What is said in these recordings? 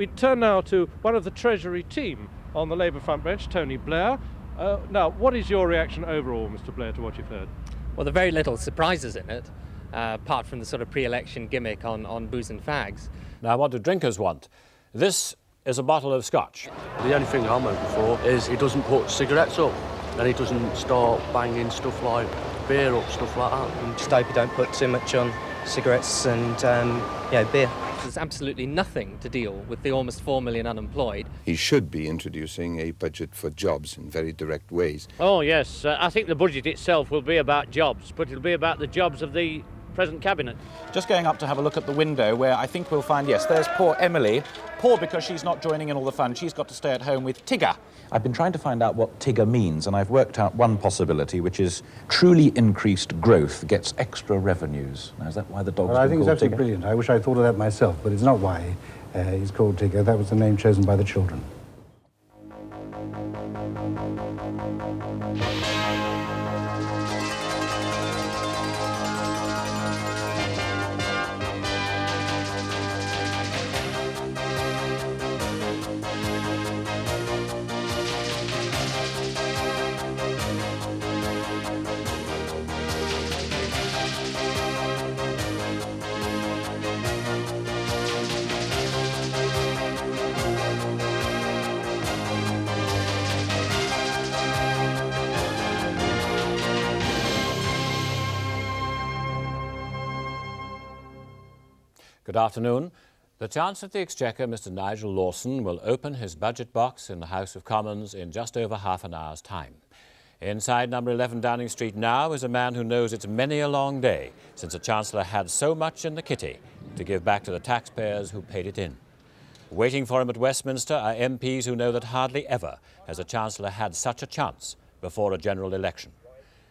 We turn now to one of the Treasury team on the Labour front bench, Tony Blair. Now, what is your reaction overall, Mr. Blair, to what you've heard? Well, there are very little surprises in it, apart from the sort of pre-election gimmick on booze and fags. Now, what do drinkers want? This is a bottle of scotch. The only thing I'm hoping for is he doesn't put cigarettes up, and he doesn't start banging stuff like beer up, stuff like that. Just hope you don't put too much on cigarettes and beer. There's absolutely nothing to deal with the almost 4 million unemployed. He should be introducing a budget for jobs in very direct ways. Oh yes, I think the budget itself will be about jobs, but it'll be about the jobs of the present cabinet. Just going up to have a look at the window where I think we'll find, yes, there's poor Emily. Poor because she's not joining in all the fun. She's got to stay at home with Tigger. I've been trying to find out what Tigger means, and I've worked out one possibility, which is truly increased growth gets extra revenues. Now, is that why the dog's been I think called it's absolutely Tigger? brilliant. I wish I'd thought of that myself, but it's not why he's called Tigger. That was the name chosen by the children. Good afternoon. The Chancellor of the Exchequer, Mr. Nigel Lawson, will open his budget box in the House of Commons in just over half an hour's time. Inside number 11 Downing Street now is a man who knows it's many a long day since the Chancellor had so much in the kitty to give back to the taxpayers who paid it in. Waiting for him at Westminster are MPs who know that hardly ever has a Chancellor had such a chance before a general election.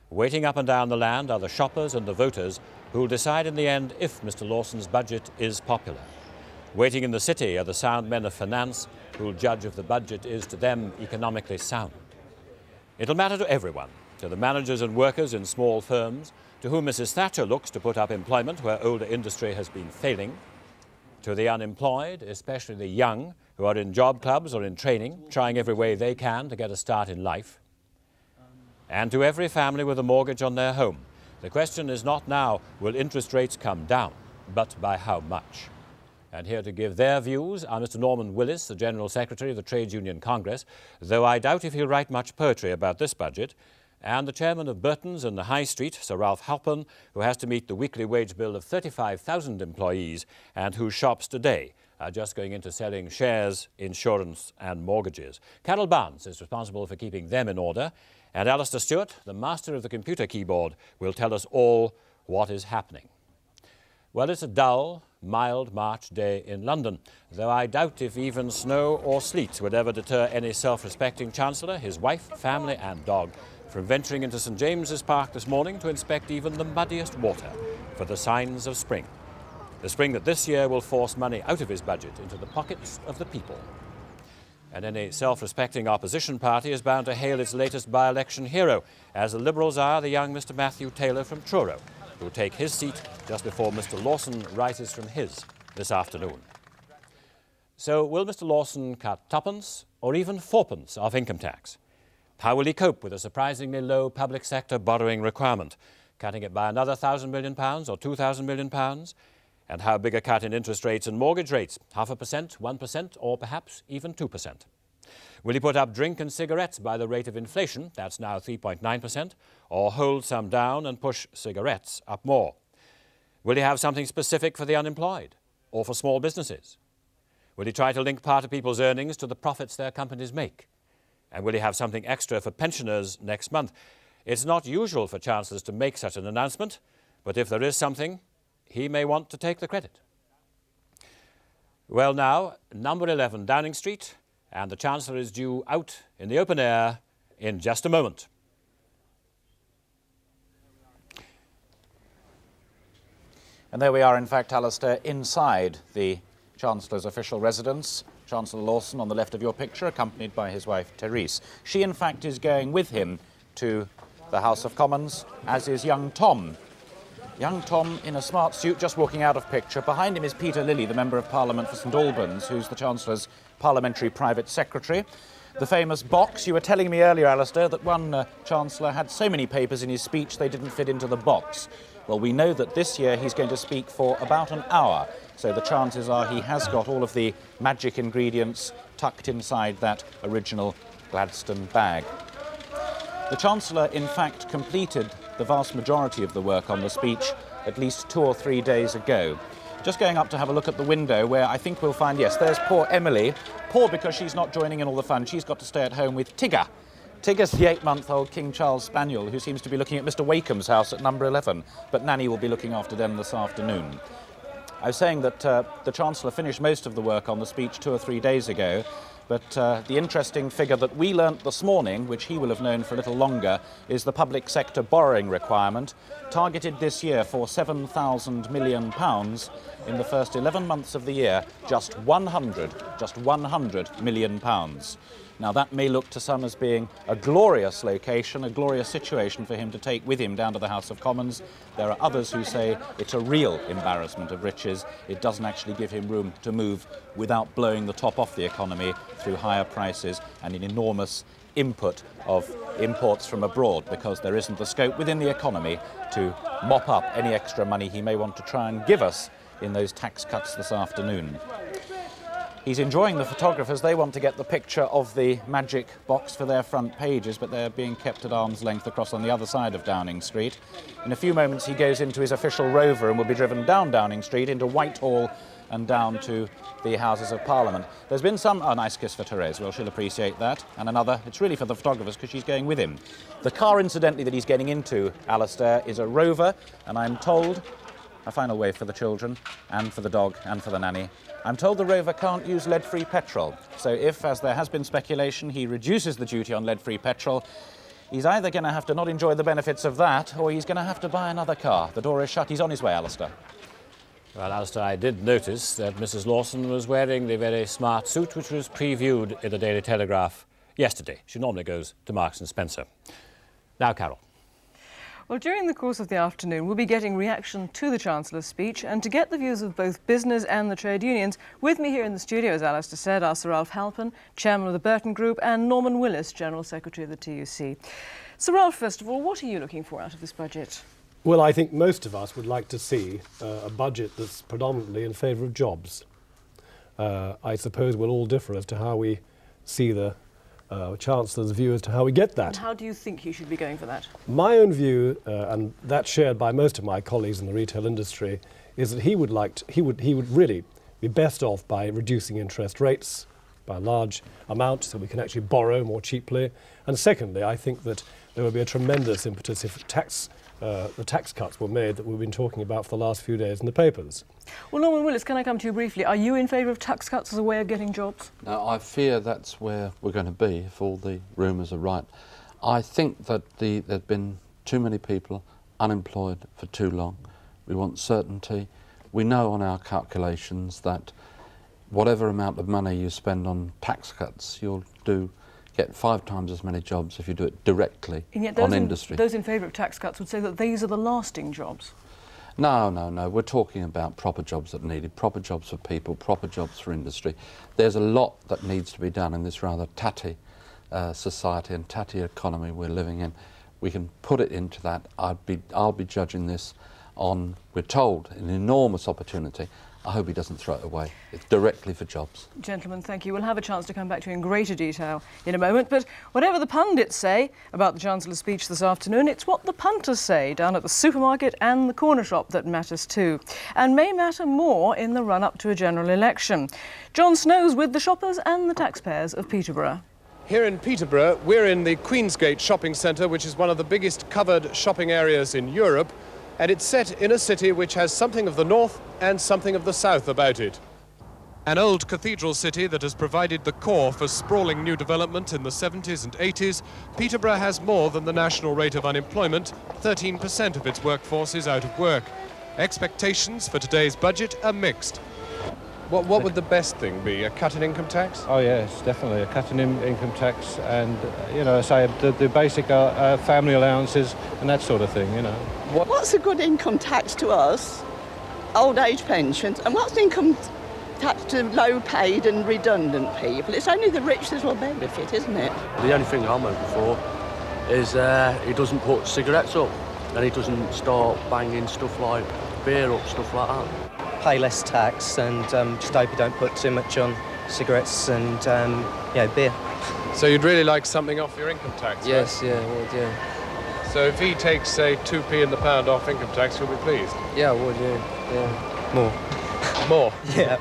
Waiting up and down the land are the shoppers and the voters who will decide in the end if Mr. Lawson's budget is popular. Waiting in the city are the sound men of finance who will judge if the budget is to them economically sound. It'll matter to everyone, to the managers and workers in small firms, to whom Mrs. Thatcher looks to put up employment where older industry has been failing, to the unemployed, especially the young, who are in job clubs or in training, trying every way they can to get a start in life, and to every family with a mortgage on their home. The question is not now, will interest rates come down, but by how much? And here to give their views are Mr. Norman Willis, the General Secretary of the Trades Union Congress, though I doubt if he'll write much poetry about this budget, and the Chairman of Burton's in the High Street, Sir Ralph Halpin, who has to meet the weekly wage bill of 35,000 employees and whose shops today are just going into selling shares, insurance and mortgages. Carol Barnes is responsible for keeping them in order, and Alistair Stewart, the master of the computer keyboard, will tell us all what is happening. Well, it's a dull, mild March day in London, though I doubt if even snow or sleet would ever deter any self-respecting Chancellor, his wife, family and dog from venturing into St James's Park this morning to inspect even the muddiest water for the signs of spring. The spring that this year will force money out of his budget into the pockets of the people. And any self-respecting opposition party is bound to hail its latest by-election hero, as the Liberals are the young Mr Matthew Taylor from Truro, who will take his seat just before Mr Lawson rises from his this afternoon. So will Mr Lawson cut twopence or even fourpence off income tax? How will he cope with a surprisingly low public sector borrowing requirement, cutting it by another £1,000 million or £2,000 million? And how big a cut in interest rates and mortgage rates, 0.5%, 1%, or perhaps even 2%? Will he put up drink and cigarettes by the rate of inflation, that's now 3.9%, or hold some down and push cigarettes up more? Will he have something specific for the unemployed, or for small businesses? Will he try to link part of people's earnings to the profits their companies make? And will he have something extra for pensioners next month? It's not usual for chancellors to make such an announcement, but if there is something, he may want to take the credit. Well now, number 11 Downing Street, and the Chancellor is due out in the open air in just a moment. And there we are, in fact, Alistair, inside the Chancellor's official residence. Chancellor Lawson on the left of your picture, accompanied by his wife, Therese. She, in fact, is going with him to the House of Commons, as is young Tom. Young Tom in a smart suit just walking out of picture. Behind him is Peter Lilly, the Member of Parliament for St Albans, who's the Chancellor's Parliamentary Private Secretary. The famous box. You were telling me earlier, Alistair, that one Chancellor had so many papers in his speech they didn't fit into the box. Well, we know that this year he's going to speak for about an hour, so the chances are he has got all of the magic ingredients tucked inside that original Gladstone bag. The Chancellor, in fact, completed the vast majority of the work on the speech at least 2 or 3 days ago. Just going up to have a look at the window where I think we'll find, yes, there's poor Emily. Poor because she's not joining in all the fun. She's got to stay at home with Tigger. Tigger's the 8-month-old King Charles Spaniel who seems to be looking at Mr. Wakeham's house at number 11, but Nanny will be looking after them this afternoon. I was saying that the Chancellor finished most of the work on the speech 2 or 3 days ago, but the interesting figure that we learnt this morning, which he will have known for a little longer, is the public sector borrowing requirement, targeted this year for £7,000 million. In the first 11 months of the year, just 100 million pounds. Now that may look to some as being a glorious location, a glorious situation for him to take with him down to the House of Commons. There are others who say it's a real embarrassment of riches. It doesn't actually give him room to move without blowing the top off the economy through higher prices and an enormous input of imports from abroad, because there isn't the scope within the economy to mop up any extra money he may want to try and give us in those tax cuts this afternoon. He's enjoying the photographers. They want to get the picture of the magic box for their front pages, but they're being kept at arm's length across on the other side of Downing Street. In a few moments he goes into his official rover and will be driven down Downing Street into Whitehall and down to the Houses of Parliament. There's been some... Oh, nice kiss for Therese. Well, she'll appreciate that. And another. It's really for the photographers because she's going with him. The car, incidentally, that he's getting into, Alistair, is a Rover, and I'm told... A final wave for the children, and for the dog, and for the nanny. I'm told the Rover can't use lead-free petrol. So if, as there has been speculation, he reduces the duty on lead-free petrol, he's either going to have to not enjoy the benefits of that, or he's going to have to buy another car. The door is shut. He's on his way, Alistair. Well, Alistair, I did notice that Mrs. Lawson was wearing the very smart suit which was previewed in the Daily Telegraph yesterday. She normally goes to Marks & Spencer. Now, Carol. Well, during the course of the afternoon, we'll be getting reaction to the Chancellor's speech, and to get the views of both business and the trade unions, with me here in the studio, as Alistair said, are Sir Ralph Halpin, Chairman of the Burton Group, and Norman Willis, General Secretary of the TUC. Sir Ralph, first of all, what are you looking for out of this budget? Well, I think most of us would like to see a budget that's predominantly in favour of jobs. I suppose we'll all differ as to how we see the Chancellor's view as to how we get that. And how do you think he should be going for that? My own view, and that's shared by most of my colleagues in the retail industry, is that he would really be best off by reducing interest rates by a large amount so we can actually borrow more cheaply. And secondly, I think that there would be a tremendous impetus if the tax cuts were made that we've been talking about for the last few days in the papers. Well, Norman Willis, can I come to you briefly? Are you in favour of tax cuts as a way of getting jobs? No, I fear that's where we're going to be if all the rumours are right. I think that there've been too many people unemployed for too long. We want certainty. We know on our calculations that whatever amount of money you spend on tax cuts, you'll get 5 times as many jobs if you do it directly on industry. Those in favour of tax cuts would say that these are the lasting jobs. No. We're talking about proper jobs that are needed, proper jobs for people, proper jobs for industry. There's a lot that needs to be done in this rather tatty society and tatty economy we're living in. We can put it into that. I'll be judging this on, we're told, an enormous opportunity. I hope he doesn't throw it away. It's directly for jobs. Gentlemen, thank you. We'll have a chance to come back to you in greater detail in a moment. But whatever the pundits say about the Chancellor's speech this afternoon, it's what the punters say down at the supermarket and the corner shop that matters too, and may matter more in the run-up to a general election. John Snow's with the shoppers and the taxpayers of Peterborough. Here in Peterborough, we're in the Queensgate shopping centre, which is one of the biggest covered shopping areas in Europe. And it's set in a city which has something of the north and something of the south about it. An old cathedral city that has provided the core for sprawling new development in the 70s and 80s, Peterborough has more than the national rate of unemployment. 13% of its workforce is out of work. Expectations for today's budget are mixed. What would the best thing be? A cut in income tax? Oh yes, definitely a cut in income tax, and say the basic family allowances and that sort of thing. What's a good income tax to us? Old age pensions, and what's income tax to low-paid and redundant people? It's only the rich that will benefit, isn't it? The only thing I'm hoping for is he doesn't put cigarettes up, and he doesn't start banging stuff like beer up, stuff like that. Pay less tax, and just hope you don't put too much on cigarettes and beer. So you'd really like something off your income tax? Yes, right? yeah, I would, yeah. So if he takes, say, 2p in the pound off income tax, you'll be pleased? Yeah, I would, yeah. More. More? Yeah.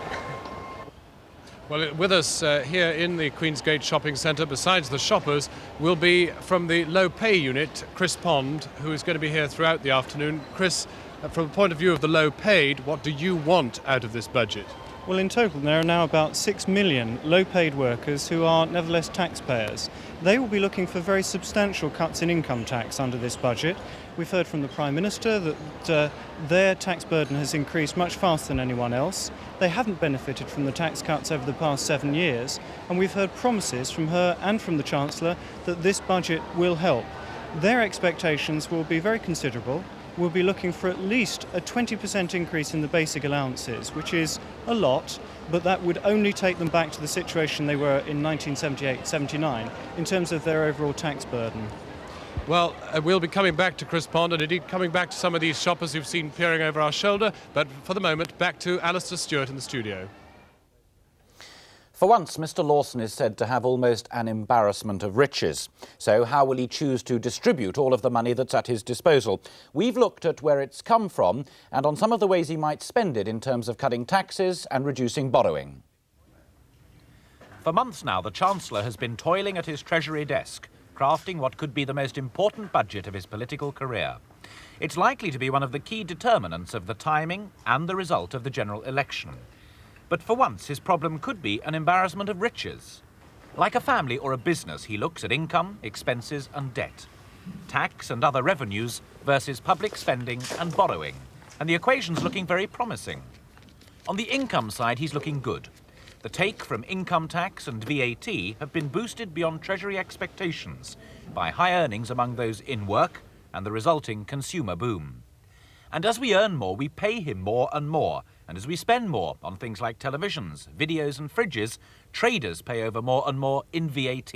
Well, with us here in the Queensgate Shopping Centre, besides the shoppers, will be from the low pay unit, Chris Pond, who is going to be here throughout the afternoon. Chris, from the point of view of the low paid, what do you want out of this budget? Well, in total, there are now about 6 million low-paid workers who are nevertheless taxpayers. They will be looking for very substantial cuts in income tax under this budget. We've heard from the Prime Minister that their tax burden has increased much faster than anyone else. They haven't benefited from the tax cuts over the past 7 years, and we've heard promises from her and from the Chancellor that this budget will help. Their expectations will be very considerable. We'll be looking for at least a 20% increase in the basic allowances, which is a lot, but that would only take them back to the situation they were in 1978-79 in terms of their overall tax burden. Well, we'll be coming back to Chris Pond and indeed coming back to some of these shoppers you've seen peering over our shoulder, but for the moment, back to Alistair Stewart in the studio. For once, Mr. Lawson is said to have almost an embarrassment of riches. So how will he choose to distribute all of the money that's at his disposal? We've looked at where it's come from and on some of the ways he might spend it in terms of cutting taxes and reducing borrowing. For months now, the Chancellor has been toiling at his Treasury desk, crafting what could be the most important budget of his political career. It's likely to be one of the key determinants of the timing and the result of the general election. But for once, his problem could be an embarrassment of riches. Like a family or a business, he looks at income, expenses and debt, tax and other revenues versus public spending and borrowing, and the equation's looking very promising. On the income side, he's looking good. The take from income tax and VAT have been boosted beyond Treasury expectations by high earnings among those in work and the resulting consumer boom. And as we earn more, we pay him more and more. And as we spend more on things like televisions, videos and fridges, traders pay over more and more in VAT.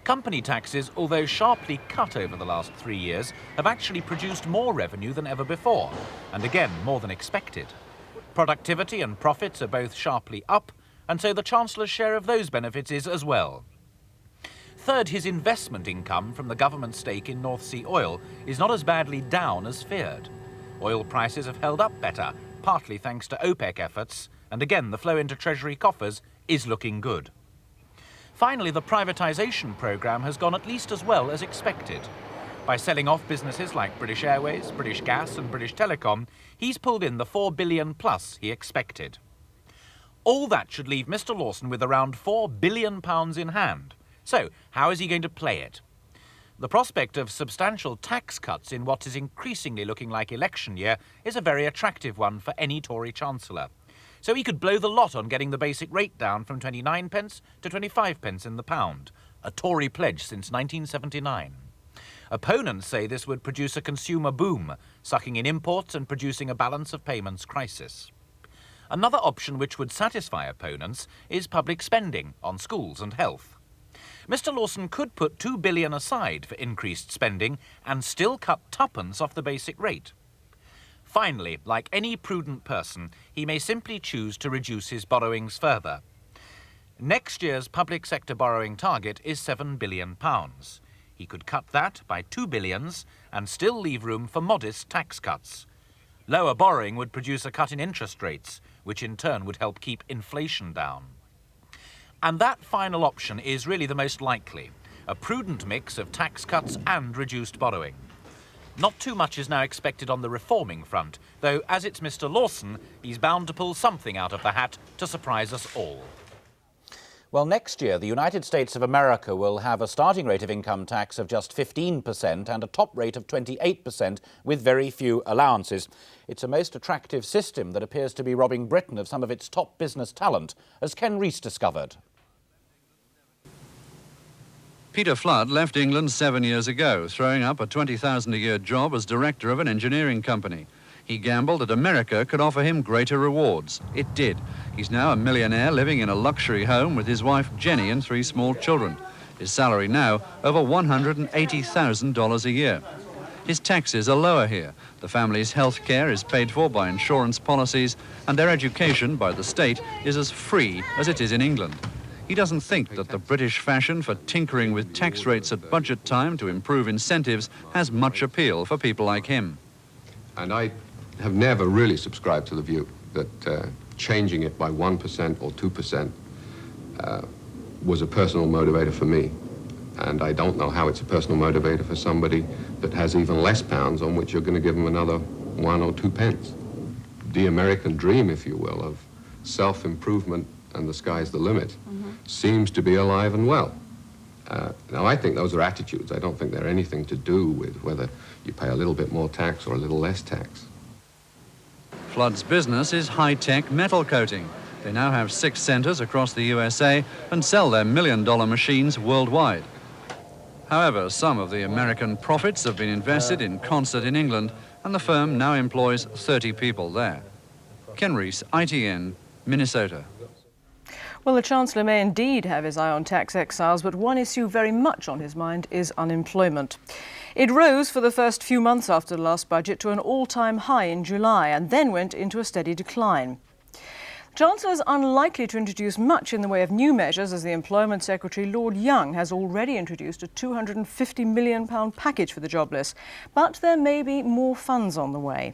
Company taxes, although sharply cut over the last 3 years, have actually produced more revenue than ever before, and again, more than expected. Productivity and profits are both sharply up, and so the Chancellor's share of those benefits is as well. Third, his investment income from the government stake in North Sea oil is not as badly down as feared. Oil prices have held up better, partly thanks to OPEC efforts, and again the flow into Treasury coffers is looking good. Finally, the privatisation programme has gone at least as well as expected. By selling off businesses like British Airways, British Gas and British Telecom, he's pulled in the £4 billion plus he expected. All that should leave Mr. Lawson with around £4 billion in hand. So, how is he going to play it? The prospect of substantial tax cuts in what is increasingly looking like election year is a very attractive one for any Tory Chancellor. So he could blow the lot on getting the basic rate down from 29 pence to 25 pence in the pound, a Tory pledge since 1979. Opponents say this would produce a consumer boom, sucking in imports and producing a balance of payments crisis. Another option which would satisfy opponents is public spending on schools and health. Mr. Lawson could put £2 billion aside for increased spending and still cut twopence off the basic rate. Finally, like any prudent person, he may simply choose to reduce his borrowings further. Next year's public sector borrowing target is £7 billion. He could cut that by 2 billions and still leave room for modest tax cuts. Lower borrowing would produce a cut in interest rates, which in turn would help keep inflation down. And that final option is really the most likely, a prudent mix of tax cuts and reduced borrowing. Not too much is now expected on the reforming front, though as it's Mr. Lawson, he's bound to pull something out of the hat to surprise us all. Well, next year, the United States of America will have a starting rate of income tax of just 15% and a top rate of 28% with very few allowances. It's a most attractive system that appears to be robbing Britain of some of its top business talent, as Ken Rees discovered. Peter Flood left England 7 years ago, throwing up a $20,000 a year job as director of an engineering company. He gambled that America could offer him greater rewards. It did. He's now a millionaire living in a luxury home with his wife Jenny and 3 small children. His salary now over $180,000 a year. His taxes are lower here. The family's health care is paid for by insurance policies, and their education by the state is as free as it is in England. He doesn't think that the British fashion for tinkering with tax rates at budget time to improve incentives has much appeal for people like him. And I have never really subscribed to the view that changing it by 1% or 2% was a personal motivator for me. And I don't know how it's a personal motivator for somebody that has even less pounds on which you're going to give them another 1 or 2 pence. The American dream, if you will, of self-improvement and the sky's the limit, seems to be alive and well. Now, I think those are attitudes. I don't think they're anything to do with whether you pay a little bit more tax or a little less tax. Flood's business is high-tech metal coating. They now have 6 centres across the USA and sell their million-dollar machines worldwide. However, some of the American profits have been invested in concert in England, and the firm now employs 30 people there. Ken Rees, ITN, Minnesota. Well, the Chancellor may indeed have his eye on tax exiles, but one issue very much on his mind is unemployment. It rose for the first few months after the last budget to an all-time high in July and then went into a steady decline. The Chancellor is unlikely to introduce much in the way of new measures, as the Employment Secretary Lord Young has already introduced a £250 million package for the jobless. But there may be more funds on the way.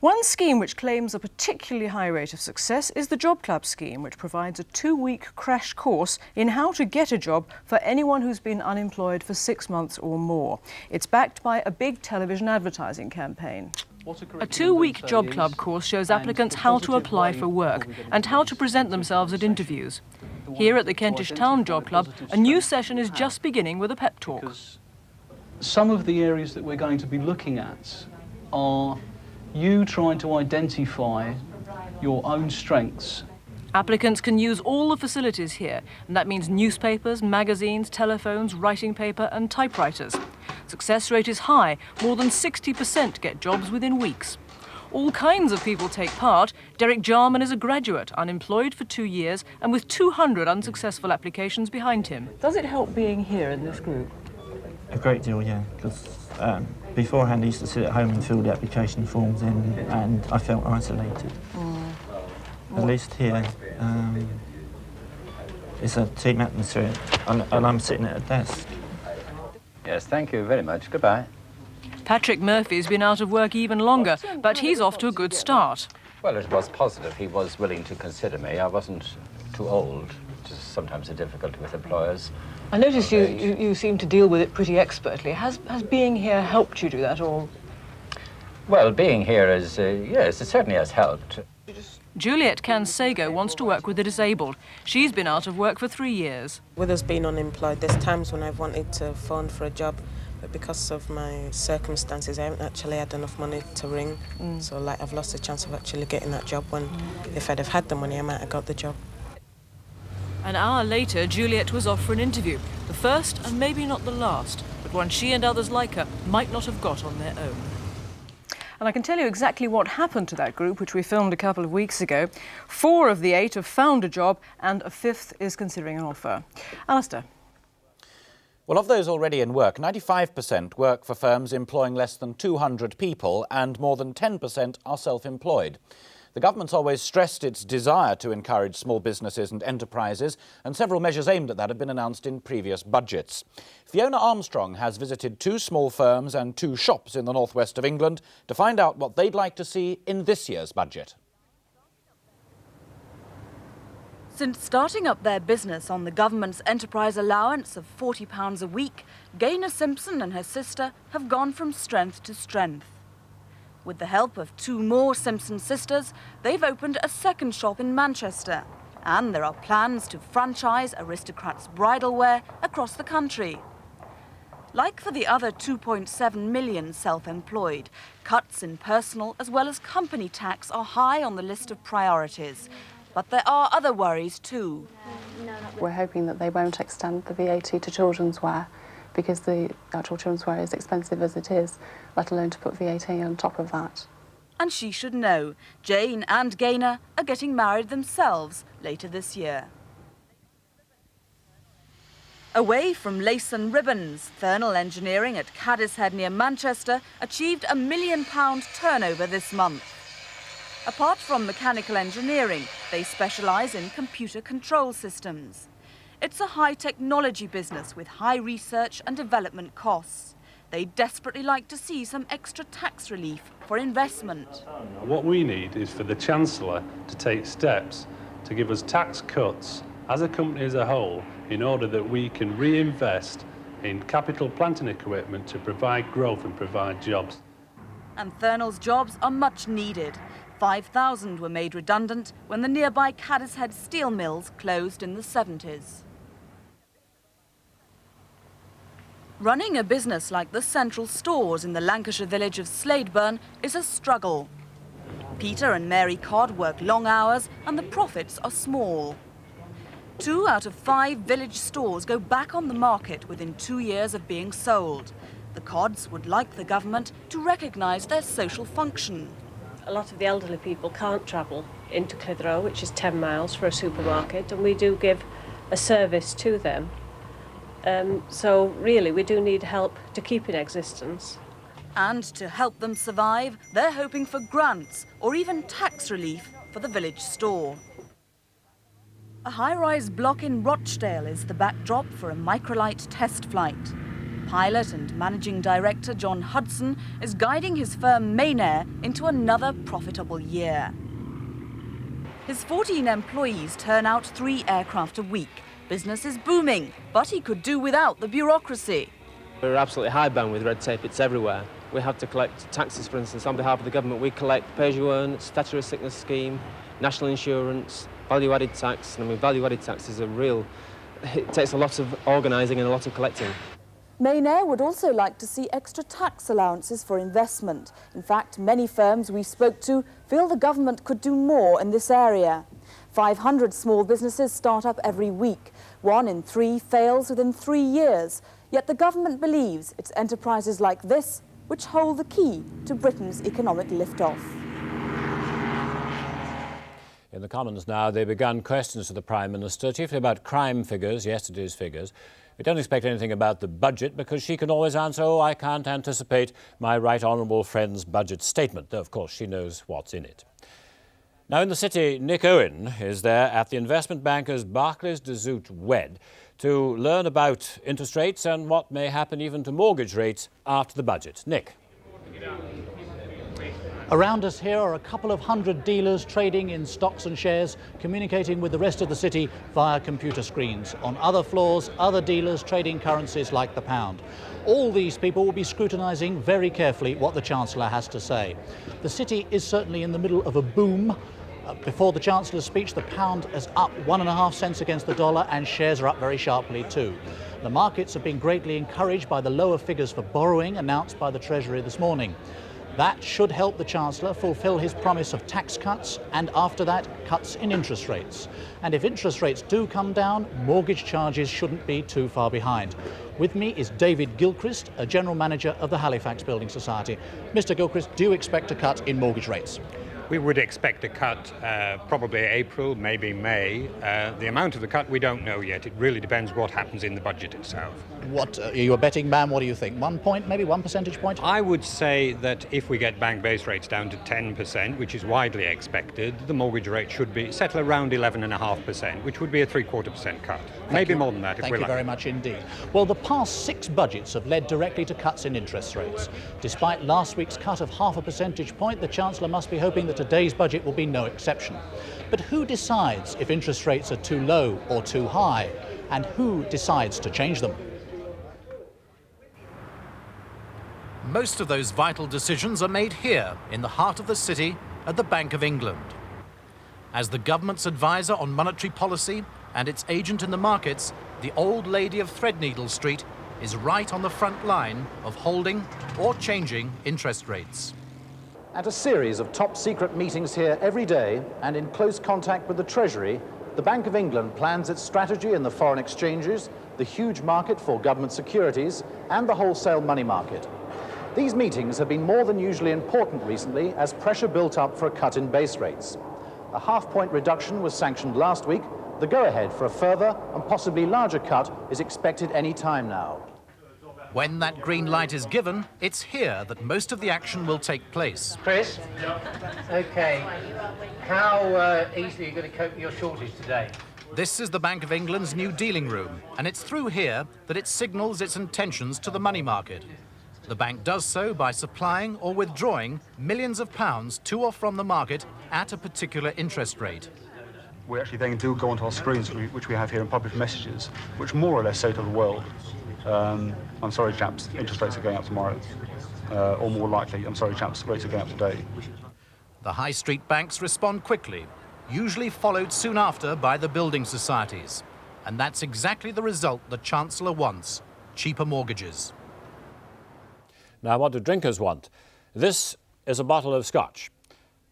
One scheme which claims a particularly high rate of success is the Job Club scheme, which provides a 2-week crash course in how to get a job for anyone who's been unemployed for 6 months or more. It's backed by a big television advertising campaign. A 2-week Job Club course shows applicants how to apply for work and how to present themselves at interviews. Here at the Kentish Town Job Club, a new session is just beginning with a pep talk. Some of the areas that we're going to be looking at are you trying to identify your own strengths. Applicants can use all the facilities here, and that means newspapers, magazines, telephones, writing paper and typewriters. Success rate is high. More than 60% get jobs within weeks. All kinds of people take part. Derek Jarman is a graduate, unemployed for 2 years and with 200 unsuccessful applications behind him. Does it help being here in this group? A great deal, yeah, because beforehand I used to sit at home and fill the application forms in, and I felt isolated. At least here, it's a team atmosphere, and I'm sitting at a desk. Yes, thank you very much. Goodbye. Patrick Murphy's been out of work even longer, but he's off to a good start. Well, it was positive. He was willing to consider me. I wasn't too old, which is sometimes a difficulty with employers. I noticed you seem to deal with it pretty expertly. Has being here helped you do that, or? Well, being here is, yes, it certainly has helped. Juliet Canseco wants to work with the disabled. She's been out of work for 3 years. With us being unemployed, there's times when I've wanted to phone for a job, but because of my circumstances, I haven't actually had enough money to ring. So, like, I've lost the chance of actually getting that job when, if I'd have had the money, I might have got the job. An hour later, Juliet was off for an interview. The first, and maybe not the last, but one she and others like her might not have got on their own. And I can tell you exactly what happened to that group, which we filmed a couple of weeks ago. 4 of the 8 have found a job, and a 5th is considering an offer. Alistair. Well, of those already in work, 95% work for firms employing less than 200 people, and more than 10% are self-employed. The government's always stressed its desire to encourage small businesses and enterprises, and several measures aimed at that have been announced in previous budgets. Fiona Armstrong has visited 2 small firms and 2 shops in the northwest of England to find out what they'd like to see in this year's budget. Since starting up their business on the government's enterprise allowance of £40 a week, Gaynor Simpson and her sister have gone from strength to strength. With the help of 2 more Simpson sisters, they've opened a second shop in Manchester. And there are plans to franchise Aristocrat's bridal wear across the country. Like for the other 2.7 million self-employed, cuts in personal as well as company tax are high on the list of priorities. But there are other worries too. We're hoping that they won't extend the VAT to children's wear, because the actual children's wear is expensive as it is, let alone to put VAT on top of that. And she should know, Jane and Gaynor are getting married themselves later this year. Away from lace and ribbons, thermal engineering at Cadishead near Manchester achieved £1 million turnover this month. Apart from mechanical engineering, they specialise in computer control systems. It's a high technology business with high research and development costs. They desperately like to see some extra tax relief for investment. What we need is for the Chancellor to take steps to give us tax cuts as a company as a whole, in order that we can reinvest in capital plant and equipment to provide growth and provide jobs. And Thurnall's jobs are much needed. 5,000 were made redundant when the nearby Cadishead steel mills closed in the 70s. Running a business like the Central Stores in the Lancashire village of Sladeburn is a struggle. Peter and Mary Codd work long hours and the profits are small. 2 out of 5 village stores go back on the market within 2 years of being sold. The Codds would like the government to recognise their social function. A lot of the elderly people can't travel into Clitheroe, which is 10 miles for a supermarket, and we do give a service to them. So really we do need help to keep in existence. And to help them survive, they're hoping for grants or even tax relief for the village store. A high-rise block in Rochdale is the backdrop for a microlight test flight. Pilot and managing director John Hudson is guiding his firm Maynair into another profitable year. His 14 employees turn out 3 aircraft a week. Business is booming, but he could do without the bureaucracy. We're absolutely hidebound with red tape, it's everywhere. We have to collect taxes, for instance, on behalf of the government. We collect pay-as-you-earn, statutory sickness scheme, national insurance, value-added tax. And I mean, value-added tax is it takes a lot of organising and a lot of collecting. Maynair would also like to see extra tax allowances for investment. In fact, many firms we spoke to feel the government could do more in this area. 500 small businesses start up every week. 1 in 3 fails within 3 years. Yet the government believes it's enterprises like this which hold the key to Britain's economic liftoff. In the Commons now, they begun questions to the Prime Minister, chiefly about crime figures, yesterday's figures. We don't expect anything about the budget because she can always answer, oh, I can't anticipate my right honourable friend's budget statement, though of course she knows what's in it. Now in the city, Nick Owen is there at the investment bankers Barclays de Zoet Wed to learn about interest rates and what may happen even to mortgage rates after the budget. Nick. Around us here are a couple of hundred dealers trading in stocks and shares, communicating with the rest of the city via computer screens. On other floors, other dealers trading currencies like the pound. All these people will be scrutinising very carefully what the Chancellor has to say. The city is certainly in the middle of a boom. Before the Chancellor's speech, the pound is up 1.5 cents against the dollar and shares are up very sharply too. The markets have been greatly encouraged by the lower figures for borrowing announced by the Treasury this morning. That should help the Chancellor fulfil his promise of tax cuts and after that cuts in interest rates. And if interest rates do come down, mortgage charges shouldn't be too far behind. With me is David Gilchrist, a General Manager of the Halifax Building Society. Mr. Gilchrist, do you expect a cut in mortgage rates? We would expect a cut probably April, maybe May. The amount of the cut we don't know yet. It really depends what happens in the budget itself. What, are you a betting man? What do you think? 1 point, maybe 1 percentage point? I would say that if we get bank base rates down to 10%, which is widely expected, the mortgage rate should settle around 11.5%, which would be a 3/4% cut. Maybe more than that if we're lucky. Thank you very much indeed. Well, the past 6 budgets have led directly to cuts in interest rates. Despite last week's cut of 0.5 percentage point, the Chancellor must be hoping that today's budget will be no exception. But who decides if interest rates are too low or too high? And who decides to change them? Most of those vital decisions are made here, in the heart of the city, at the Bank of England. As the government's advisor on monetary policy and its agent in the markets, the old lady of Threadneedle Street is right on the front line of holding or changing interest rates. At a series of top-secret meetings here every day and in close contact with the Treasury, the Bank of England plans its strategy in the foreign exchanges, the huge market for government securities, and the wholesale money market. These meetings have been more than usually important recently as pressure built up for a cut in base rates. A half-point reduction was sanctioned last week. The go-ahead for a further and possibly larger cut is expected any time now. When that green light is given, it's here that most of the action will take place. Chris? OK. How easily are you going to cope with your shortage today? This is the Bank of England's new dealing room, and it's through here that it signals its intentions to the money market. The bank does so by supplying or withdrawing millions of pounds to or from the market at a particular interest rate. We actually then do go onto our screens, which we have here in public messages, which more or less say to the world, I'm sorry, chaps, interest rates are going up tomorrow. Or more likely, I'm sorry, chaps, rates are going up today. The high street banks respond quickly, usually followed soon after by the building societies. And that's exactly the result the Chancellor wants: cheaper mortgages. Now, what do drinkers want? This is a bottle of scotch.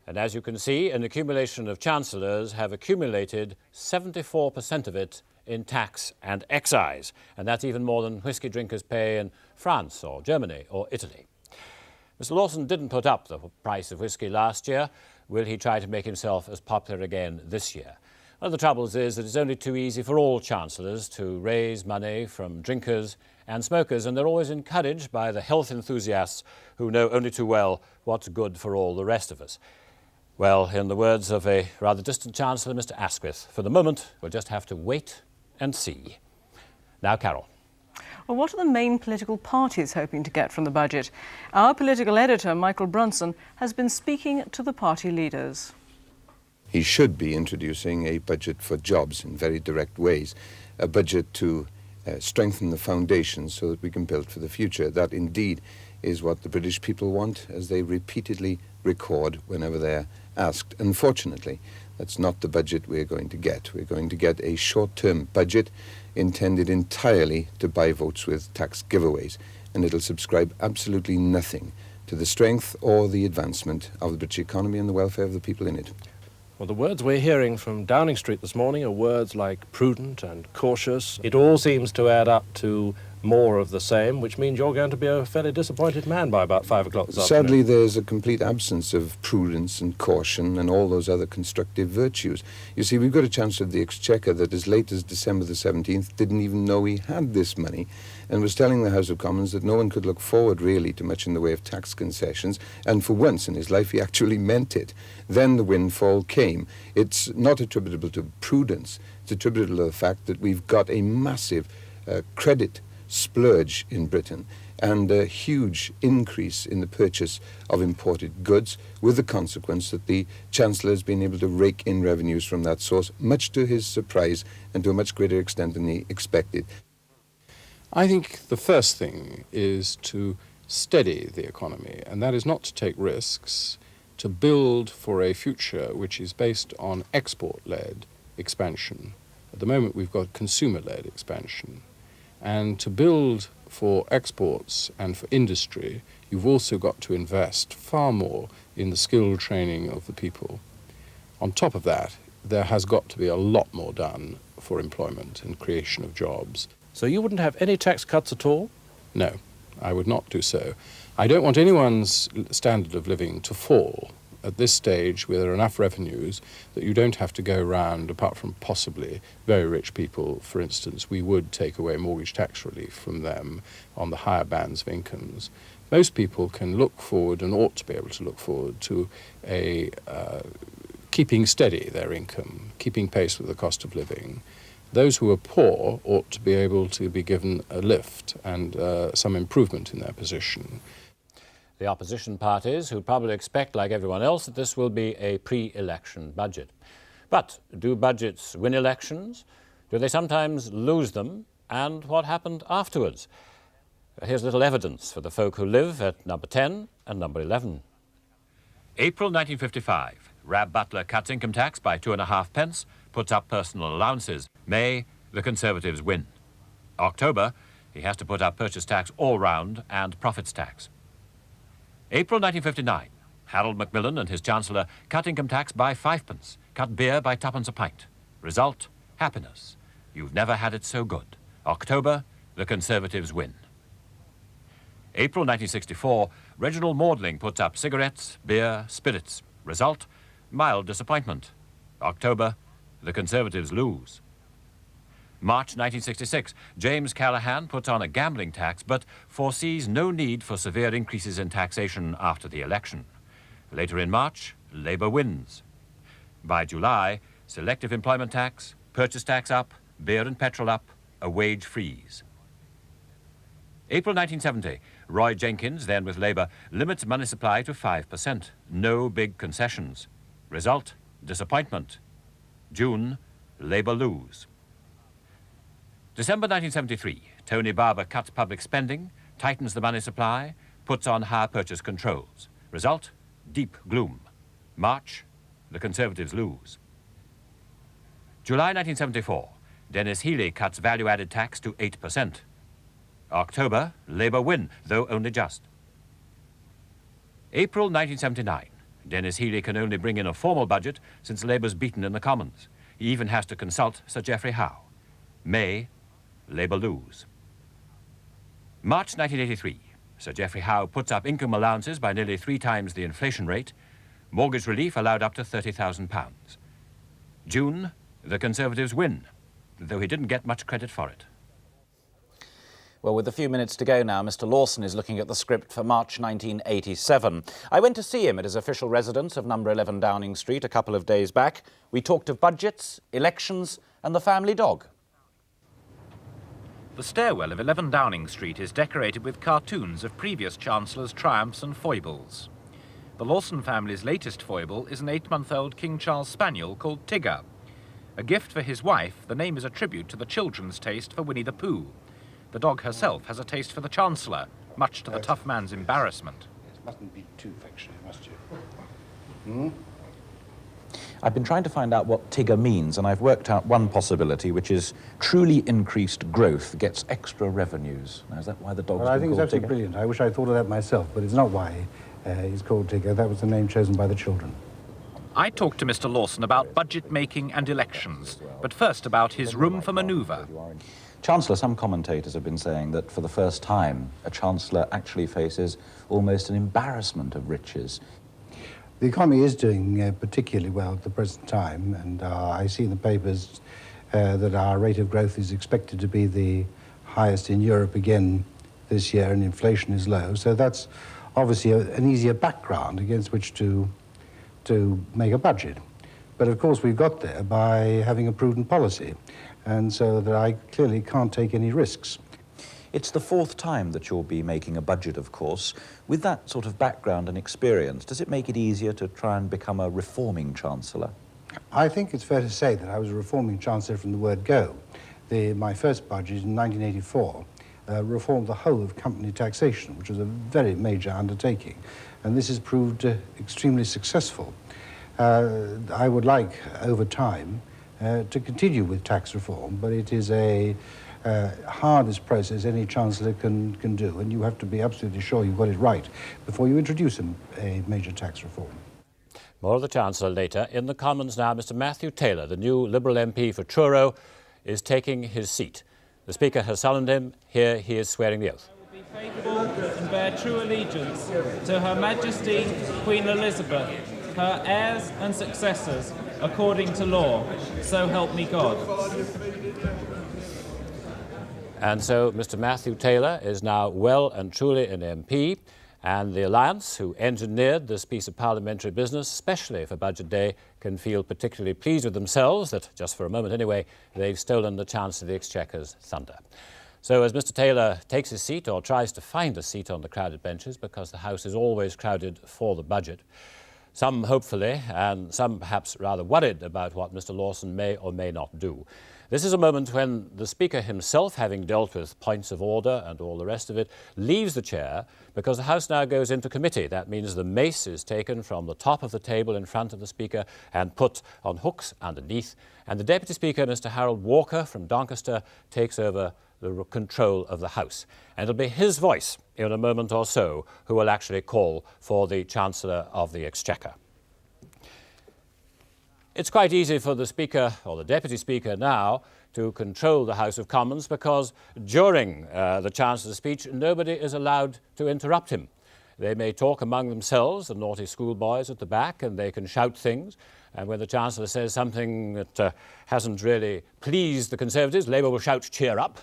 And as you can see, an accumulation of chancellors have accumulated 74% of it in tax and excise. And that's even more than whisky drinkers pay in France or Germany or Italy. Mr. Lawson didn't put up the price of whisky last year. Will he try to make himself as popular again this year? One of the troubles is that it's only too easy for all chancellors to raise money from drinkers and smokers, and they're always encouraged by the health enthusiasts who know only too well what's good for all the rest of us. Well, in the words of a rather distant Chancellor, Mr. Asquith, for the moment, we'll just have to wait and see. Now, Carol. Well, what are the main political parties hoping to get from the budget? Our political editor, Michael Brunson, has been speaking to the party leaders. He should be introducing a budget for jobs in very direct ways, a budget to strengthen the foundations so that we can build for the future. That indeed is what the British people want, as they repeatedly record whenever they're asked. Unfortunately, that's not the budget we're going to get. We're going to get a short-term budget intended entirely to buy votes with tax giveaways, and it'll subscribe absolutely nothing to the strength or the advancement of the British economy and the welfare of the people in it. Well, the words we're hearing from Downing Street this morning are words like prudent and cautious. It all seems to add up to more of the same, which means you're going to be a fairly disappointed man by about 5 o'clock this afternoon. Sadly, there's a complete absence of prudence and caution and all those other constructive virtues. You see, we've got a Chancellor of the Exchequer that as late as December the 17th didn't even know he had this money and was telling the House of Commons that no one could look forward really to much in the way of tax concessions, and for once in his life he actually meant it. Then the windfall came. It's not attributable to prudence, it's attributable to the fact that we've got a massive credit splurge in Britain and a huge increase in the purchase of imported goods, with the consequence that the Chancellor has been able to rake in revenues from that source, much to his surprise and to a much greater extent than he expected. I think the first thing is to steady the economy, and that is not to take risks, to build for a future which is based on export-led expansion. At the moment we've got consumer-led expansion. And to build for exports and for industry, you've also got to invest far more in the skill training of the people. On top of that, there has got to be a lot more done for employment and creation of jobs. So you wouldn't have any tax cuts at all? No, I would not do so. I don't want anyone's standard of living to fall at this stage where there are enough revenues that you don't have to go around, apart from possibly very rich people, for instance, we would take away mortgage tax relief from them on the higher bands of incomes. Most people can look forward and ought to be able to look forward to a keeping steady their income, keeping pace with the cost of living. Those who are poor ought to be able to be given a lift and some improvement in their position. The opposition parties, who probably expect, like everyone else, that this will be a pre-election budget. But do budgets win elections? Do they sometimes lose them? And what happened afterwards? Here's little evidence for the folk who live at number 10 and number 11. April 1955. Rab Butler cuts income tax by 2.5 pence, puts up personal allowances. May, the Conservatives win. October, he has to put up purchase tax all round and profits tax. April 1959, Harold Macmillan and his Chancellor cut income tax by 5 pence, cut beer by 2 a pint. Result, happiness. You've never had it so good. October, the Conservatives win. April 1964, Reginald Maudling puts up cigarettes, beer, spirits. Result, mild disappointment. October, the Conservatives lose. March 1966, James Callaghan puts on a gambling tax but foresees no need for severe increases in taxation after the election. Later in March, Labour wins. By July, selective employment tax, purchase tax up, beer and petrol up, a wage freeze. April 1970, Roy Jenkins, then with Labour, limits money supply to 5%. No big concessions. Result, disappointment. June, Labour lose. December 1973, Tony Barber cuts public spending, tightens the money supply, puts on higher purchase controls. Result, deep gloom. March, the Conservatives lose. July 1974, Dennis Healey cuts value-added tax to 8%. October, Labour win, though only just. April 1979, Dennis Healey can only bring in a formal budget since Labour's beaten in the Commons. He even has to consult Sir Geoffrey Howe. May, Labour lose. March 1983, Sir Geoffrey Howe puts up income allowances by nearly 3 times the inflation rate. Mortgage relief allowed up to £30,000. June, the Conservatives win, though he didn't get much credit for it. Well, with a few minutes to go now, Mr. Lawson is looking at the script for March 1987. I went to see him at his official residence of number 11 Downing Street a couple of days back. We talked of budgets, elections and the family dog. The stairwell of 11 Downing Street is decorated with cartoons of previous Chancellors' triumphs and foibles. The Lawson family's latest foible is an 8-month-old King Charles Spaniel called Tigger. A gift for his wife, the name is a tribute to the children's taste for Winnie the Pooh. The dog herself has a taste for the Chancellor, much to the tough man's embarrassment. It mustn't be too affectionate, must you? I've been trying to find out what Tigger means, and I've worked out one possibility, which is truly increased growth gets extra revenues. Now, is that why the dog's Well, I think it's called absolutely Tigger? brilliant. I wish I'd thought of that myself, but it's not why he's called Tigger. That was the name chosen by the children. I talked to Mr. Lawson about budget making and elections, but first about his room for manoeuvre. Chancellor, some commentators have been saying that for the first time, a Chancellor actually faces almost an embarrassment of riches. The economy is doing particularly well at the present time, and I see in the papers that our rate of growth is expected to be the highest in Europe again this year, and inflation is low. So that's obviously an easier background against which to make a budget. But of course we've got there by having a prudent policy, and so that I clearly can't take any risks. It's the 4th time that you'll be making a budget, of course. With that sort of background and experience, does it make it easier to try and become a reforming Chancellor? I think it's fair to say that I was a reforming Chancellor from the word go. My first budget in 1984 reformed the whole of company taxation, which was a very major undertaking, and this has proved extremely successful. I would like, over time, to continue with tax reform, but it is a hardest process any Chancellor can do, and you have to be absolutely sure you've got it right before you introduce a major tax reform. More of the Chancellor later. In the Commons now, Mr. Matthew Taylor, the new Liberal MP for Truro, is taking his seat. The Speaker has summoned him. Here he is swearing the oath. I will be faithful and bear true allegiance to Her Majesty Queen Elizabeth, her heirs and successors, according to law. So help me God. And so Mr. Matthew Taylor is now well and truly an MP, and the Alliance, who engineered this piece of parliamentary business, especially for Budget Day, can feel particularly pleased with themselves that, just for a moment anyway, they've stolen the Chancellor of the Exchequer's thunder. So as Mr. Taylor takes his seat, or tries to find a seat on the crowded benches, because the House is always crowded for the budget, some hopefully and some perhaps rather worried about what Mr. Lawson may or may not do. This is a moment when the Speaker himself, having dealt with points of order and all the rest of it, leaves the chair because the House now goes into committee. That means the mace is taken from the top of the table in front of the Speaker and put on hooks underneath, and the Deputy Speaker, Mr. Harold Walker from Doncaster, takes over the control of the House. And it'll be his voice in a moment or so who will actually call for the Chancellor of the Exchequer. It's quite easy for the Speaker or the Deputy Speaker now to control the House of Commons because during the Chancellor's speech nobody is allowed to interrupt him. They may talk among themselves, the naughty schoolboys at the back, and they can shout things. And when the Chancellor says something that hasn't really pleased the Conservatives, Labour will shout, "Cheer up."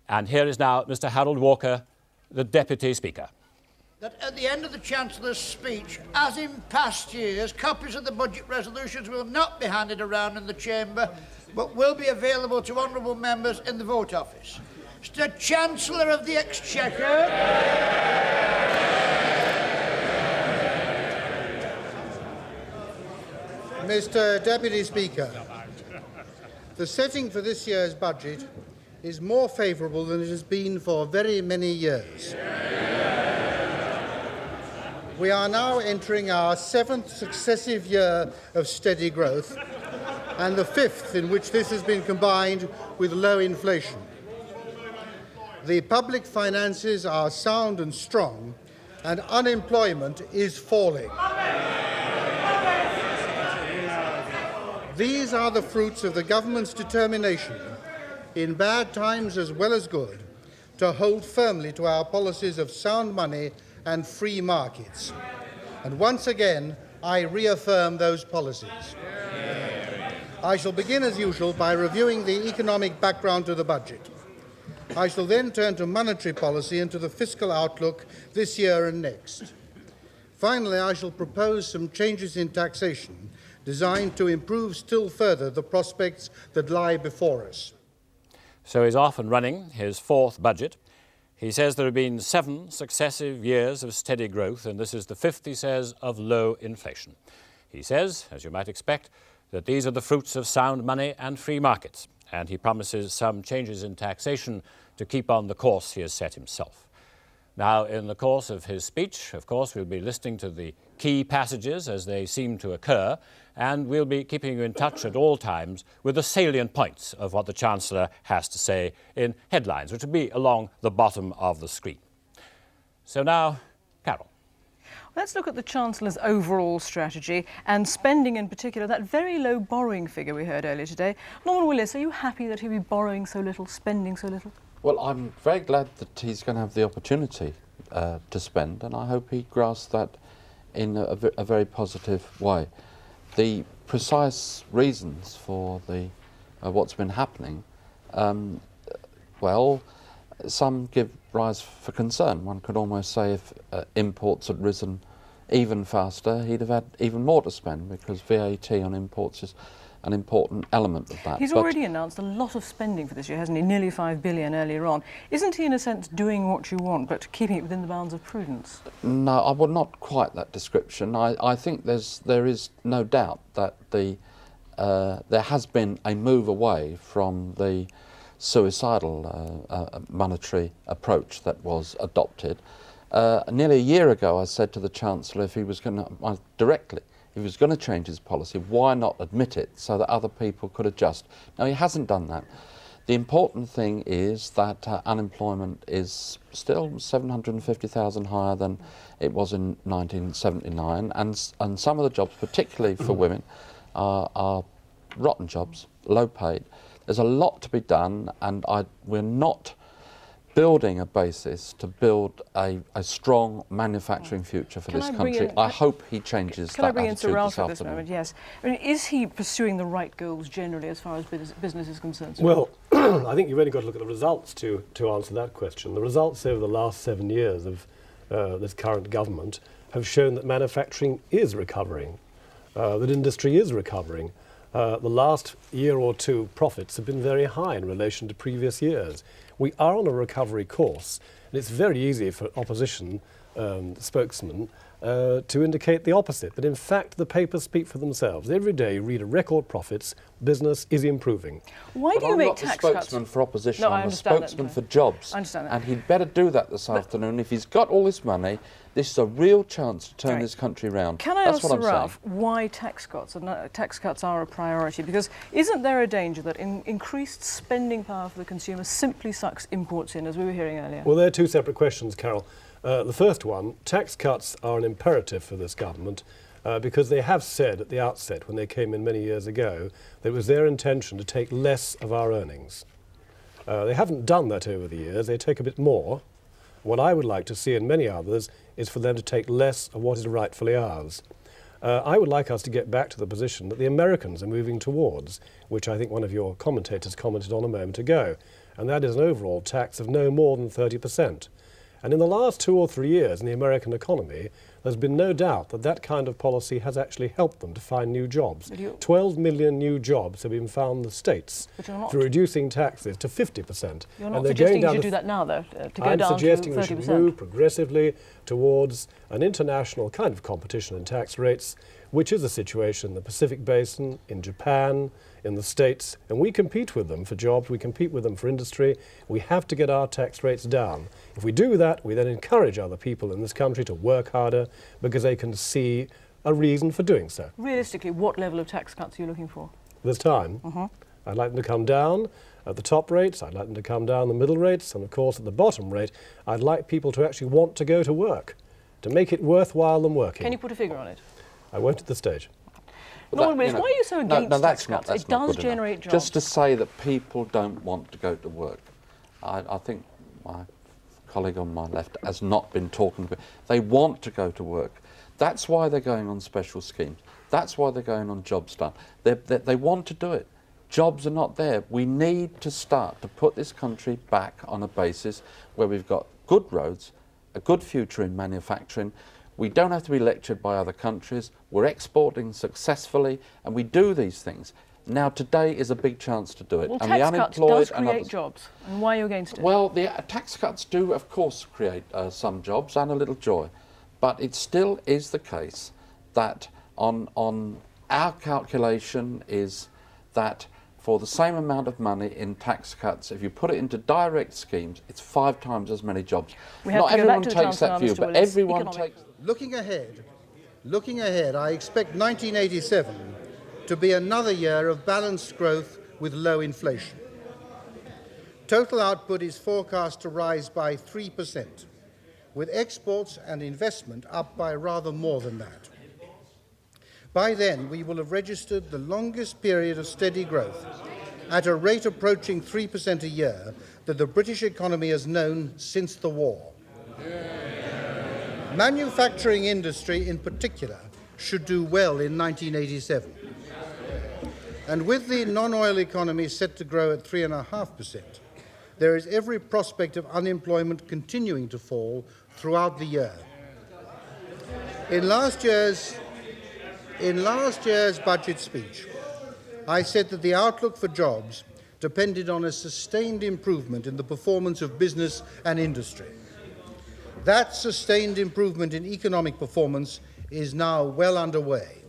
And here is now Mr. Harold Walker, the Deputy Speaker. That at the end of the Chancellor's speech, as in past years, copies of the budget resolutions will not be handed around in the chamber, but will be available to honourable members in the vote office. Mr. Chancellor of the Exchequer. Mr. Deputy Speaker, the setting for this year's budget is more favourable than it has been for very many years. We are now entering our 7th successive year of steady growth and the 5th in which this has been combined with low inflation. The public finances are sound and strong and unemployment is falling. These are the fruits of the government's determination, in bad times as well as good, to hold firmly to our policies of sound money and free markets. And once again, I reaffirm those policies. I shall begin, as usual, by reviewing the economic background to the budget. I shall then turn to monetary policy and to the fiscal outlook this year and next. Finally, I shall propose some changes in taxation designed to improve still further the prospects that lie before us. So he's off and running, his 4th budget. He says there have been 7 successive years of steady growth, and this is the 5th, he says, of low inflation. He says, as you might expect, that these are the fruits of sound money and free markets, and he promises some changes in taxation to keep on the course he has set himself. Now, in the course of his speech, of course, we'll be listening to the key passages as they seem to occur, and we'll be keeping you in touch at all times with the salient points of what the Chancellor has to say in headlines, which will be along the bottom of the screen. So now, Carol. Let's look at the Chancellor's overall strategy and spending in particular, that very low borrowing figure we heard earlier today. Norman Willis, are you happy that he'll be borrowing so little, spending so little? Well, I'm very glad that he's going to have the opportunity to spend, and I hope he grasps that in a very positive way. The precise reasons for the what's been happening, well, some give rise for concern. One could almost say if imports had risen even faster, he'd have had even more to spend, because VAT on imports is an important element of that. He's already announced a lot of spending for this year, hasn't he? Nearly $5 billion earlier on. Isn't he, in a sense, doing what you want, but keeping it within the bounds of prudence? No, I would not quite that description. I think there is no doubt that there has been a move away from the suicidal monetary approach that was adopted. Nearly a year ago, I said to the Chancellor, if he was going to, directly, if he was going to change his policy, why not admit it so that other people could adjust? Now, he hasn't done that. The important thing is that unemployment is still 750,000 higher than it was in 1979, and some of the jobs, particularly for women, are rotten jobs, low paid. There's a lot to be done, and we're not building a basis to build a strong manufacturing future for this country. I hope he changes that attitude this afternoon. Can I bring in Sir Ralph at this moment? Yes. I mean, is he pursuing the right goals generally as far as business is concerned? Well, I think you've only got to look at the results to answer that question. The results over the last 7 years of this current government have shown that manufacturing is recovering, that industry is recovering. The last year or two profits have been very high in relation to previous years. We are on a recovery course, and it's very easy for opposition spokesman to indicate the opposite, that in fact the papers speak for themselves. Every day you read a record profits, business is improving. Why do you make tax cuts? I'm not the spokesman for opposition, I'm the spokesman for jobs. I understand that. And he'd better do that this afternoon. If he's got all this money, this is a real chance to turn this country round. Can I That's ask what I'm Sir Ralph saying. why tax cuts are a priority? Because isn't there a danger that increased spending power for the consumer simply sucks imports in, as we were hearing earlier? Well, there are two separate questions, Carol. The first one, tax cuts are an imperative for this government because they have said at the outset, when they came in many years ago, that it was their intention to take less of our earnings. They haven't done that over the years. They take a bit more. What I would like to see, and many others, is for them to take less of what is rightfully ours. I would like us to get back to the position that the Americans are moving towards, which I think one of your commentators commented on a moment ago, and that is an overall tax of no more than 30%. And in the last 2 or 3 years in the American economy, there's been no doubt that that kind of policy has actually helped them to find new jobs. 12 million new jobs have been found in the States through reducing taxes to 50%. You're not suggesting you should do that now, though, to go down to 30%? I'm suggesting we should move progressively towards an international kind of competition in tax rates, which is a situation in the Pacific Basin, in Japan, in the States, and we compete with them for jobs, we compete with them for industry. We have to get our tax rates down. If we do that, we then encourage other people in this country to work harder because they can see a reason for doing so. Realistically, what level of tax cuts are you looking for? This time, I'd like them to come down at the top rates, I'd like them to come down the middle rates, and of course at the bottom rate, I'd like people to actually want to go to work, to make it worthwhile them working. Can you put a figure on it? I won't at this stage. Norman Williams, why are you so against tax cuts? It does generate jobs. Just to say that people don't want to go to work. I think my colleague on my left has not been talking about it. They want to go to work. That's why they're going on special schemes. That's why they're going on Jobs Done. They want to do it. Jobs are not there. We need to start to put this country back on a basis where we've got good roads, a good future in manufacturing. We don't have to be lectured by other countries. We're exporting successfully, and we do these things. Now, today is a big chance to do it. Well, and tax the unemployed cuts does and create others. jobs, and why are you against it? Well, the tax cuts do, of course, create some jobs and a little joy, but it still is the case that on our calculation is that for the same amount of money in tax cuts, if you put it into direct schemes, it's 5 times as many jobs. Not everyone takes that view, but everyone takes. Looking ahead, I expect 1987 to be another year of balanced growth with low inflation. Total output is forecast to rise by 3%, with exports and investment up by rather more than that. By then, we will have registered the longest period of steady growth at a rate approaching 3% a year that the British economy has known since the war. Manufacturing industry in particular should do well in 1987. And with the non-oil economy set to grow at 3.5%, there is every prospect of unemployment continuing to fall throughout the year. In last year's budget speech, I said that the outlook for jobs depended on a sustained improvement in the performance of business and industry. That sustained improvement in economic performance is now well underway.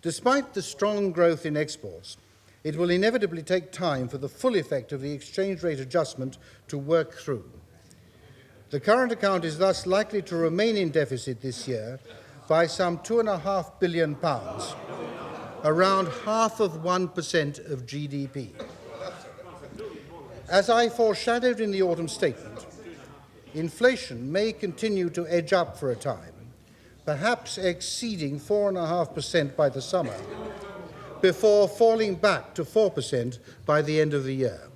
Despite the strong growth in exports, it will inevitably take time for the full effect of the exchange rate adjustment to work through. The current account is thus likely to remain in deficit this year by some £2.5 billion, around 0.5% of GDP. As I foreshadowed in the autumn statement, inflation may continue to edge up for a time, perhaps exceeding 4.5% by the summer, before falling back to 4% by the end of the year.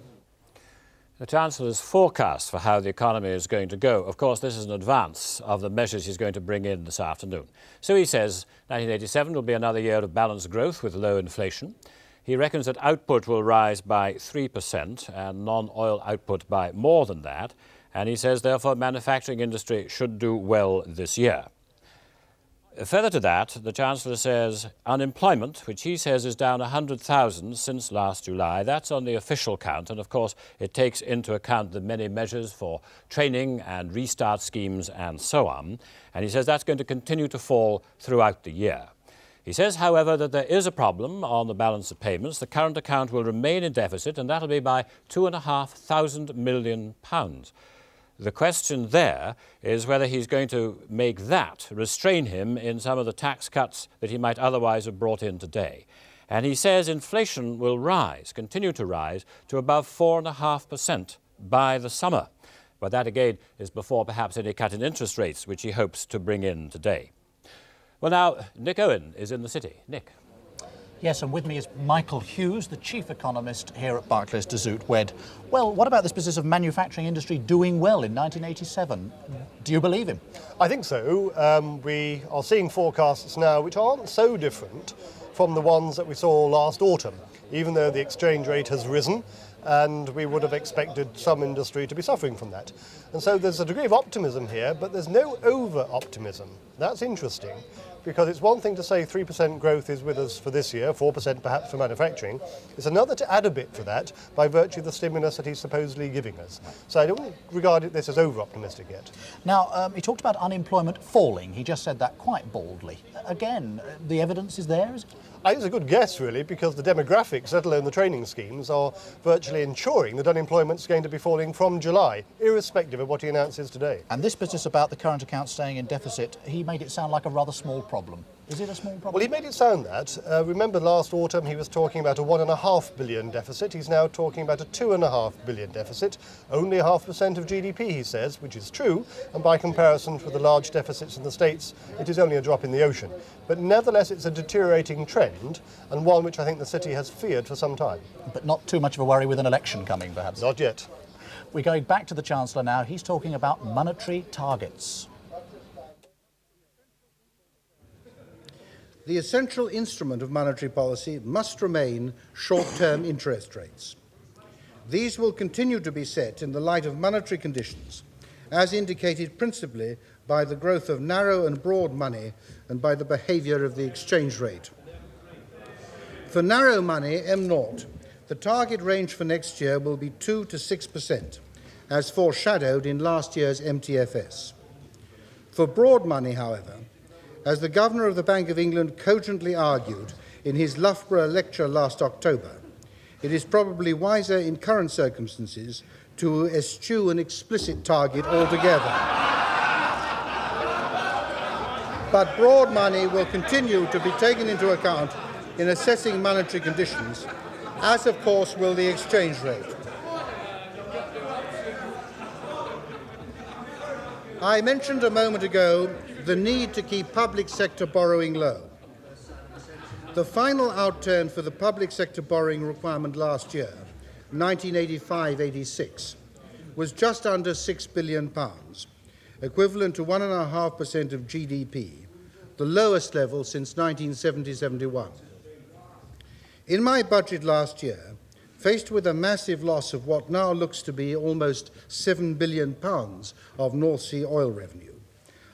The Chancellor's forecast for how the economy is going to go, of course, this is in advance of the measures he's going to bring in this afternoon. So he says 1987 will be another year of balanced growth with low inflation. He reckons that output will rise by 3% and non-oil output by more than that. And he says, therefore, manufacturing industry should do well this year. Further to that, the Chancellor says unemployment, which he says is down 100,000 since last July, that's on the official count, and of course it takes into account the many measures for training and restart schemes and so on, and he says that's going to continue to fall throughout the year. He says, however, that there is a problem on the balance of payments. The current account will remain in deficit, and that'll be by £2,500 million. The question there is whether he's going to make that restrain him in some of the tax cuts that he might otherwise have brought in today. And he says inflation will rise, continue to rise, to above 4.5% by the summer. But that again is before perhaps any cut in interest rates, which he hopes to bring in today. Well, now, Nick Owen is in the city. Nick. Yes, and with me is Michael Hughes, the chief economist here at Barclays de Zoet Wed. Well, what about this business of manufacturing industry doing well in 1987? Do you believe him? I think so. We are seeing forecasts now which aren't so different from the ones that we saw last autumn, even though the exchange rate has risen, and we would have expected some industry to be suffering from that. And so there's a degree of optimism here, but there's no over-optimism. That's interesting, because it's one thing to say 3% growth is with us for this year, 4% perhaps for manufacturing. It's another to add a bit for that by virtue of the stimulus that he's supposedly giving us. So I don't regard this as over-optimistic yet. Now, he talked about unemployment falling. He just said that quite baldly. Again, the evidence is there, is it? I think it's a good guess, really, because the demographics, let alone the training schemes, are virtually ensuring that unemployment's going to be falling from July, irrespective of what he announces today. And this business about the current account staying in deficit, he made it sound like a rather small problem. Is it a small problem? Well, he made it sound that. Remember last autumn he was talking about a £1.5 billion deficit. He's now talking about a £2.5 billion deficit. Only 0.5% of GDP, he says, which is true, and by comparison with the large deficits in the States, it is only a drop in the ocean. But nevertheless, it's a deteriorating trend, and one which I think the city has feared for some time. But not too much of a worry with an election coming, perhaps? Not yet. We're going back to the Chancellor now. He's talking about monetary targets. The essential instrument of monetary policy must remain short-term interest rates. These will continue to be set in the light of monetary conditions, as indicated principally by the growth of narrow and broad money and by the behaviour of the exchange rate. For narrow money, M0, the target range for next year will be 2 to 6%, as foreshadowed in last year's MTFS. For broad money, however, as the Governor of the Bank of England cogently argued in his Loughborough lecture last October, it is probably wiser in current circumstances to eschew an explicit target altogether. But broad money will continue to be taken into account in assessing monetary conditions, as of course will the exchange rate. I mentioned a moment ago the need to keep public sector borrowing low. The final outturn for the public sector borrowing requirement last year, 1985-86, was just under £6 billion, equivalent to 1.5% of GDP, the lowest level since 1970-71. In my budget last year, faced with a massive loss of what now looks to be almost £7 billion of North Sea oil revenue,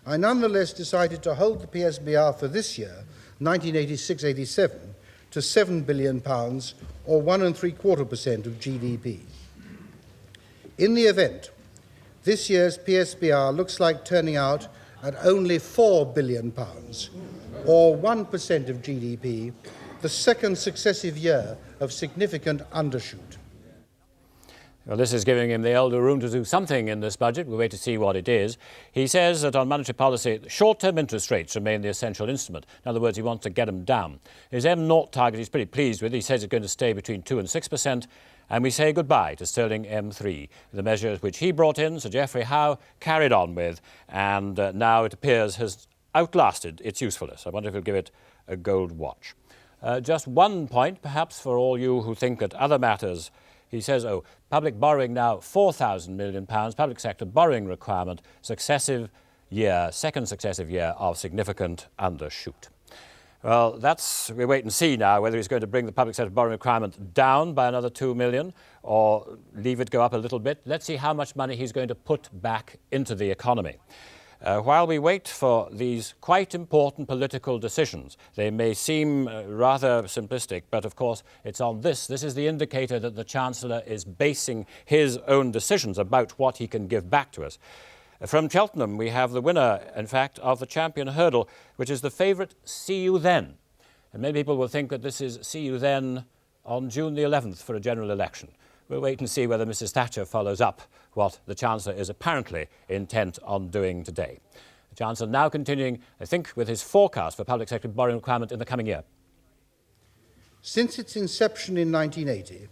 I nonetheless decided to hold the PSBR for this year, 1986-87, to £7 billion, or 1.75% of GDP. In the event, this year's PSBR looks like turning out at only £4 billion, or 1% of GDP, the second successive year of significant undershoot. Well, this is giving him the elder room to do something in this budget. We'll wait to see what it is. He says that on monetary policy, short-term interest rates remain the essential instrument. In other words, he wants to get them down. His M0 target he's pretty pleased with. He says it's going to stay between 2 and 6%. And we say goodbye to sterling M3, the measures which he brought in, Sir Geoffrey Howe carried on with, and now it appears has outlasted its usefulness. I wonder if he'll give it a gold watch. Just one point, perhaps, for all you who think that other matters. He says, public borrowing now £4,000 million, public sector borrowing requirement, second successive year of significant undershoot. Well, we wait and see now whether he's going to bring the public sector borrowing requirement down by another 2 million or leave it go up a little bit. Let's see how much money he's going to put back into the economy. While we wait for these quite important political decisions, they may seem rather simplistic, but of course it's on this. This is the indicator that the Chancellor is basing his own decisions about what he can give back to us. From Cheltenham, we have the winner, in fact, of the champion hurdle, which is the favourite See You Then. And many people will think that this is See You Then on June the 11th for a general election. We'll wait and see whether Mrs Thatcher follows up what the Chancellor is apparently intent on doing today. The Chancellor now continuing, I think, with his forecast for public sector borrowing requirement in the coming year. Since its inception in 1980,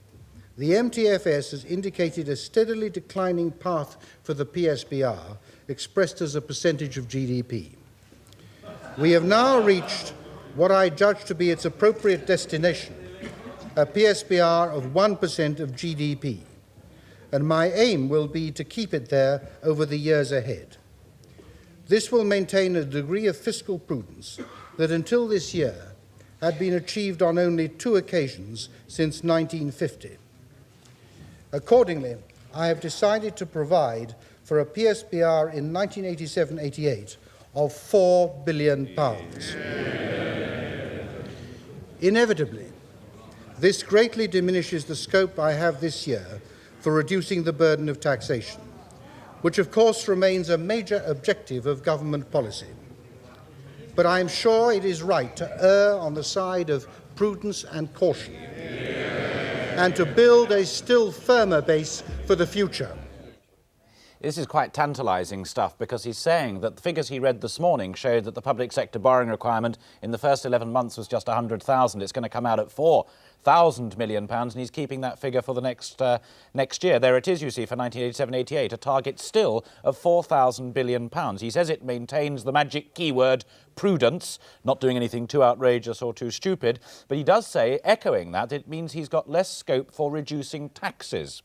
the MTFS has indicated a steadily declining path for the PSBR, expressed as a percentage of GDP. We have now reached what I judge to be its appropriate destination, a PSBR of 1% of GDP, and my aim will be to keep it there over the years ahead. This will maintain a degree of fiscal prudence that until this year had been achieved on only 2 occasions since 1950. Accordingly, I have decided to provide for a PSBR in 1987-88 of £4 billion. Inevitably, this greatly diminishes the scope I have this year for reducing the burden of taxation, which of course remains a major objective of government policy. But I am sure it is right to err on the side of prudence and caution, and to build a still firmer base for the future. This is quite tantalising stuff, because he's saying that the figures he read this morning showed that the public sector borrowing requirement in the first 11 months was just 100,000. It's going to come out at £4,000 million, and he's keeping that figure for the next year. There it is, you see, for 1987-88, a target still of £4,000 billion. He says it maintains the magic keyword prudence, not doing anything too outrageous or too stupid, but he does say, echoing that, it means he's got less scope for reducing taxes.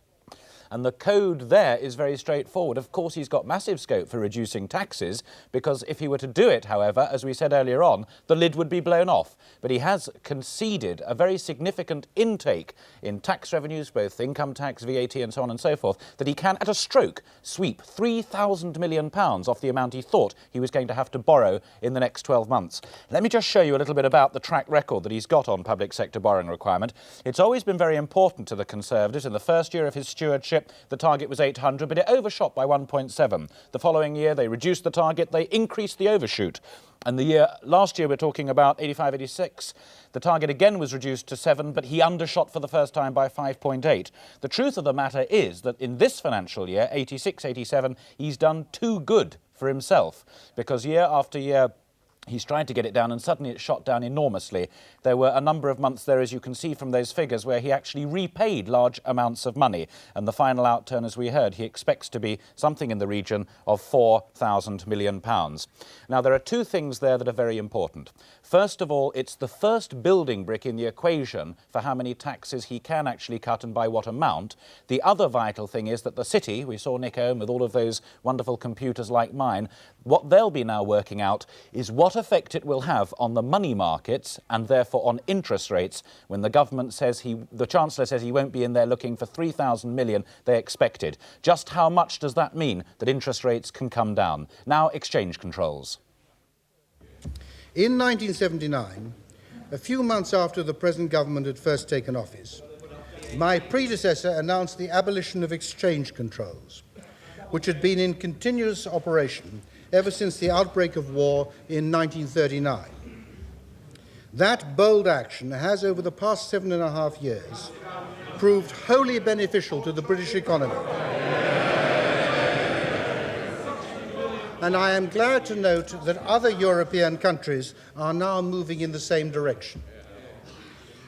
And the code there is very straightforward. Of course, he's got massive scope for reducing taxes, because if he were to do it, however, as we said earlier on, the lid would be blown off. But he has conceded a very significant intake in tax revenues, both income tax, VAT and so on and so forth, that he can, at a stroke, sweep £3,000 million off the amount he thought he was going to have to borrow in the next 12 months. Let me just show you a little bit about the track record that he's got on public sector borrowing requirement. It's always been very important to the Conservatives. In the first year of his stewardship, the target was 800, but it overshot by 1.7. The following year, they reduced the target, they increased the overshoot. And last year, we're talking about 85-86. The target again was reduced to 7, but he undershot for the first time by 5.8. The truth of the matter is that in this financial year, 86-87, he's done too good for himself, because year after year, he's tried to get it down, and suddenly it shot down enormously. There were a number of months there, as you can see from those figures, where he actually repaid large amounts of money. And the final outturn, as we heard, he expects to be something in the region of £4,000 million. Now, there are 2 things there that are very important. First of all, it's the first building brick in the equation for how many taxes he can actually cut and by what amount. The other vital thing is that the city, we saw Nick Owen with all of those wonderful computers like mine, what they'll be now working out is what effect it will have on the money markets and therefore on interest rates when the government says the Chancellor says he won't be in there looking for 3,000 million they expected. Just how much does that mean that interest rates can come down? Now, exchange controls. In 1979, a few months after the present government had first taken office, my predecessor announced the abolition of exchange controls, which had been in continuous operation ever since the outbreak of war in 1939. That bold action has, over the past 7.5 years, proved wholly beneficial to the British economy. And I am glad to note that other European countries are now moving in the same direction.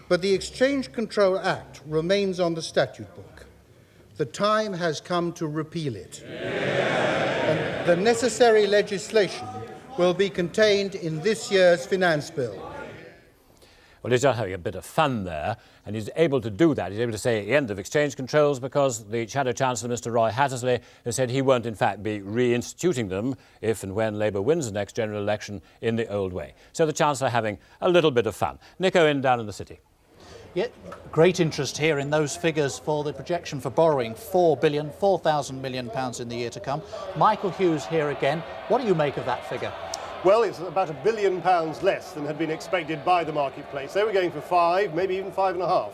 But the Exchange Control Act remains on the statute book. The time has come to repeal it. And the necessary legislation will be contained in this year's finance bill. Well, he's just having a bit of fun there, and he's able to do that. He's able to say at the end of exchange controls, because the Shadow Chancellor, Mr Roy Hattersley, has said he won't in fact be reinstituting them if and when Labour wins the next general election in the old way. So the Chancellor having a little bit of fun. Nick Owen down in the city. Yeah, great interest here in those figures for the projection for borrowing, 4,000 million pounds in the year to come. Michael Hughes here again. What do you make of that figure? Well, it's about £1 billion less than had been expected by the marketplace. They were going for 5, maybe even 5.5.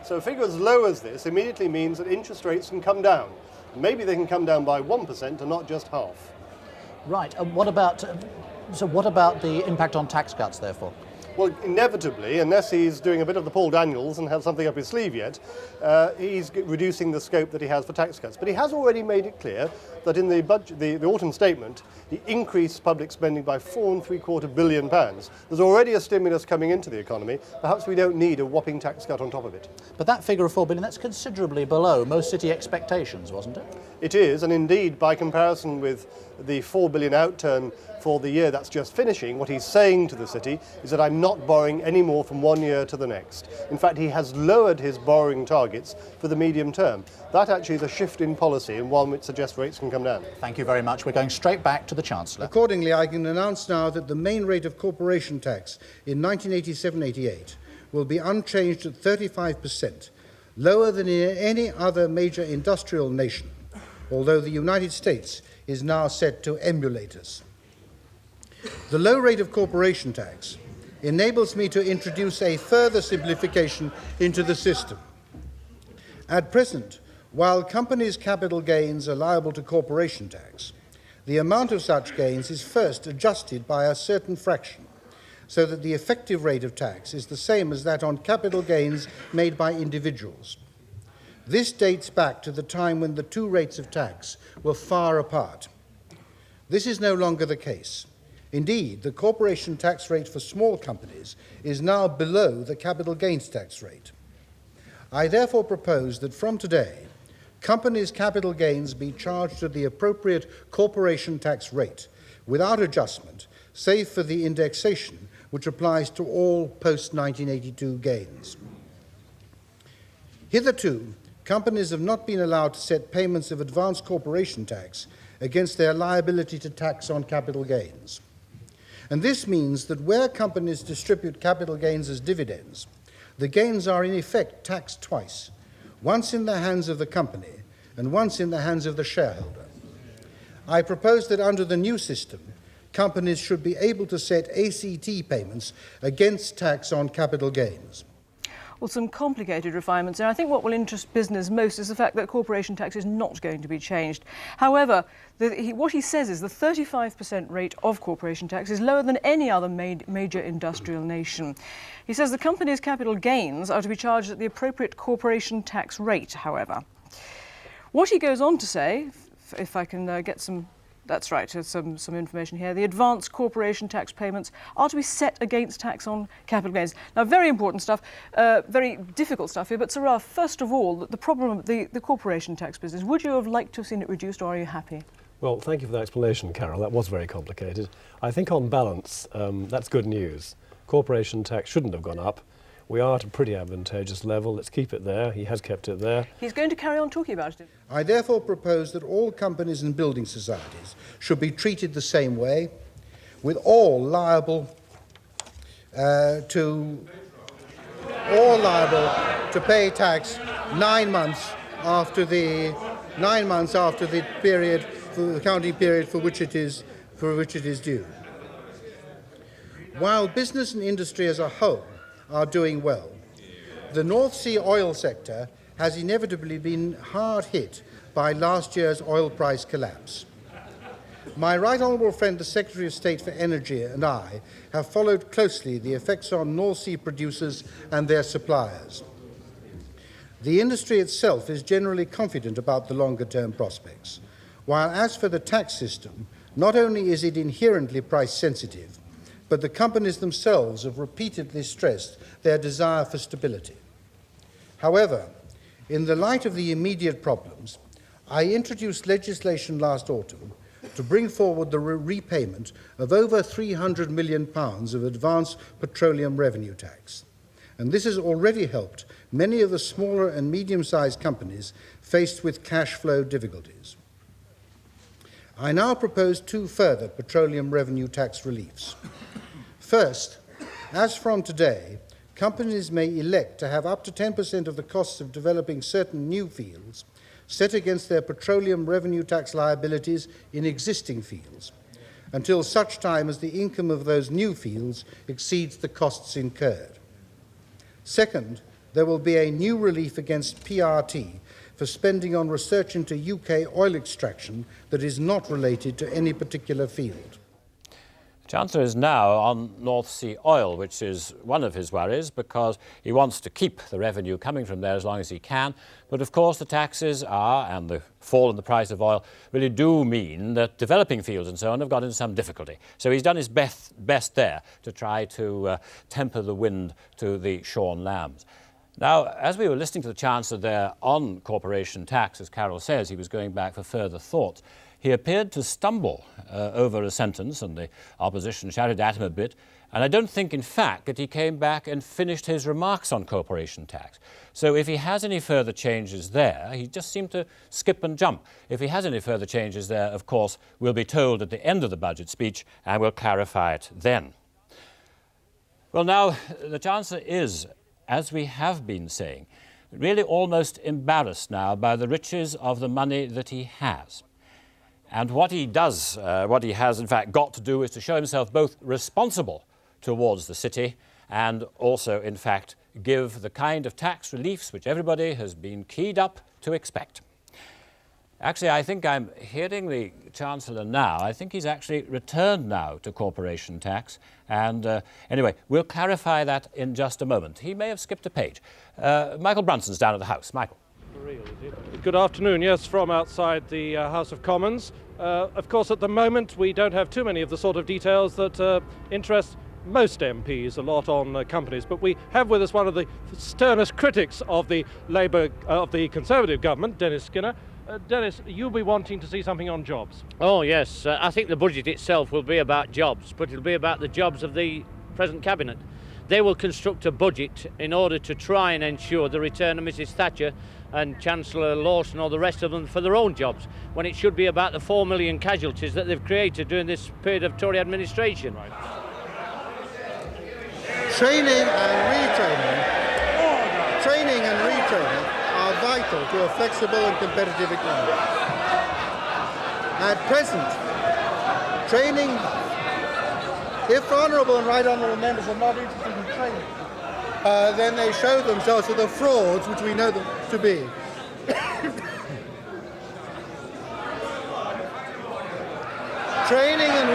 So a figure as low as this immediately means that interest rates can come down. Maybe they can come down by 1% and not just half. Right. What about the impact on tax cuts, therefore? Well, inevitably, unless he's doing a bit of the Paul Daniels and has something up his sleeve yet, he's reducing the scope that he has for tax cuts. But he has already made it clear that in the budget, the autumn statement, he increased public spending by £4.75 billion. There's already a stimulus coming into the economy. Perhaps we don't need a whopping tax cut on top of it. But that figure of 4 billion, that's considerably below most city expectations, wasn't it? It is, and indeed, by comparison with the 4 billion outturn for the year that's just finishing, what he's saying to the city is that I'm not borrowing any more from one year to the next. In fact, he has lowered his borrowing targets for the medium term. That actually is a shift in policy and one which suggests rates can come down. Thank you very much. We're going straight back to the Chancellor. Accordingly, I can announce now that the main rate of corporation tax in 1987-88 will be unchanged at 35%, lower than in any other major industrial nation, although the United States is now set to emulate us. The low rate of corporation tax enables me to introduce a further simplification into the system. At present, while companies' capital gains are liable to corporation tax, the amount of such gains is first adjusted by a certain fraction, so that the effective rate of tax is the same as that on capital gains made by individuals. This dates back to the time when the two rates of tax were far apart. This is no longer the case. Indeed, the corporation tax rate for small companies is now below the capital gains tax rate. I therefore propose that from today, companies' capital gains be charged at the appropriate corporation tax rate, without adjustment, save for the indexation which applies to all post-1982 gains. Hitherto, companies have not been allowed to set payments of advance corporation tax against their liability to tax on capital gains. And this means that where companies distribute capital gains as dividends, the gains are in effect taxed twice, once in the hands of the company and once in the hands of the shareholder. I propose that under the new system, companies should be able to set ACT payments against tax on capital gains. Well, some complicated refinements, and I think what will interest business most is the fact that corporation tax is not going to be changed. However, what he says is the 35% rate of corporation tax is lower than any other major industrial nation. He says the company's capital gains are to be charged at the appropriate corporation tax rate, however. What he goes on to say, if I can get some... That's right, some information here. The advanced corporation tax payments are to be set against tax on capital gains. Now, very important stuff, very difficult stuff here, but Sir Ralph, first of all, the problem of the corporation tax business, would you have liked to have seen it reduced, or are you happy? Well, thank you for that explanation, Carol. That was very complicated. I think on balance, that's good news. Corporation tax shouldn't have gone up. We are at a pretty advantageous level. Let's keep it there. He has kept it there. He's going to carry on talking about it. I therefore propose that all companies and building societies should be treated the same way, with all liable to pay tax 9 months after the period, for the accounting period for which it is due. While business and industry as a whole are doing well, the North Sea oil sector has inevitably been hard hit by last year's oil price collapse. My right honourable friend, the Secretary of State for Energy, and I have followed closely the effects on North Sea producers and their suppliers. The industry itself is generally confident about the longer-term prospects, while as for the tax system, not only is it inherently price-sensitive, but the companies themselves have repeatedly stressed their desire for stability. However, in the light of the immediate problems, I introduced legislation last autumn to bring forward the repayment of over £300 million of advance petroleum revenue tax. And this has already helped many of the smaller and medium-sized companies faced with cash flow difficulties. I now propose 2 further petroleum revenue tax reliefs. First, as from today, companies may elect to have up to 10% of the costs of developing certain new fields set against their petroleum revenue tax liabilities in existing fields, until such time as the income of those new fields exceeds the costs incurred. Second, there will be a new relief against PRT for spending on research into UK oil extraction that is not related to any particular field. The Chancellor is now on North Sea oil, which is one of his worries because he wants to keep the revenue coming from there as long as he can. But of course the taxes are, and the fall in the price of oil, really do mean that developing fields and so on have got into some difficulty. So he's done his best there to try to temper the wind to the shorn lambs. Now, as we were listening to the Chancellor there on corporation tax, as Carol says, he was going back for further thoughts. He appeared to stumble over a sentence, and the opposition shouted at him a bit. And I don't think, in fact, that he came back and finished his remarks on corporation tax. So if he has any further changes there, he just seemed to skip and jump. If he has any further changes there, of course, we'll be told at the end of the budget speech, and we'll clarify it then. Well, now, the Chancellor is, as we have been saying, really almost embarrassed now by the riches of the money that he has. And what he does, what he has in fact got to do is to show himself both responsible towards the city and also in fact give the kind of tax reliefs which everybody has been keyed up to expect. Actually, I think I'm hearing the Chancellor now. I think he's actually returned now to corporation tax. And anyway, we'll clarify that in just a moment. He may have skipped a page. Michael Brunson's down at the House. Michael. Good afternoon. Yes, from outside the House of Commons. Of course, at the moment, we don't have too many of the sort of details that interest most MPs a lot on companies, but we have with us one of the sternest critics of the Conservative government, Dennis Skinner. Dennis, you'll be wanting to see something on jobs. Oh yes, I think the budget itself will be about jobs, but it'll be about the jobs of the present cabinet. They will construct a budget in order to try and ensure the return of Mrs Thatcher and Chancellor Lawson or the rest of them for their own jobs, when it should be about the 4 million casualties that they've created during this period of Tory administration. Right. Training and retraining are vital to a flexible and competitive economy. At present, training, if honourable and right honourable members are not interested in training, then they show themselves to the frauds which we know them to be. Training and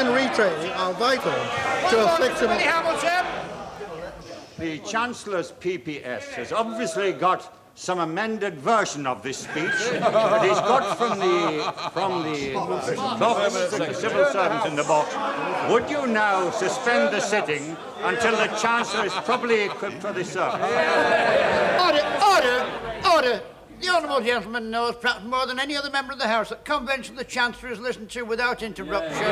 retraining are vital to a flexible... The Chancellor's PPS has obviously got some amended version of this speech that he's got from the office of the civil servant in the box. Would you now suspend the sitting until the Chancellor is properly equipped for this service? Order! The honourable gentleman knows perhaps more than any other member of the House that convention the Chancellor is listened to without interruption.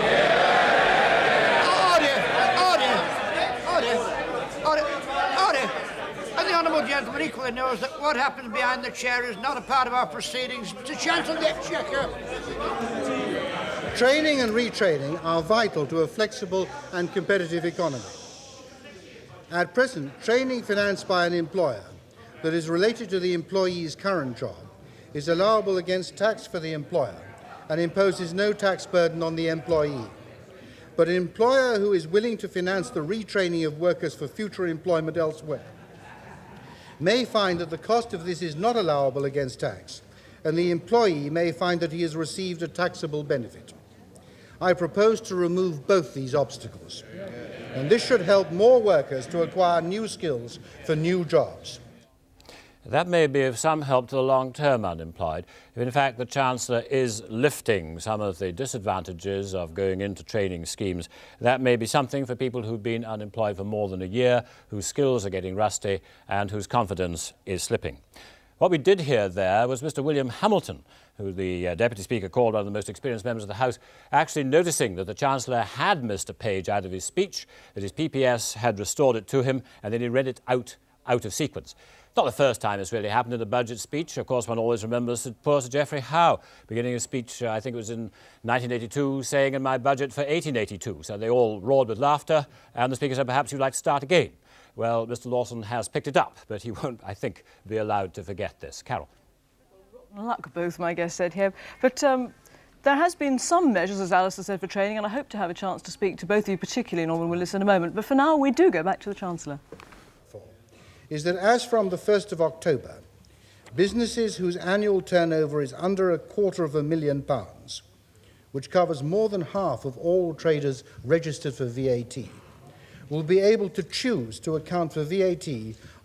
Order! And the honourable gentleman equally knows that what happens behind the chair is not a part of our proceedings. To Chancellor the Exchequer. Training and retraining are vital to a flexible and competitive economy. At present, training financed by an employer that is related to the employee's current job is allowable against tax for the employer and imposes no tax burden on the employee. But an employer who is willing to finance the retraining of workers for future employment elsewhere may find that the cost of this is not allowable against tax, and the employee may find that he has received a taxable benefit. I propose to remove both these obstacles, and this should help more workers to acquire new skills for new jobs. That may be of some help to the long-term unemployed. If in fact the Chancellor is lifting some of the disadvantages of going into training schemes, that may be something for people who've been unemployed for more than a year, whose skills are getting rusty and whose confidence is slipping. What we did hear there was Mr. William Hamilton, who the Deputy Speaker called one of the most experienced members of the House, actually noticing that the Chancellor had missed a page out of his speech, that his PPS had restored it to him, and then he read it out out of sequence. Not the first time it's really happened in a budget speech. Of course, one always remembers poor Sir Geoffrey Howe beginning a speech, I think it was in 1982, saying in my budget for 1882. So they all roared with laughter, and the Speaker said, perhaps you'd like to start again. Well, Mr Lawson has picked it up, but he won't, I think, be allowed to forget this. Carol. Luck, both my guests said here. But there has been some measures, as Alistair said, for training, and I hope to have a chance to speak to both of you, particularly Norman Willis, in a moment. But for now, we do go back to the Chancellor. Is that as from the 1st of October, businesses whose annual turnover is under £250,000, which covers more than half of all traders registered for VAT, will be able to choose to account for VAT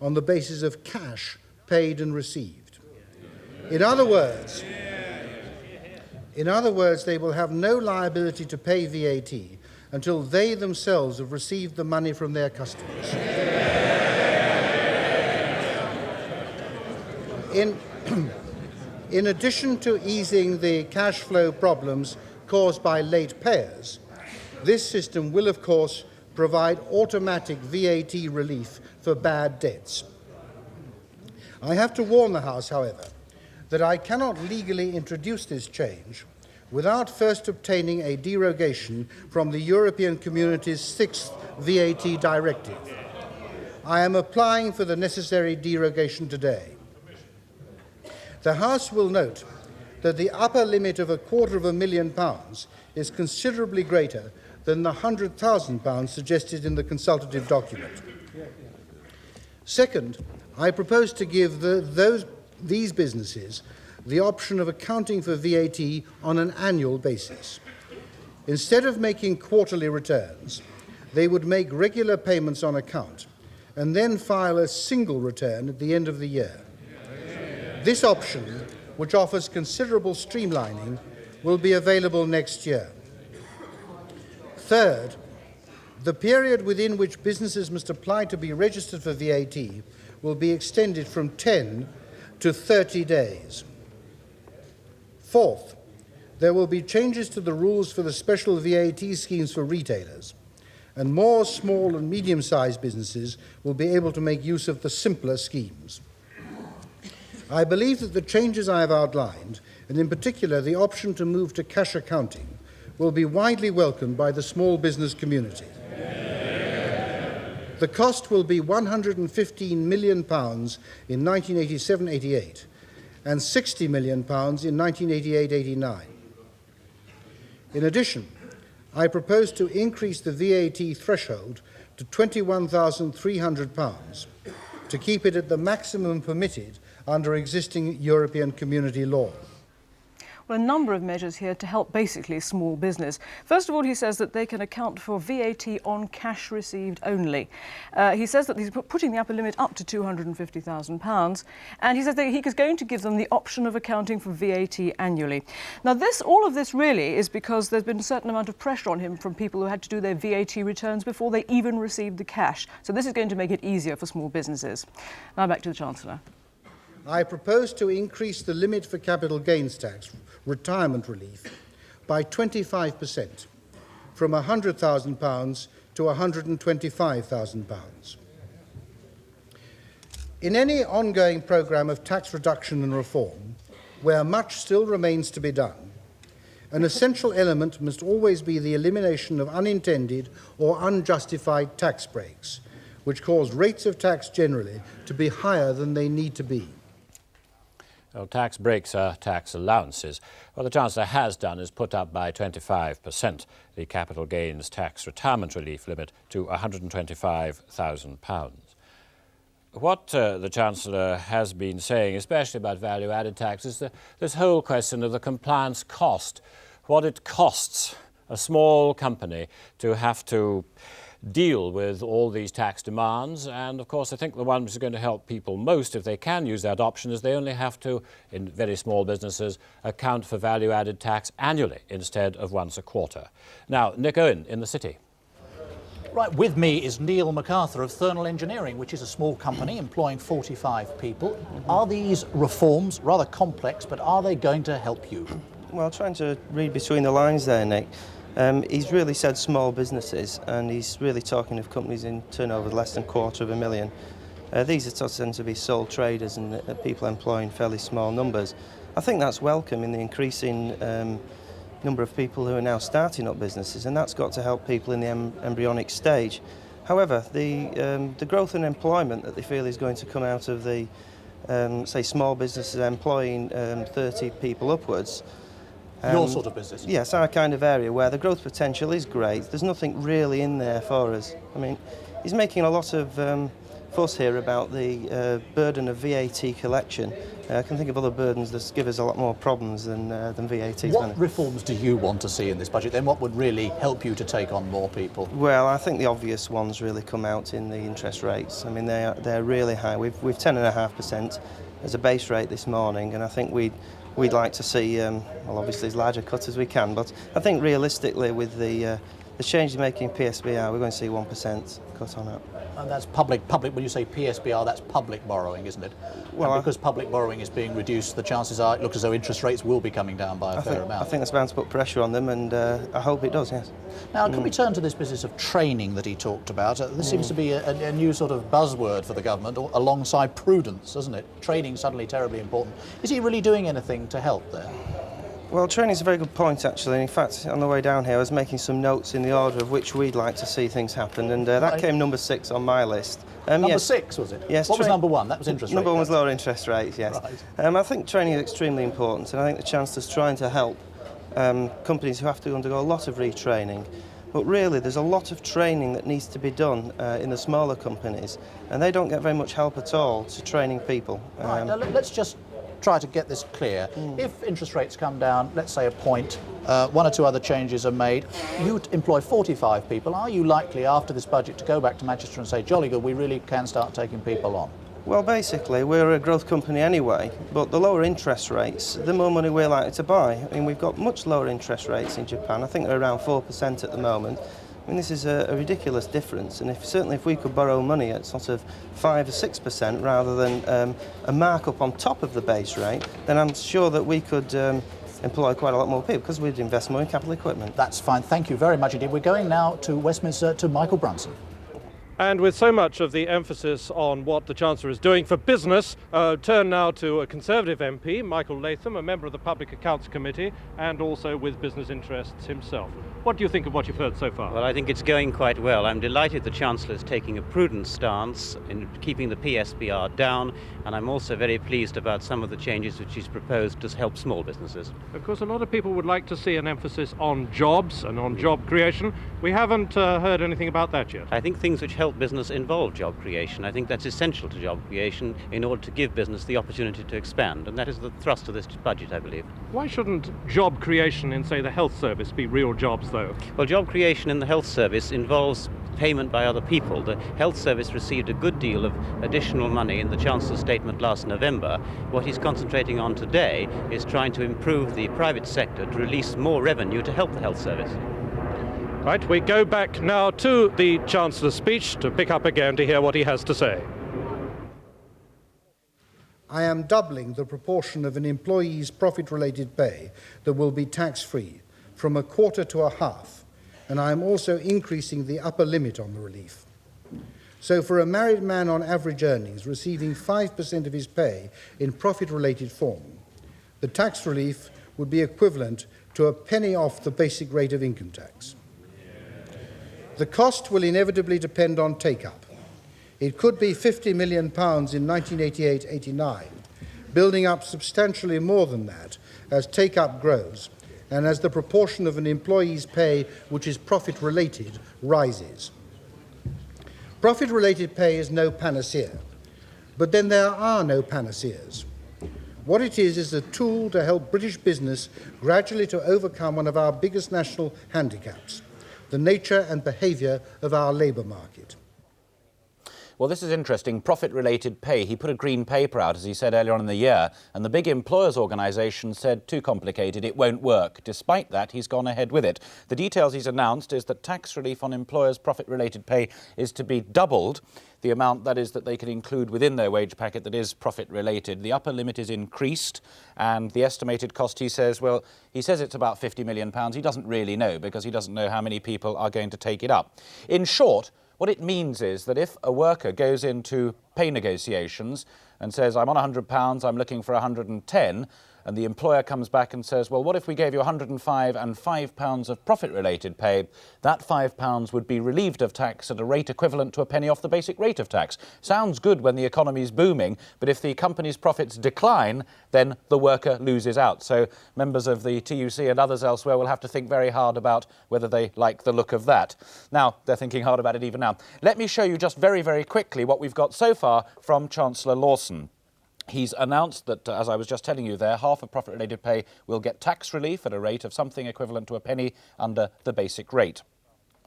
on the basis of cash paid and received. In other words, they will have no liability to pay VAT until they themselves have received the money from their customers. In addition to easing the cash flow problems caused by late payers, this system will, of course, provide automatic VAT relief for bad debts. I have to warn the House, however, that I cannot legally introduce this change without first obtaining a derogation from the European Community's 6th VAT Directive. I am applying for the necessary derogation today. The House will note that the upper limit of £250,000 is considerably greater than the £100,000 suggested in the consultative document. Second, I propose to give these businesses the option of accounting for VAT on an annual basis. Instead of making quarterly returns, they would make regular payments on account and then file a single return at the end of the year. This option, which offers considerable streamlining, will be available next year. Third, the period within which businesses must apply to be registered for VAT will be extended from 10 to 30 days. Fourth, there will be changes to the rules for the special VAT schemes for retailers, and more small and medium-sized businesses will be able to make use of the simpler schemes. I believe that the changes I have outlined, and in particular the option to move to cash accounting, will be widely welcomed by the small business community. The cost will be £115 million in 1987-88 and £60 million in 1988-89. In addition, I propose to increase the VAT threshold to £21,300 to keep it at the maximum permitted under existing European Community law. Well, a number of measures here to help basically small business. First of all, he says that they can account for VAT on cash received only. He says that he's putting the upper limit up to £250,000, and he says that he is going to give them the option of accounting for VAT annually. Now, all of this really is because there's been a certain amount of pressure on him from people who had to do their VAT returns before they even received the cash. So this is going to make it easier for small businesses. Now back to the Chancellor. I propose to increase the limit for capital gains tax retirement relief by 25%, from £100,000 to £125,000. In any ongoing programme of tax reduction and reform, where much still remains to be done, an essential element must always be the elimination of unintended or unjustified tax breaks, which cause rates of tax generally to be higher than they need to be. Well, tax breaks are tax allowances. What the Chancellor has done is put up by 25% the capital gains tax retirement relief limit to £125,000. What the Chancellor has been saying, especially about value-added tax, is this whole question of the compliance cost, what it costs a small company to have to deal with all these tax demands. And of course I think the one which is going to help people most if they can use that option is they only have to, in very small businesses, account for value-added tax annually instead of once a quarter. Now, Nick Owen in the City. Right, with me is Neil MacArthur of Thermal Engineering, which is a small company employing 45 people. Are these reforms rather complex, but are they going to help you? Well, trying to read between the lines there, Nick. He's really said small businesses, and he's really talking of companies in turnover less than £250,000. These tend to be sole traders and people employing fairly small numbers. I think that's welcome in the increasing number of people who are now starting up businesses, and that's got to help people in the embryonic stage. However, the growth in employment that they feel is going to come out of the, say, small businesses employing 30 people upwards. Your sort of business? Yes, our kind of area where the growth potential is great. There's nothing really in there for us. I mean, he's making a lot of fuss here about the burden of VAT collection. I can think of other burdens that give us a lot more problems than VAT. What reforms do you want to see in this budget then? What would really help you to take on more people? Well, I think the obvious ones really come out in the interest rates. I mean, they're really high. We've 10.5% as a base rate this morning, and I think we'd like to see, well, obviously as large a cut as we can, but I think realistically with the change they're making in PSBR, we're going to see 1% cut on it. And that's public, when you say PSBR, that's public borrowing, isn't it? Well, and because public borrowing is being reduced, the chances are it looks as though interest rates will be coming down by a fair amount. I think that's bound to put pressure on them, and I hope it does, yes. Now, can we turn to this business of training that he talked about? This seems to be a new sort of buzzword for the government, alongside prudence, doesn't it? Training suddenly terribly important. Is he really doing anything to help there? Well, training's a very good point, actually. In fact, on the way down here, I was making some notes in the order of which we'd like to see things happen, and that came number 6 on my list. Number 6, was it? Yes. What was number 1? That was interest rates. Number 1 was lower interest rates, yes. Right. I think training is extremely important, and I think the Chancellor's trying to help companies who have to undergo a lot of retraining. But really, there's a lot of training that needs to be done in the smaller companies, and they don't get very much help at all to training people. Right, now let's just try to get this clear. If interest rates come down, let's say a point, 1 or 2 other changes are made, you employ 45 people, are you likely after this budget to go back to Manchester and say, jolly good, we really can start taking people on? Well, basically, we're a growth company anyway, but the lower interest rates, the more money we're likely to buy. I mean, we've got much lower interest rates in Japan. I think they're around 4% at the moment. I mean, this is a ridiculous difference, and certainly if we could borrow money at sort of 5 or 6% rather than a markup on top of the base rate, then I'm sure that we could employ quite a lot more people because we'd invest more in capital equipment. That's fine. Thank you very much indeed. We're going now to Westminster to Michael Brunson. And with so much of the emphasis on what the Chancellor is doing for business, turn now to a Conservative MP, Michael Latham, a member of the Public Accounts Committee and also with business interests himself. What do you think of what you've heard so far? Well, I think it's going quite well. I'm delighted the Chancellor is taking a prudent stance in keeping the PSBR down, and I'm also very pleased about some of the changes which he's proposed to help small businesses. Of course, a lot of people would like to see an emphasis on jobs and on job creation. We haven't heard anything about that yet. I think things which help business involve job creation. I think that's essential to job creation in order to give business the opportunity to expand, and that is the thrust of this budget, I believe. Why shouldn't job creation in, say, the health service be real jobs, though? Well, job creation in the health service involves payment by other people. The health service received a good deal of additional money in the Chancellor's statement last November. What he's concentrating on today is trying to improve the private sector to release more revenue to help the health service. Right, we go back now to the Chancellor's speech to pick up again to hear what he has to say. I am doubling the proportion of an employee's profit-related pay that will be tax-free from 1/4 to 1/2, and I am also increasing the upper limit on the relief. So for a married man on average earnings receiving 5% of his pay in profit-related form, the tax relief would be equivalent to a penny off the basic rate of income tax. The cost will inevitably depend on take-up. It could be £50 million in 1988-89, building up substantially more than that as take-up grows and as the proportion of an employee's pay which is profit-related rises. Profit-related pay is no panacea, but then there are no panaceas. What it is a tool to help British business gradually to overcome one of our biggest national handicaps, the nature and behaviour of our labour market. Well, this is interesting. Profit-related pay. He put a green paper out, as he said earlier on in the year, and the big employers' organisation said, too complicated, it won't work. Despite that, he's gone ahead with it. The details he's announced is that tax relief on employers' profit-related pay is to be doubled. The amount, that is, that they can include within their wage packet that is profit-related. The upper limit is increased, and the estimated cost, he says, well, he says it's about £50 million. He doesn't really know, because he doesn't know how many people are going to take it up. In short, What it means is that if a worker goes into pay negotiations and says, I'm on £100, I'm looking for 110, and the employer comes back and says, well, what if we gave you 105 and £5 of profit-related pay? That £5 would be relieved of tax at a rate equivalent to a penny off the basic rate of tax. Sounds good when the economy is booming, but if the company's profits decline, then the worker loses out. So members of the TUC and others elsewhere will have to think very hard about whether they like the look of that. Now, they're thinking hard about it even now. Let me show you just very, very quickly what we've got so far from Chancellor Lawson. He's announced that, as I was just telling you there, half of profit-related pay will get tax relief at a rate of something equivalent to a penny under the basic rate.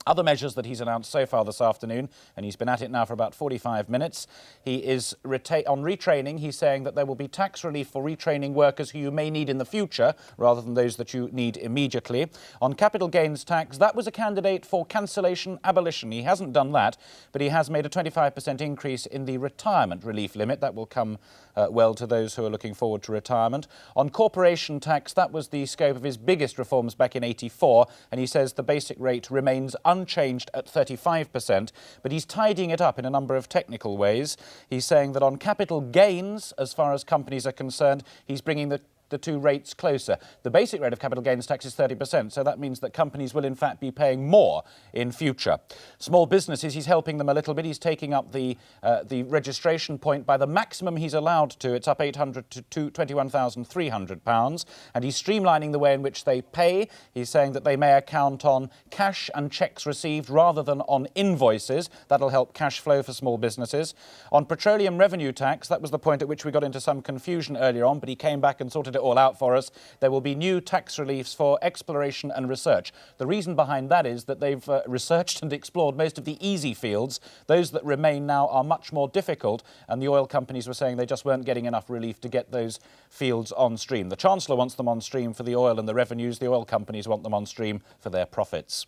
Other measures that he's announced so far this afternoon, and he's been at it now for about 45 minutes, he is on retraining. He's saying that there will be tax relief for retraining workers who you may need in the future, rather than those that you need immediately. On capital gains tax, that was a candidate for cancellation abolition. He hasn't done that, but he has made a 25% increase in the retirement relief limit. That will come well to those who are looking forward to retirement. On corporation tax, that was the scope of his biggest reforms back in '84, and he says the basic rate remains unchanged at 35%, but he's tidying it up in a number of technical ways. He's saying that on capital gains, as far as companies are concerned, he's bringing the two rates closer. The basic rate of capital gains tax is 30%, so that means that companies will in fact be paying more in future. Small businesses, he's helping them a little bit. He's taking up the registration point by the maximum he's allowed to. It's up £800 to £21,300, and he's streamlining the way in which they pay. He's saying that they may account on cash and cheques received rather than on invoices. That'll help cash flow for small businesses. On petroleum revenue tax, that was the point at which we got into some confusion earlier on, but he came back and sorted it all out for us. There will be new tax reliefs for exploration and research. The reason behind that is that they've researched and explored most of the easy fields. Those that remain now are much more difficult, and the oil companies were saying they just weren't getting enough relief to get those fields on stream. The Chancellor wants them on stream for the oil and the revenues. The oil companies want them on stream for their profits.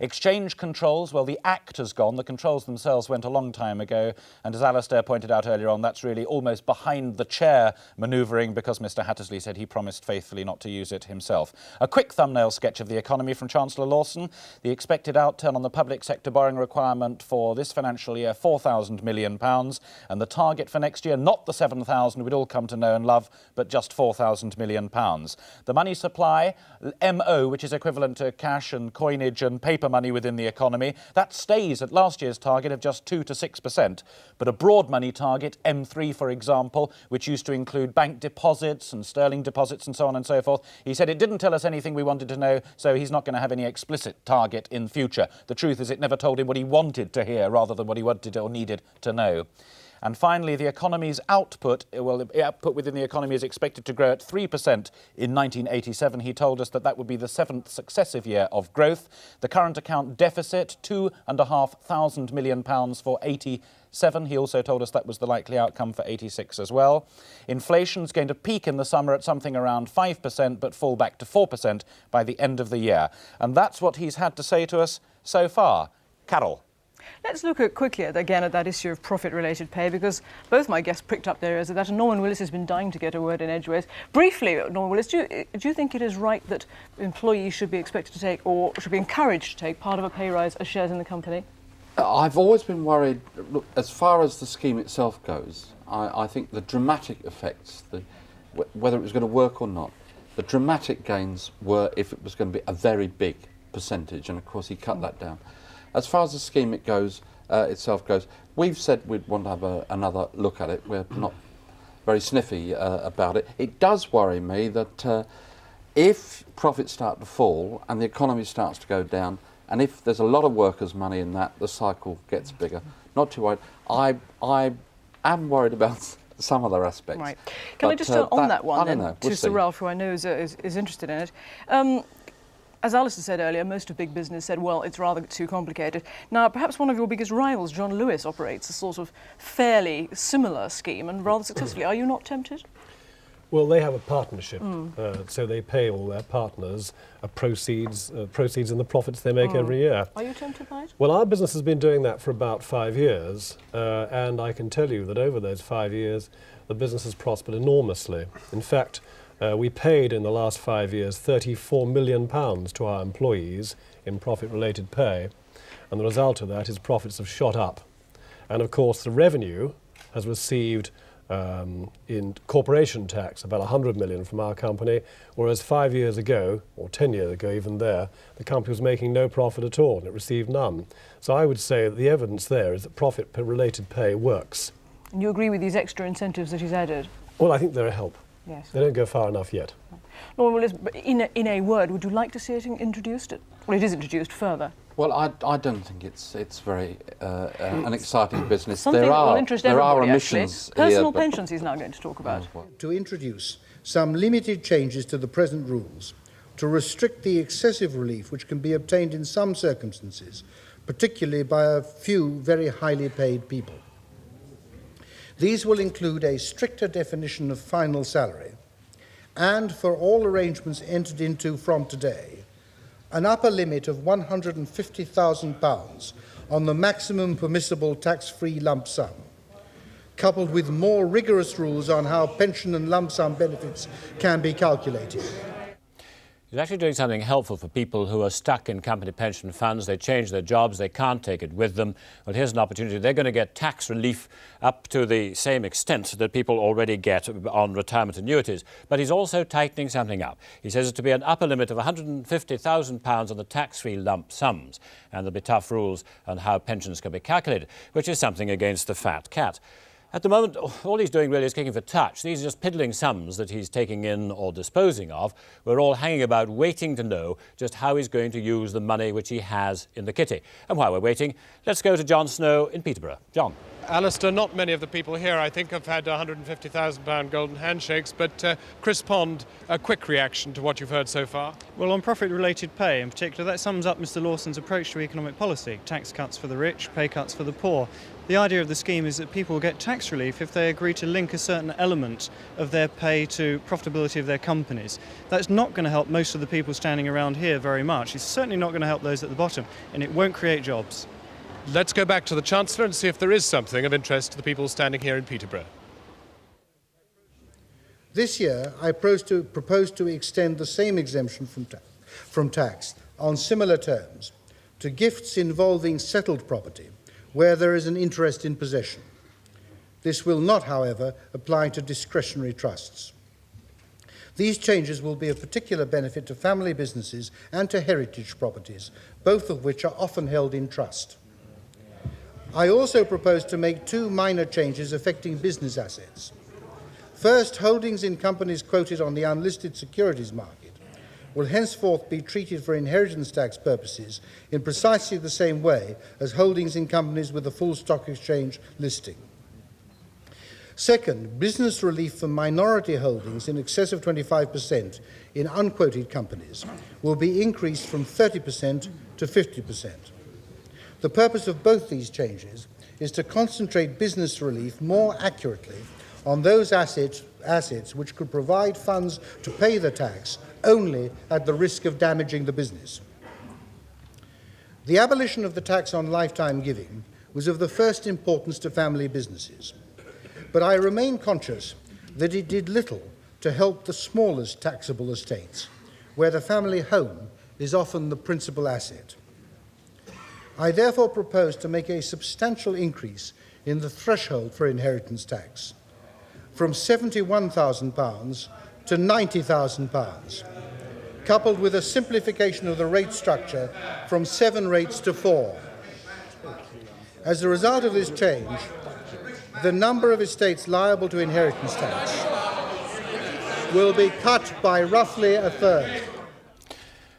Exchange controls, well, the Act has gone. The controls themselves went a long time ago. And as Alistair pointed out earlier on, that's really almost behind the chair manoeuvring, because Mr Hattersley said he promised faithfully not to use it himself. A quick thumbnail sketch of the economy from Chancellor Lawson. The expected outturn on the public sector borrowing requirement for this financial year, £4,000 million. And the target for next year, not the 7,000 we'd all come to know and love, but just £4,000 million. The money supply, MO, which is equivalent to cash and coinage and paper money within the economy, that stays at last year's target of just 2 to 6%. But a broad money target, M3 for example, which used to include bank deposits and sterling deposits and so on and so forth, he said it didn't tell us anything we wanted to know, so he's not going to have any explicit target in future. The truth is it never told him what he wanted to hear rather than what he wanted or needed to know. And finally, the economy's output, well, the output within the economy is expected to grow at 3% in 1987. He told us that that would be the 7th successive year of growth. The current account deficit, £2,500 million for 87. He also told us that was the likely outcome for 86 as well. Inflation's going to peak in the summer at something around 5%, but fall back to 4% by the end of the year. And that's what he's had to say to us so far. Carol. Let's look quickly at that issue of profit-related pay, because both my guests pricked up their ears at that, and Norman Willis has been dying to get a word in edgeways. Briefly, Norman Willis, do you think it is right that employees should be expected to take, or should be encouraged to take, part of a pay rise as shares in the company? I've always been worried, look, as far as the scheme itself goes, I think the dramatic effects, whether it was going to work or not, the dramatic gains were if it was going to be a very big percentage, and of course he cut that down. As far as the scheme itself goes, we've said we'd want to have another look at it. We're not very sniffy about it. It does worry me that if profits start to fall and the economy starts to go down, and if there's a lot of workers' money in that, the cycle gets bigger. Not too worried. I am worried about some other aspects. Right. Can I just on that one then, to Sir see. Ralph, who I know is interested in it. As Alistair said earlier, most of big business said, well, it's rather too complicated. Now, perhaps one of your biggest rivals, John Lewis, operates a sort of fairly similar scheme and rather successfully. Are you not tempted? Well, they have a partnership, so they pay all their partners proceeds in the profits they make every year. Are you tempted by it? Well, our business has been doing that for about 5 years, and I can tell you that over those 5 years, the business has prospered enormously. In fact, we paid in the last 5 years £34 million to our employees in profit-related pay, and the result of that is profits have shot up. And of course the revenue has received in corporation tax about 100 million from our company, whereas 5 years ago, or 10 years ago even there, the company was making no profit at all and it received none. So I would say that the evidence there is that profit-related pay works. And you agree with these extra incentives that he's added? Well, I think they're a help. Yes. They don't go far enough yet. Well, in a word, would you like to see it introduced? Well, it is introduced further. Well, I don't think it's very an exciting business. Something there that will are interest there are everybody, omissions actually. Personal here, pensions he's now going to talk about. To introduce some limited changes to the present rules to restrict the excessive relief which can be obtained in some circumstances, particularly by a few very highly paid people. These will include a stricter definition of final salary, and for all arrangements entered into from today, an upper limit of £150,000 on the maximum permissible tax-free lump sum, coupled with more rigorous rules on how pension and lump sum benefits can be calculated. He's actually doing something helpful for people who are stuck in company pension funds. They change their jobs, they can't take it with them. Well, here's an opportunity. They're going to get tax relief up to the same extent that people already get on retirement annuities. But he's also tightening something up. He says it's to be an upper limit of £150,000 on the tax-free lump sums. And there'll be tough rules on how pensions can be calculated, which is something against the fat cat. At the moment, all he's doing really is kicking for touch. These are just piddling sums that he's taking in or disposing of. We're all hanging about waiting to know just how he's going to use the money which he has in the kitty. And while we're waiting, let's go to John Snow in Peterborough. John. Alistair, not many of the people here, I think, have had £150,000 golden handshakes, but Chris Pond, a quick reaction to what you've heard so far? Well, on profit-related pay in particular, that sums up Mr Lawson's approach to economic policy. Tax cuts for the rich, pay cuts for the poor. The idea of the scheme is that people will get tax relief if they agree to link a certain element of their pay to profitability of their companies. That's not going to help most of the people standing around here very much. It's certainly not going to help those at the bottom, and it won't create jobs. Let's go back to the Chancellor and see if there is something of interest to the people standing here in Peterborough. This year, I propose to extend the same exemption from tax on similar terms to gifts involving settled property where there is an interest in possession. This will not, however, apply to discretionary trusts. These changes will be of particular benefit to family businesses and to heritage properties, both of which are often held in trust. I also propose to make two minor changes affecting business assets. First, holdings in companies quoted on the unlisted securities market will henceforth be treated for inheritance tax purposes in precisely the same way as holdings in companies with a full stock exchange listing. Second, business relief for minority holdings in excess of 25% in unquoted companies will be increased from 30% to 50%. The purpose of both these changes is to concentrate business relief more accurately on those assets which could provide funds to pay the tax only at the risk of damaging the business. The abolition of the tax on lifetime giving was of the first importance to family businesses, but I remain conscious that it did little to help the smallest taxable estates, where the family home is often the principal asset. I therefore propose to make a substantial increase in the threshold for inheritance tax, from £71,000 to £90,000, coupled with a simplification of the rate structure from 7 rates to 4. As a result of this change, the number of estates liable to inheritance tax will be cut by roughly a third.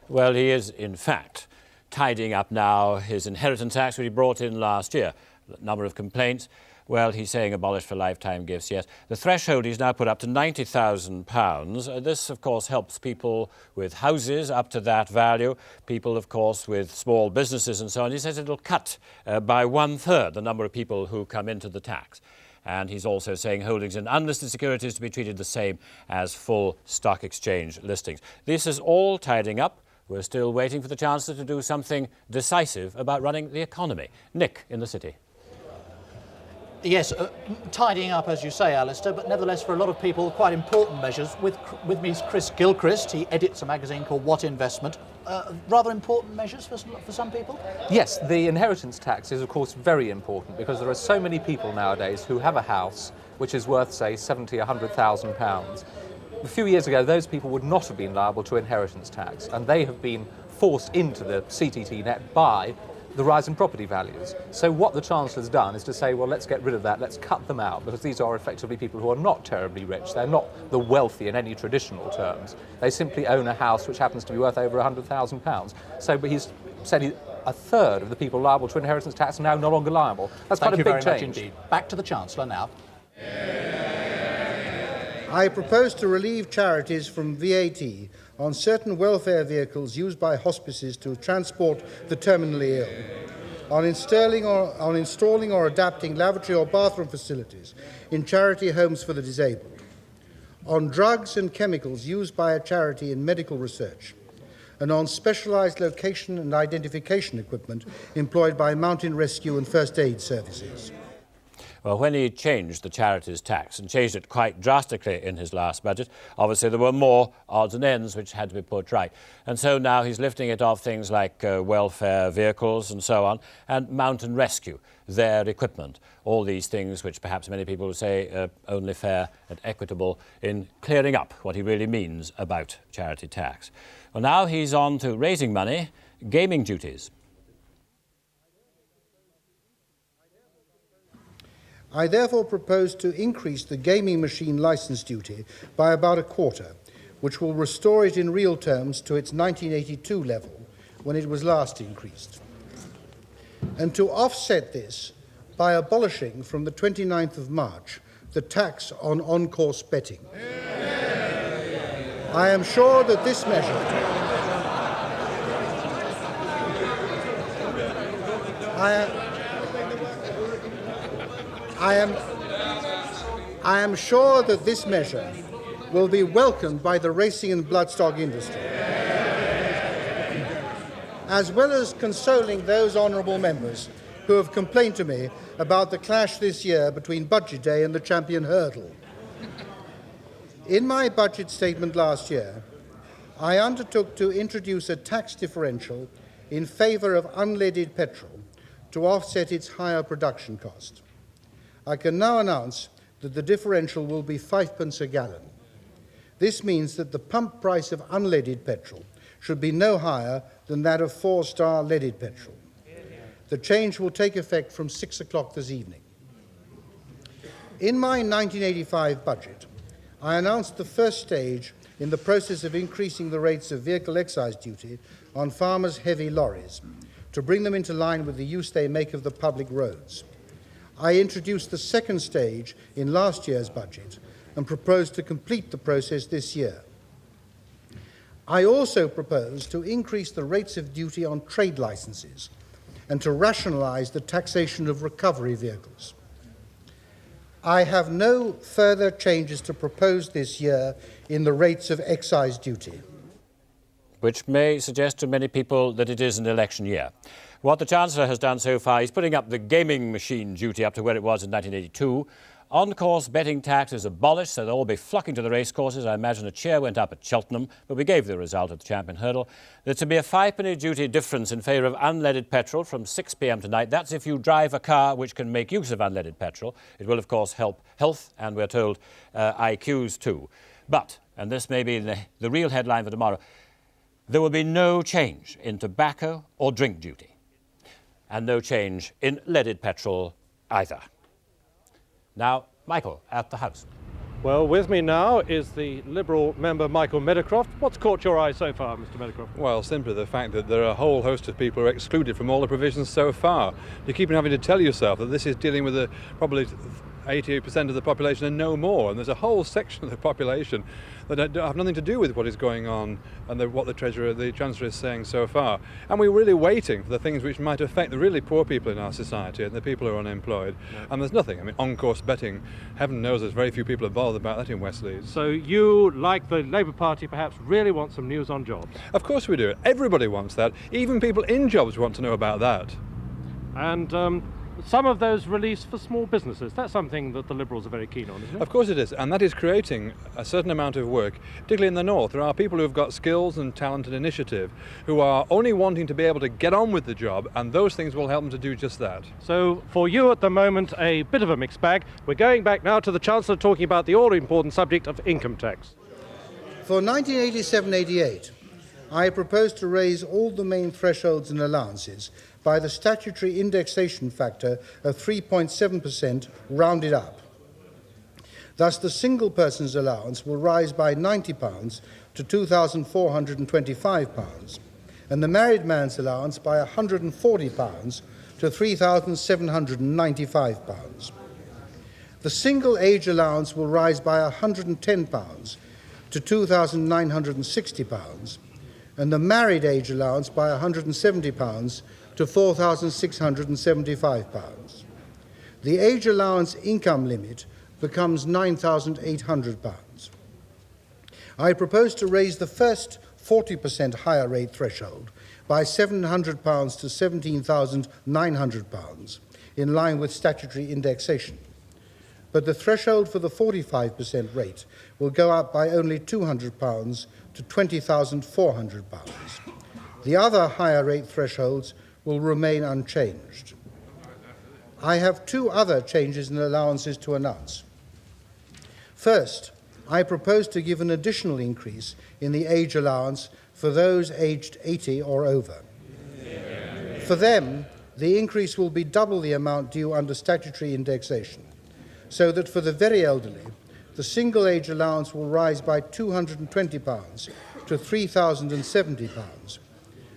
Well, he is, in fact, tidying up now his inheritance tax, which he brought in last year. A number of complaints. Well, he's saying abolish for lifetime gifts, yes. The threshold he's now put up to £90,000. This, of course, helps people with houses up to that value, people, of course, with small businesses and so on. He says it'll cut by 1/3 the number of people who come into the tax. And he's also saying holdings in unlisted securities to be treated the same as full stock exchange listings. This is all tidying up. We're still waiting for the Chancellor to do something decisive about running the economy. Nick in the city. Yes, tidying up, as you say, Alistair, but nevertheless, for a lot of people, quite important measures. With me is Chris Gilchrist. He edits a magazine called What Investment. Rather important measures for some people? Yes, the inheritance tax is, of course, very important because there are so many people nowadays who have a house which is worth, say, £70,000 or £100,000. A few years ago, those people would not have been liable to inheritance tax, and they have been forced into the CTT net by the rise in property values. So what the Chancellor's done is to say, well, let's get rid of that, let's cut them out, because these are effectively people who are not terribly rich. They're not the wealthy in any traditional terms. They simply own a house which happens to be worth over £100,000. So but he's said a third of the people liable to inheritance tax are now no longer liable. That's quite a big change. Thank you very much indeed. Back to the Chancellor now. I propose to relieve charities from VAT on certain welfare vehicles used by hospices to transport the terminally ill, on installing or adapting lavatory or bathroom facilities in charity homes for the disabled, on drugs and chemicals used by a charity in medical research, and on specialised location and identification equipment employed by mountain rescue and first aid services. Well, when he changed the charities tax, and changed it quite drastically in his last budget, obviously there were more odds and ends which had to be put right. And so now he's lifting it off things like welfare vehicles and so on, and mountain rescue, their equipment. All these things which perhaps many people would say are only fair and equitable in clearing up what he really means about charity tax. Well, now he's on to raising money, gaming duties. I therefore propose to increase the gaming machine licence duty by about a quarter, which will restore it in real terms to its 1982 level, when it was last increased. And to offset this by abolishing from the 29th of March the tax on on-course betting. I am sure that this measure I am sure that this measure will be welcomed by the racing and bloodstock industry, as well as consoling those honourable members who have complained to me about the clash this year between Budget Day and the Champion Hurdle. In my budget statement last year, I undertook to introduce a tax differential in favour of unleaded petrol to offset its higher production cost. I can now announce that the differential will be 5p a gallon. This means that the pump price of unleaded petrol should be no higher than that of 4-star leaded petrol. The change will take effect from 6 o'clock this evening. In my 1985 budget, I announced the first stage in the process of increasing the rates of vehicle excise duty on farmers' heavy lorries to bring them into line with the use they make of the public roads. I introduced the second stage in last year's budget and proposed to complete the process this year. I also propose to increase the rates of duty on trade licences and to rationalise the taxation of recovery vehicles. I have no further changes to propose this year in the rates of excise duty. Which may suggest to many people that it is an election year. What the Chancellor has done so far, he's putting up the gaming machine duty up to where it was in 1982. On-course betting tax is abolished, so they'll all be flocking to the racecourses. I imagine a cheer went up at Cheltenham, but we gave the result at the Champion Hurdle. There's to be a 5p duty difference in favour of unleaded petrol from 6 p.m. tonight. That's if you drive a car which can make use of unleaded petrol. It will, of course, help health and, we're told, IQs too. But, and this may be the real headline for tomorrow, there will be no change in tobacco or drink duty. And no change in leaded petrol either. Now, Michael, at the House. Well, with me now is the Liberal member Michael Meadowcroft. What's caught your eye so far, Mr. Meadowcroft? Well, simply the fact that there are a whole host of people who are excluded from all the provisions so far. You keep on having to tell yourself that this is dealing with probably 80% of the population and no more, and there's a whole section of the population that have nothing to do with what is going on and what the Chancellor is saying so far. And we're really waiting for the things which might affect the really poor people in our society and the people who are unemployed. Yeah. And there's nothing. I mean, on-course betting, heaven knows there's very few people involved about that in West Leeds. So you, like the Labour Party, perhaps really want some news on jobs? Of course we do. Everybody wants that. Even people in jobs want to know about that. And some of those released for small businesses. That's something that the Liberals are very keen on, isn't it? Of course it is, and that is creating a certain amount of work, particularly in the north. There are people who have got skills and talent and initiative who are only wanting to be able to get on with the job, and those things will help them to do just that. So for you at the moment, a bit of a mixed bag. We're going back now to the Chancellor talking about the all-important subject of income tax. For 1987-88, I proposed to raise all the main thresholds and allowances by the statutory indexation factor of 3.7% rounded up. Thus, the single person's allowance will rise by £90 to £2,425, and the married man's allowance by £140 to £3,795. The single age allowance will rise by £110 to £2,960, and the married age allowance by £170 to £4,675. The age allowance income limit becomes £9,800. I propose to raise the first 40% higher rate threshold by £700 to £17,900 in line with statutory indexation. But the threshold for the 45% rate will go up by only £200 to £20,400. The other higher rate thresholds will remain unchanged. I have two other changes in allowances to announce. First, I propose to give an additional increase in the age allowance for those aged 80 or over. For them, the increase will be double the amount due under statutory indexation, so that for the very elderly, the single age allowance will rise by £220 to £3,070,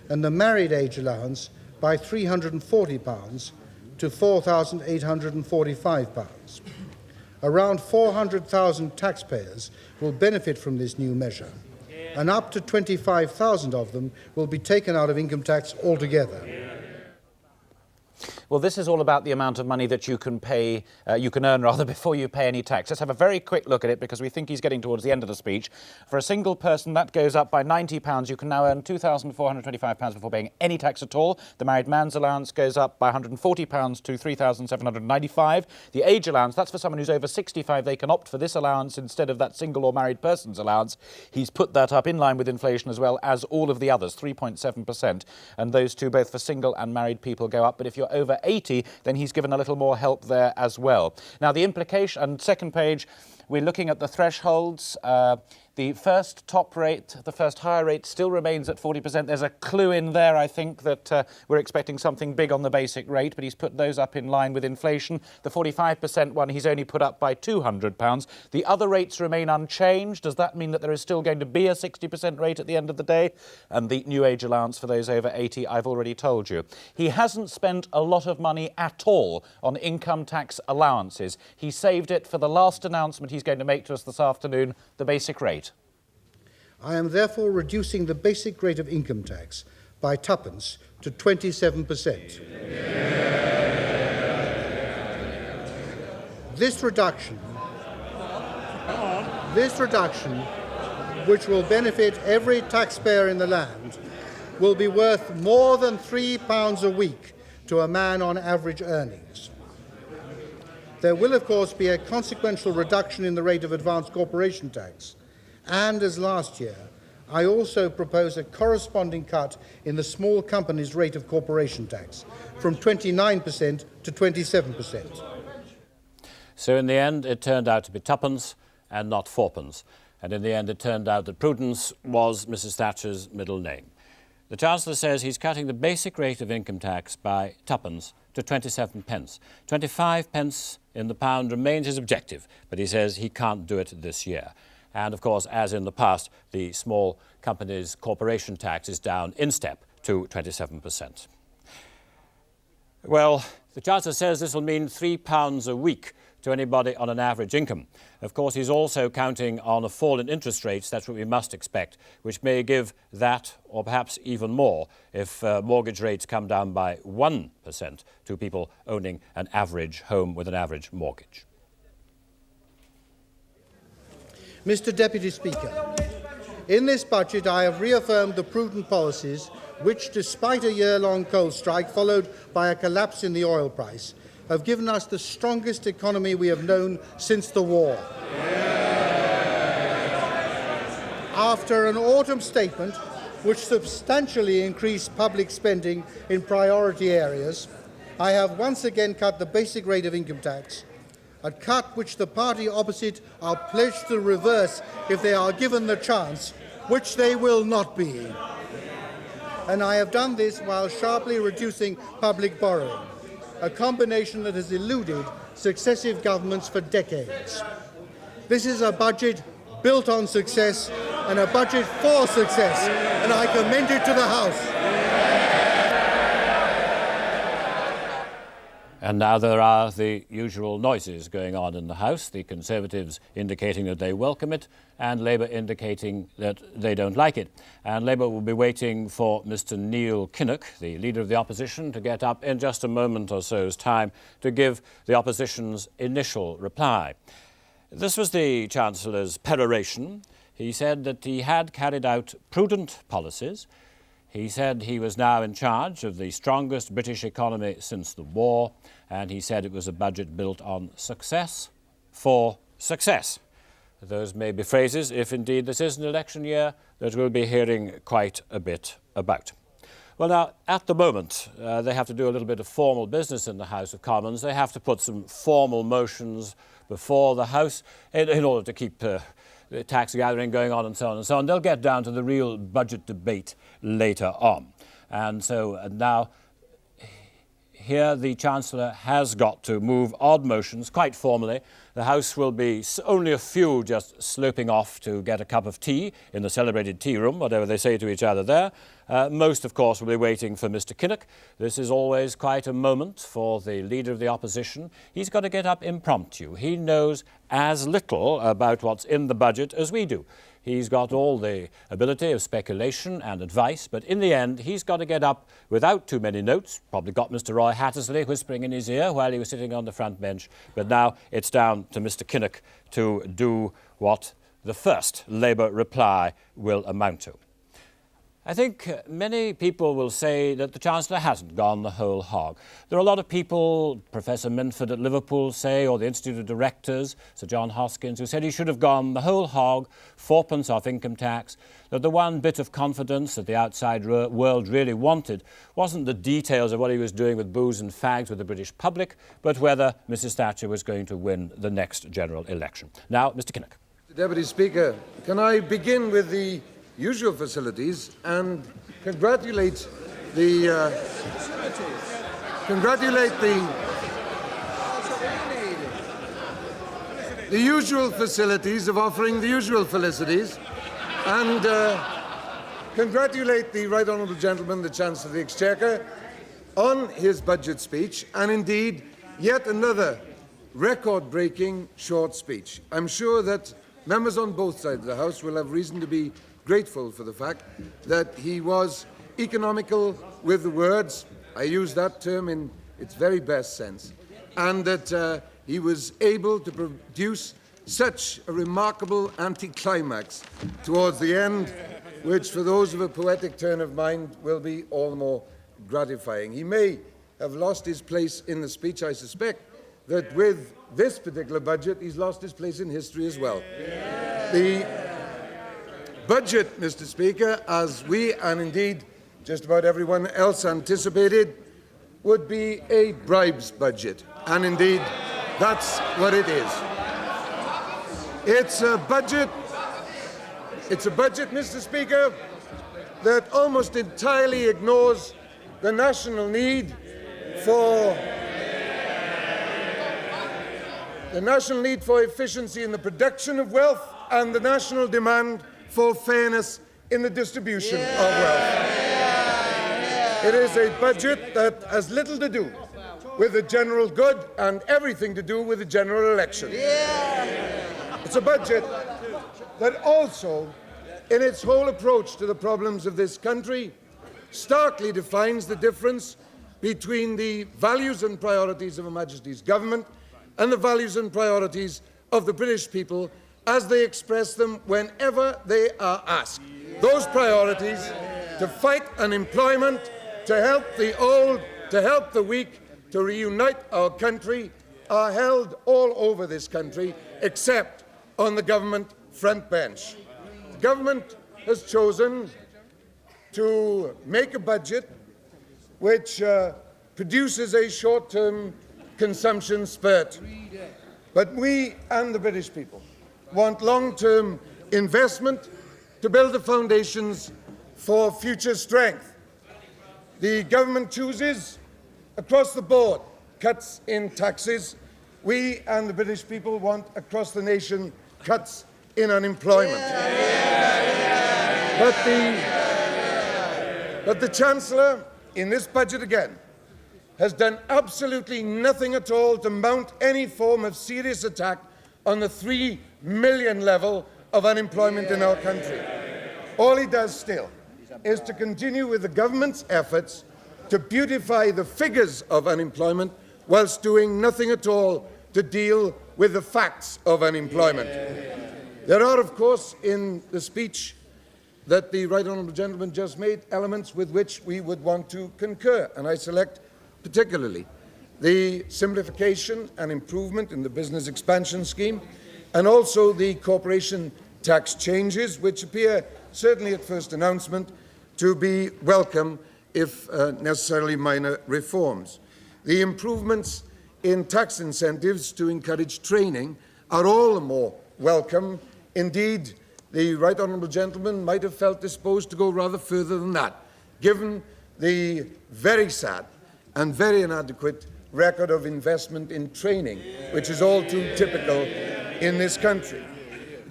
and the married age allowance by £340 to £4,845. Around 400,000 taxpayers will benefit from this new measure, and up to 25,000 of them will be taken out of income tax altogether. Well, this is all about the amount of money that you can earn before you pay any tax. Let's have a very quick look at it because we think he's getting towards the end of the speech. For a single person, that goes up by £90. You can now earn £2,425 before paying any tax at all. The married man's allowance goes up by £140 to £3,795. The age allowance, that's for someone who's over 65. They can opt for this allowance instead of that single or married person's allowance. He's put that up in line with inflation as well as all of the others, 3.7%. And those two, both for single and married people, go up. But if you're over 80, then he's given a little more help there as well. Now, the implication, and second page, we're looking at the thresholds. The first top rate, the first higher rate, still remains at 40%. There's a clue in there, I think, that we're expecting something big on the basic rate, but he's put those up in line with inflation. The 45% one he's only put up by £200. The other rates remain unchanged. Does that mean that there is still going to be a 60% rate at the end of the day? And the new age allowance for those over 80, I've already told you. He hasn't spent a lot of money at all on income tax allowances. He saved it for the last announcement he's going to make to us this afternoon, the basic rate. I am therefore reducing the basic rate of income tax by twopence to 27%. This reduction, which will benefit every taxpayer in the land, will be worth more than £3 a week to a man on average earnings. There will, of course, be a consequential reduction in the rate of advanced corporation tax. And as last year, I also propose a corresponding cut in the small companies' rate of corporation tax from 29% to 27%. So in the end, it turned out to be twopence and not fourpence. And in the end, it turned out that Prudence was Mrs. Thatcher's middle name. The Chancellor says he's cutting the basic rate of income tax by twopence to 27 pence. 25 pence in the pound remains his objective, but he says he can't do it this year. And, of course, as in the past, the small companies' corporation tax is down in step to 27%. Well, the Chancellor says this will mean £3 a week to anybody on an average income. Of course, he's also counting on a fall in interest rates. That's what we must expect, which may give that or perhaps even more if mortgage rates come down by 1% to people owning an average home with an average mortgage. Mr. Deputy Speaker, in this budget I have reaffirmed the prudent policies which, despite a year-long coal strike followed by a collapse in the oil price, have given us the strongest economy we have known since the war. After an autumn statement which substantially increased public spending in priority areas, I have once again cut the basic rate of income tax, a cut which the party opposite are pledged to reverse if they are given the chance, which they will not be. And I have done this while sharply reducing public borrowing, a combination that has eluded successive governments for decades. This is a budget built on success and a budget for success, and I commend it to the House. And now there are the usual noises going on in the House, the Conservatives indicating that they welcome it and Labour indicating that they don't like it. And Labour will be waiting for Mr Neil Kinnock, the Leader of the Opposition, to get up in just a moment or so's time to give the Opposition's initial reply. This was the Chancellor's peroration. He said that he had carried out prudent policies. He said he was now in charge of the strongest British economy since the war, and he said it was a budget built on success for success. Those may be phrases, if indeed this is an election year, that we'll be hearing quite a bit about. Well, now, at the moment, they have to do a little bit of formal business in the House of Commons. They have to put some formal motions before the House in order to keep the tax gathering going on and so on and so on. They'll get down to the real budget debate later on. And so now, here the Chancellor has got to move odd motions quite formally. The House will be only a few just sloping off to get a cup of tea in the celebrated tea room, whatever they say to each other there. Most, of course, will be waiting for Mr Kinnock. This is always quite a moment for the Leader of the Opposition. He's got to get up impromptu. He knows as little about what's in the budget as we do. He's got all the ability of speculation and advice, but in the end, he's got to get up without too many notes. Probably got Mr Roy Hattersley whispering in his ear while he was sitting on the front bench. But now it's down to Mr Kinnock to do what the first Labour reply will amount to. I think many people will say that the Chancellor hasn't gone the whole hog. There are a lot of people, Professor Minford at Liverpool say, or the Institute of Directors, Sir John Hoskins, who said he should have gone the whole hog, 4p off income tax, that the one bit of confidence that the outside world really wanted wasn't the details of what he was doing with booze and fags with the British public, but whether Mrs Thatcher was going to win the next general election. Now, Mr Kinnock. Deputy Speaker, can I begin with the usual facilities and congratulate the usual facilities of offering the usual felicities and congratulate the Right Honourable Gentleman, the Chancellor of the Exchequer, on his budget speech and indeed yet another record-breaking short speech. I'm sure that members on both sides of the House will have reason to be grateful for the fact that he was economical with the words, I use that term in its very best sense, and that he was able to produce such a remarkable anticlimax towards the end, which for those of a poetic turn of mind will be all the more gratifying. He may have lost his place in the speech. I suspect that with this particular budget, he's lost his place in history as well. The budget, Mr Speaker, as we and indeed just about everyone else anticipated, would be a bribes budget. And indeed, that's what it is. It's a budget, Mr Speaker, that almost entirely ignores the national need for efficiency in the production of wealth and the national demand for fairness in the distribution of wealth. It is a budget that has little to do with the general good and everything to do with the general election. It's a budget that also, in its whole approach to the problems of this country, starkly defines the difference between the values and priorities of Her Majesty's government and the values and priorities of the British people as they express them whenever they are asked. Those priorities to fight unemployment, to help the old, to help the weak, to reunite our country are held all over this country, except on the government front bench. The government has chosen to make a budget which produces a short-term consumption spurt. But we and the British people want long-term investment to build the foundations for future strength. The government chooses, across the board, cuts in taxes. We and the British people want, across the nation, cuts in unemployment. But the Chancellor, in this budget again, has done absolutely nothing at all to mount any form of serious attack on the 3 million level of unemployment in our country. All he does still is to continue with the government's efforts to beautify the figures of unemployment whilst doing nothing at all to deal with the facts of unemployment. There are, of course, in the speech that the Right Honourable Gentleman just made, elements with which we would want to concur, and I select particularly the simplification and improvement in the business expansion scheme, and also the corporation tax changes, which appear, certainly at first announcement, to be welcome, if necessarily minor reforms. The improvements in tax incentives to encourage training are all the more welcome. Indeed, the Right Honourable Gentleman might have felt disposed to go rather further than that, given the very sad and very inadequate record of investment in training, which is all too typical in this country.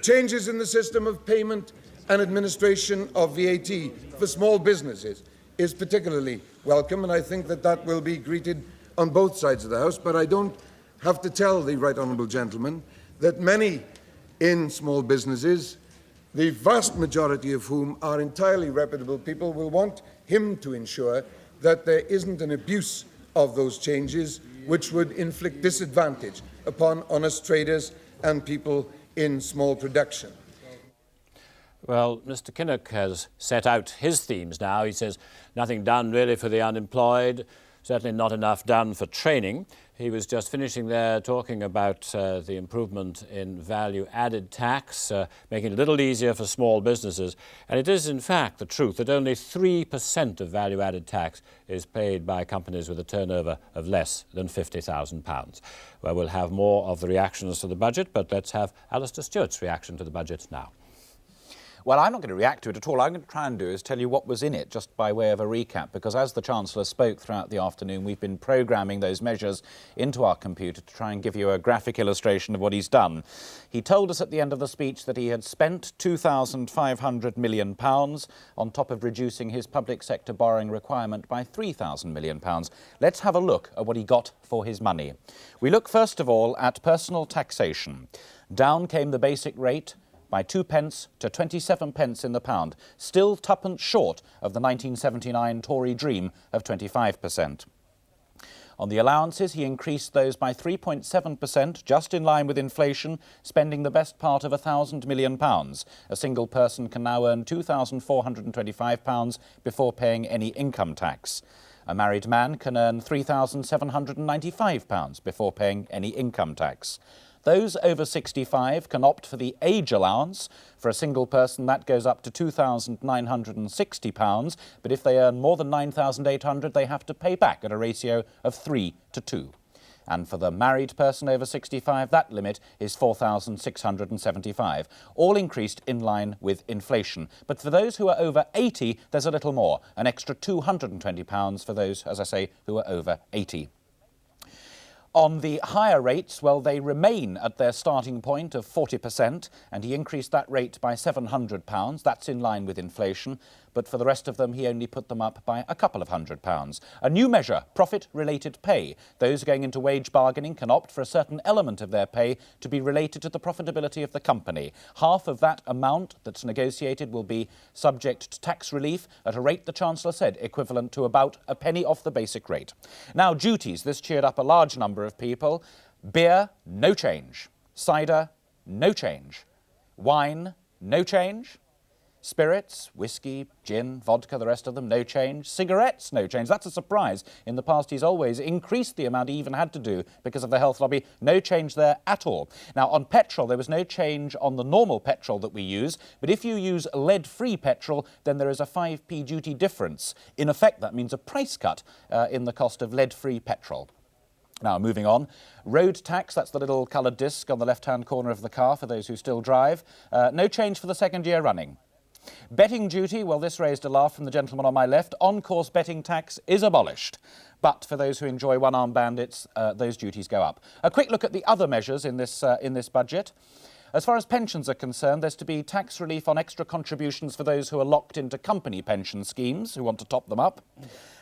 Changes in the system of payment and administration of VAT for small businesses is particularly welcome, and I think that that will be greeted on both sides of the House. But I don't have to tell the Right Honourable Gentleman that many in small businesses, the vast majority of whom are entirely reputable people, will want him to ensure that there isn't an abuse of those changes which would inflict disadvantage upon honest traders and people in small production. Well, Mr. Kinnock has set out his themes now. He says nothing done really for the unemployed, certainly not enough done for training. He was just finishing there talking about the improvement in value-added tax, making it a little easier for small businesses. And it is, in fact, the truth that only 3% of value-added tax is paid by companies with a turnover of less than £50,000. Well, we'll have more of the reactions to the budget, but let's have Alistair Stewart's reaction to the budget now. Well, I'm not going to react to it at all. I'm going to try and do is tell you what was in it, just by way of a recap, because as the Chancellor spoke throughout the afternoon, we've been programming those measures into our computer to try and give you a graphic illustration of what he's done. He told us at the end of the speech that he had spent £2,500 million on top of reducing his public sector borrowing requirement by £3,000 million. Let's have a look at what he got for his money. We look first of all at personal taxation. Down came the basic rate by 2 pence to 27 pence in the pound, still twopence short of the 1979 Tory dream of 25%. On the allowances, he increased those by 3.7%, just in line with inflation, spending the best part of £1,000 million. A single person can now earn £2,425 before paying any income tax. A married man can earn £3,795 before paying any income tax. Those over 65 can opt for the age allowance. For a single person, that goes up to £2,960, but if they earn more than £9,800, they have to pay back at a ratio of 3 to 2. And for the married person over 65, that limit is £4,675, all increased in line with inflation. But for those who are over 80, there's a little more, an extra £220 for those, as I say, who are over 80. On the higher rates, well, they remain at their starting point of 40%, and he increased that rate by £700. That's in line with inflation. But for the rest of them, he only put them up by a couple of £100. A new measure, profit-related pay. Those going into wage bargaining can opt for a certain element of their pay to be related to the profitability of the company. Half of that amount that's negotiated will be subject to tax relief at a rate, the Chancellor said, equivalent to about a penny off the basic rate. Now, duties. This cheered up a large number of people. Beer, no change. Cider, no change. Wine, no change. Spirits, whiskey, gin, vodka, the rest of them, no change. Cigarettes, no change. That's a surprise. In the past, he's always increased the amount he even had to do because of the health lobby. No change there at all. Now, on petrol, there was no change on the normal petrol that we use, but if you use lead-free petrol, then there is a 5p duty difference. In effect, that means a price cut in the cost of lead-free petrol. Now, moving on, road tax, that's the little coloured disc on the left-hand corner of the car for those who still drive. No change for the second year running. Betting duty, well, this raised a laugh from the gentleman on my left. On-course betting tax is abolished. But for those who enjoy one-arm bandits, those duties go up. A quick look at the other measures in this budget. As far as pensions are concerned, there's to be tax relief on extra contributions for those who are locked into company pension schemes, who want to top them up.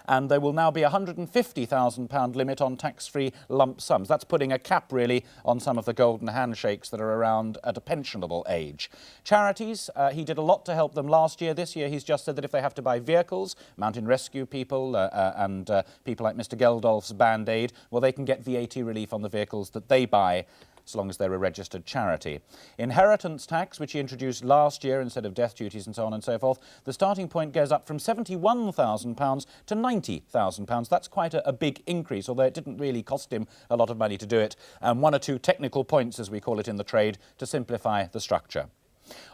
And there will now be a £150,000 limit on tax-free lump sums. That's putting a cap, really, on some of the golden handshakes that are around at a pensionable age. Charities, he did a lot to help them last year. This year, he's just said that if they have to buy vehicles, mountain rescue people and people like Mr. Geldolf's Band-Aid, well, they can get VAT relief on the vehicles that they buy, as long as they're a registered charity. Inheritance tax, which he introduced last year instead of death duties and so on and so forth, the starting point goes up from £71,000 to £90,000. That's quite a big increase, although it didn't really cost him a lot of money to do it. And one or two technical points, as we call it in the trade, to simplify the structure.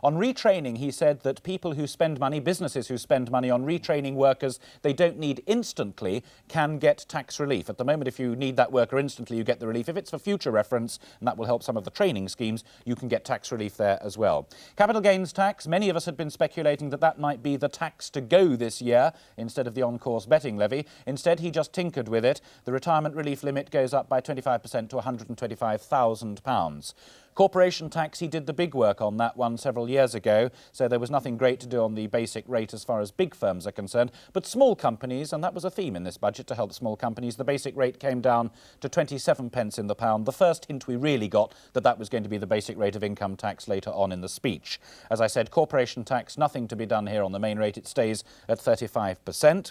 On retraining, he said that people who spend money, businesses who spend money on retraining workers they don't need instantly, can get tax relief. At the moment, if you need that worker instantly, you get the relief. If it's for future reference, and that will help some of the training schemes, you can get tax relief there as well. Capital gains tax, many of us had been speculating that that might be the tax to go this year instead of the on-course betting levy. Instead, he just tinkered with it. The retirement relief limit goes up by 25% to £125,000. Corporation tax, he did the big work on that one several years ago, so there was nothing great to do on the basic rate as far as big firms are concerned. But small companies, and that was a theme in this budget to help small companies, the basic rate came down to 27 pence in the pound. The first hint we really got that was going to be the basic rate of income tax later on in the speech. As I said, corporation tax, nothing to be done here on the main rate. It stays at 35%.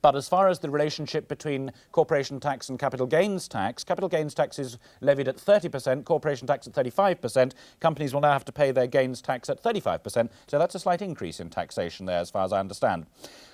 But as far as the relationship between corporation tax and capital gains tax is levied at 30%, corporation tax at 35%. Companies will now have to pay their gains tax at 35%, so that's a slight increase in taxation there, as far as I understand.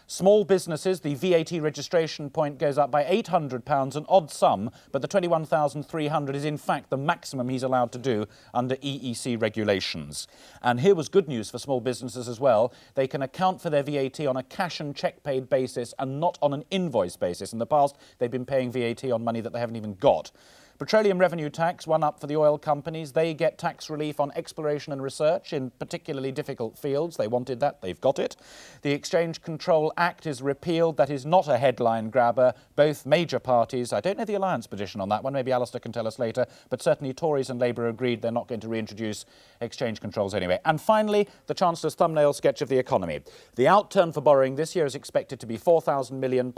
Small businesses, the VAT registration point goes up by £800, an odd sum, but the £21,300 is in fact the maximum he's allowed to do under EEC regulations. And here was good news for small businesses as well. They can account for their VAT on a cash and cheque paid basis and not on an invoice basis. In the past, they've been paying VAT on money that they haven't even got. Petroleum revenue tax, one up for the oil companies. They get tax relief on exploration and research in particularly difficult fields. They wanted that, they've got it. The Exchange Control Act is repealed. That is not a headline grabber. Both major parties, I don't know the Alliance position on that one, maybe Alistair can tell us later, but certainly Tories and Labour agreed they're not going to reintroduce exchange controls anyway. And finally, the Chancellor's thumbnail sketch of the economy. The outturn for borrowing this year is expected to be £4,000 million.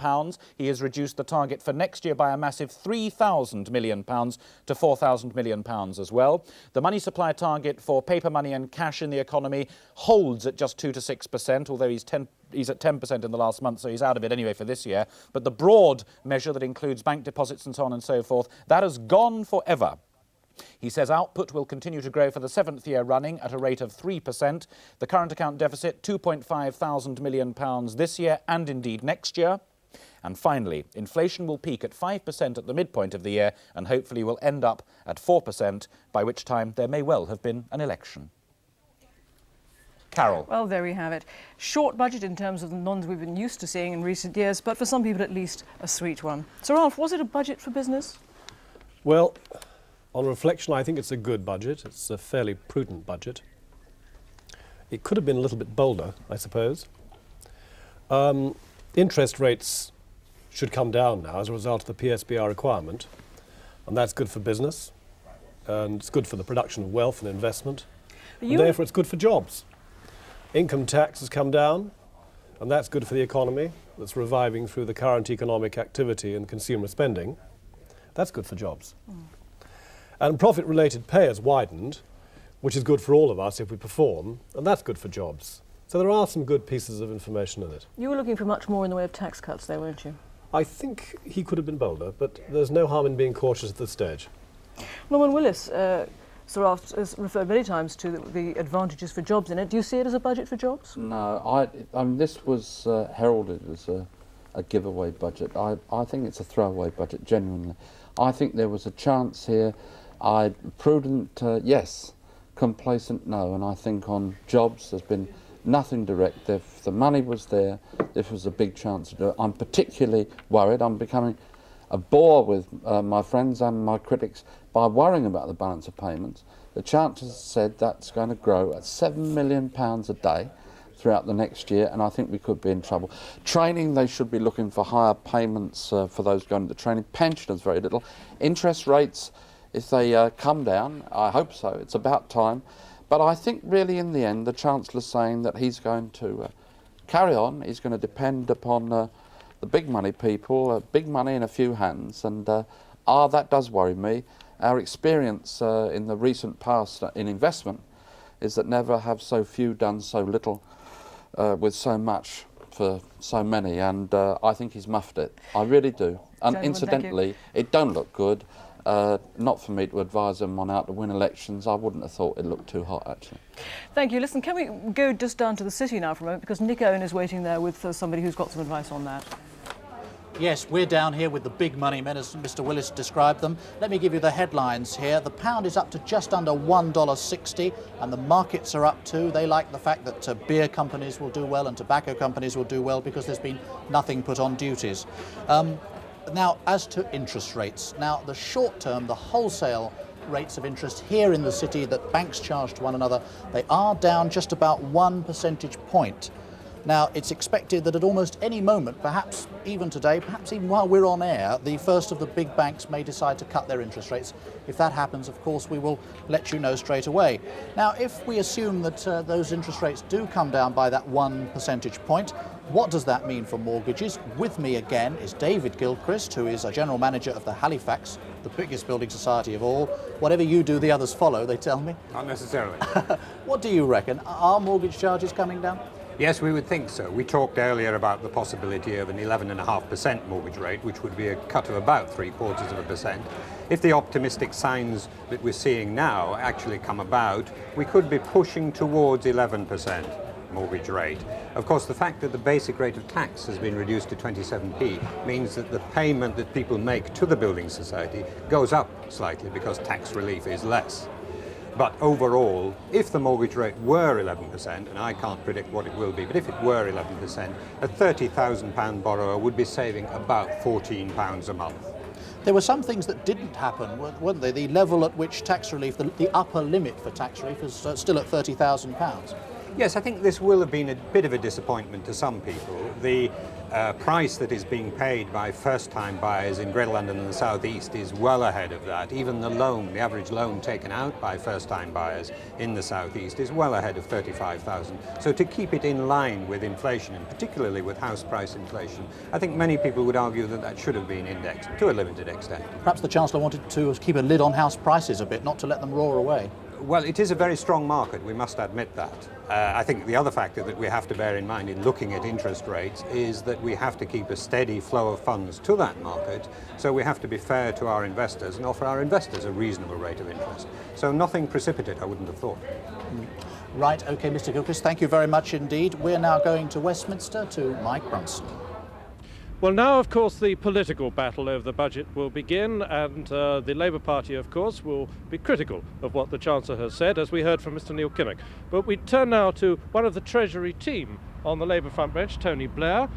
He has reduced the target for next year by a massive £3,000 million to £4,000 million as well. The money supply target for paper money and cash in the economy holds at just 2 to 6%, although he's at 10% in the last month, so he's out of it anyway for this year. But the broad measure that includes bank deposits and so on and so forth, that has gone forever. He says output will continue to grow for the 7th year running at a rate of 3%. The current account deficit, £2,500 million this year and indeed next year. And finally, inflation will peak at 5% at the midpoint of the year and hopefully will end up at 4%, by which time there may well have been an election. Carol. Well, there we have it. Short budget in terms of the ones we've been used to seeing in recent years, but for some people at least a sweet one. So, Ralph, was it a budget for business? Well, on reflection, I think it's a good budget. It's a fairly prudent budget. It could have been a little bit bolder, I suppose. Interest rates should come down now as a result of the PSBR requirement, and that's good for business, and it's good for the production of wealth and investment, and therefore it's good for jobs. Income tax has come down, and that's good for the economy that's reviving through the current economic activity and consumer spending. That's good for jobs. And profit-related pay has widened, which is good for all of us if we perform, and that's good for jobs. So there are some good pieces of information in it. You were looking for much more in the way of tax cuts there, weren't you? I think he could have been bolder, but there's no harm in being cautious at this stage. Norman Willis, Sir Aft has referred many times to the advantages for jobs in it. Do you see it as a budget for jobs? No, I mean, this was heralded as a giveaway budget. I think it's a throwaway budget, genuinely. I think there was a chance here. Prudent, yes. Complacent, no. And I think on jobs, there's been nothing direct. If the money was there, this was a big chance to do it. I'm particularly worried. I'm becoming a bore with my friends and my critics by worrying about the balance of payments. The Chancellor said that's going to grow at £7 million a day throughout the next year, and I think we could be in trouble. Training, they should be looking for higher payments for those going to training. Pensioners, very little. Interest rates, if they come down, I hope so, it's about time. But I think really in the end, the Chancellor's saying that he's going to carry on, he's going to depend upon the big money people, big money in a few hands, and that does worry me. Our experience in the recent past in investment is that never have so few done so little with so much for so many, and I think he's muffed it. I really do. And Gentlemen, incidentally, it don't look good. Not for me to advise them on how to win elections. I wouldn't have thought it looked too hot, actually. Thank you. Listen, can we go just down to the city now for a moment, because Nick Owen is waiting there with somebody who's got some advice on that. Yes, we're down here with the big money men, as Mr. Willis described them. Let me give you the headlines here. The pound is up to just under $1.60, and the markets are up too. They like the fact that beer companies will do well and tobacco companies will do well because there's been nothing put on duties. Now, as to interest rates, now the short term, the wholesale rates of interest here in the city that banks charge to one another, they are down just about 1 percentage point. Now, it's expected that at almost any moment, perhaps even today, perhaps even while we're on air, the first of the big banks may decide to cut their interest rates. If that happens, of course, we will let you know straight away. Now, if we assume that those interest rates do come down by that 1 percentage point, what does that mean for mortgages? With me again is David Gilchrist, who is a general manager of the Halifax, the biggest building society of all. Whatever you do, the others follow, they tell me. Not necessarily. What do you reckon? Are mortgage charges coming down? Yes, we would think so. We talked earlier about the possibility of an 11.5% mortgage rate, which would be a cut of about 0.75%. If the optimistic signs that we're seeing now actually come about, we could be pushing towards 11% mortgage rate. Of course, the fact that the basic rate of tax has been reduced to 27p means that the payment that people make to the building society goes up slightly because tax relief is less. But overall, if the mortgage rate were 11%, and I can't predict what it will be, but if it were 11%, a £30,000 borrower would be saving about £14 a month. There were some things that didn't happen, weren't they? The level at which tax relief, the upper limit for tax relief is still at £30,000. Yes, I think this will have been a bit of a disappointment to some people. The price that is being paid by first-time buyers in Greater London and the South East is well ahead of that. Even the average loan taken out by first-time buyers in the South East is well ahead of $35,000. So to keep it in line with inflation, and particularly with house price inflation, I think many people would argue that that should have been indexed to a limited extent. Perhaps the Chancellor wanted to keep a lid on house prices a bit, not to let them roar away. Well, it is a very strong market, we must admit that. I think the other factor that we have to bear in mind in looking at interest rates is that we have to keep a steady flow of funds to that market, so we have to be fair to our investors and offer our investors a reasonable rate of interest. So nothing precipitate, I wouldn't have thought. Right, OK, Mr Gilchrist, thank you very much indeed. We're now going to Westminster to Mike Brunson. Well, now, of course, the political battle over the budget will begin, and the Labour Party, of course, will be critical of what the Chancellor has said, as we heard from Mr Neil Kinnock. But we turn now to one of the Treasury team on the Labour front bench, Tony Blair.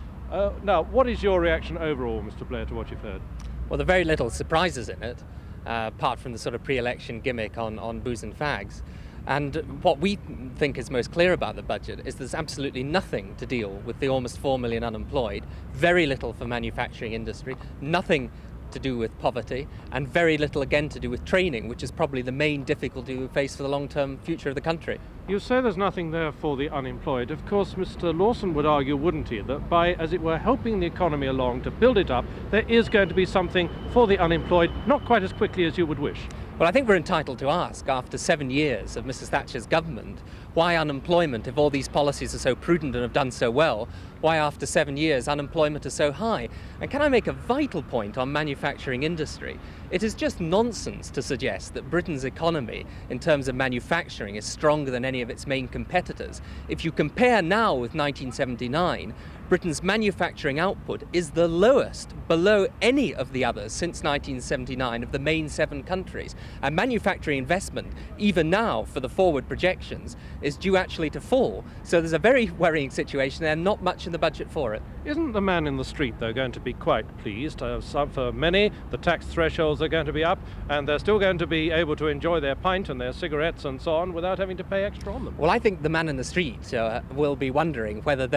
Now, what is your reaction overall, Mr Blair, to what you've heard? Well, there are very little surprises in it, apart from the sort of pre-election gimmick on booze and fags. And what we think is most clear about the budget is there's absolutely nothing to deal with the almost 4 million unemployed, very little for manufacturing industry, nothing to do with poverty, and very little again to do with training, which is probably the main difficulty we face for the long-term future of the country. You say there's nothing there for the unemployed. Of course, Mr Lawson would argue, wouldn't he, that by, as it were, helping the economy along to build it up, there is going to be something for the unemployed, not quite as quickly as you would wish. Well, I think we're entitled to ask, after 7 years of Mrs Thatcher's government, why unemployment, if all these policies are so prudent and have done so well, why after 7 years unemployment is so high. And can I make a vital point on manufacturing industry? It is just nonsense to suggest that Britain's economy in terms of manufacturing is stronger than any of its main competitors. If you compare now with 1979, Britain's manufacturing output is the lowest, below any of the others since 1979 of the main 7 countries. And manufacturing investment, even now for the forward projections, is due actually to fall. So there's a very worrying situation there, not much in the budget for it. Isn't the man in the street, though, going to be quite pleased? For many, the tax thresholds are going to be up, and they're still going to be able to enjoy their pint and their cigarettes and so on without having to pay extra on them. Well, I think the man in the street will be wondering whether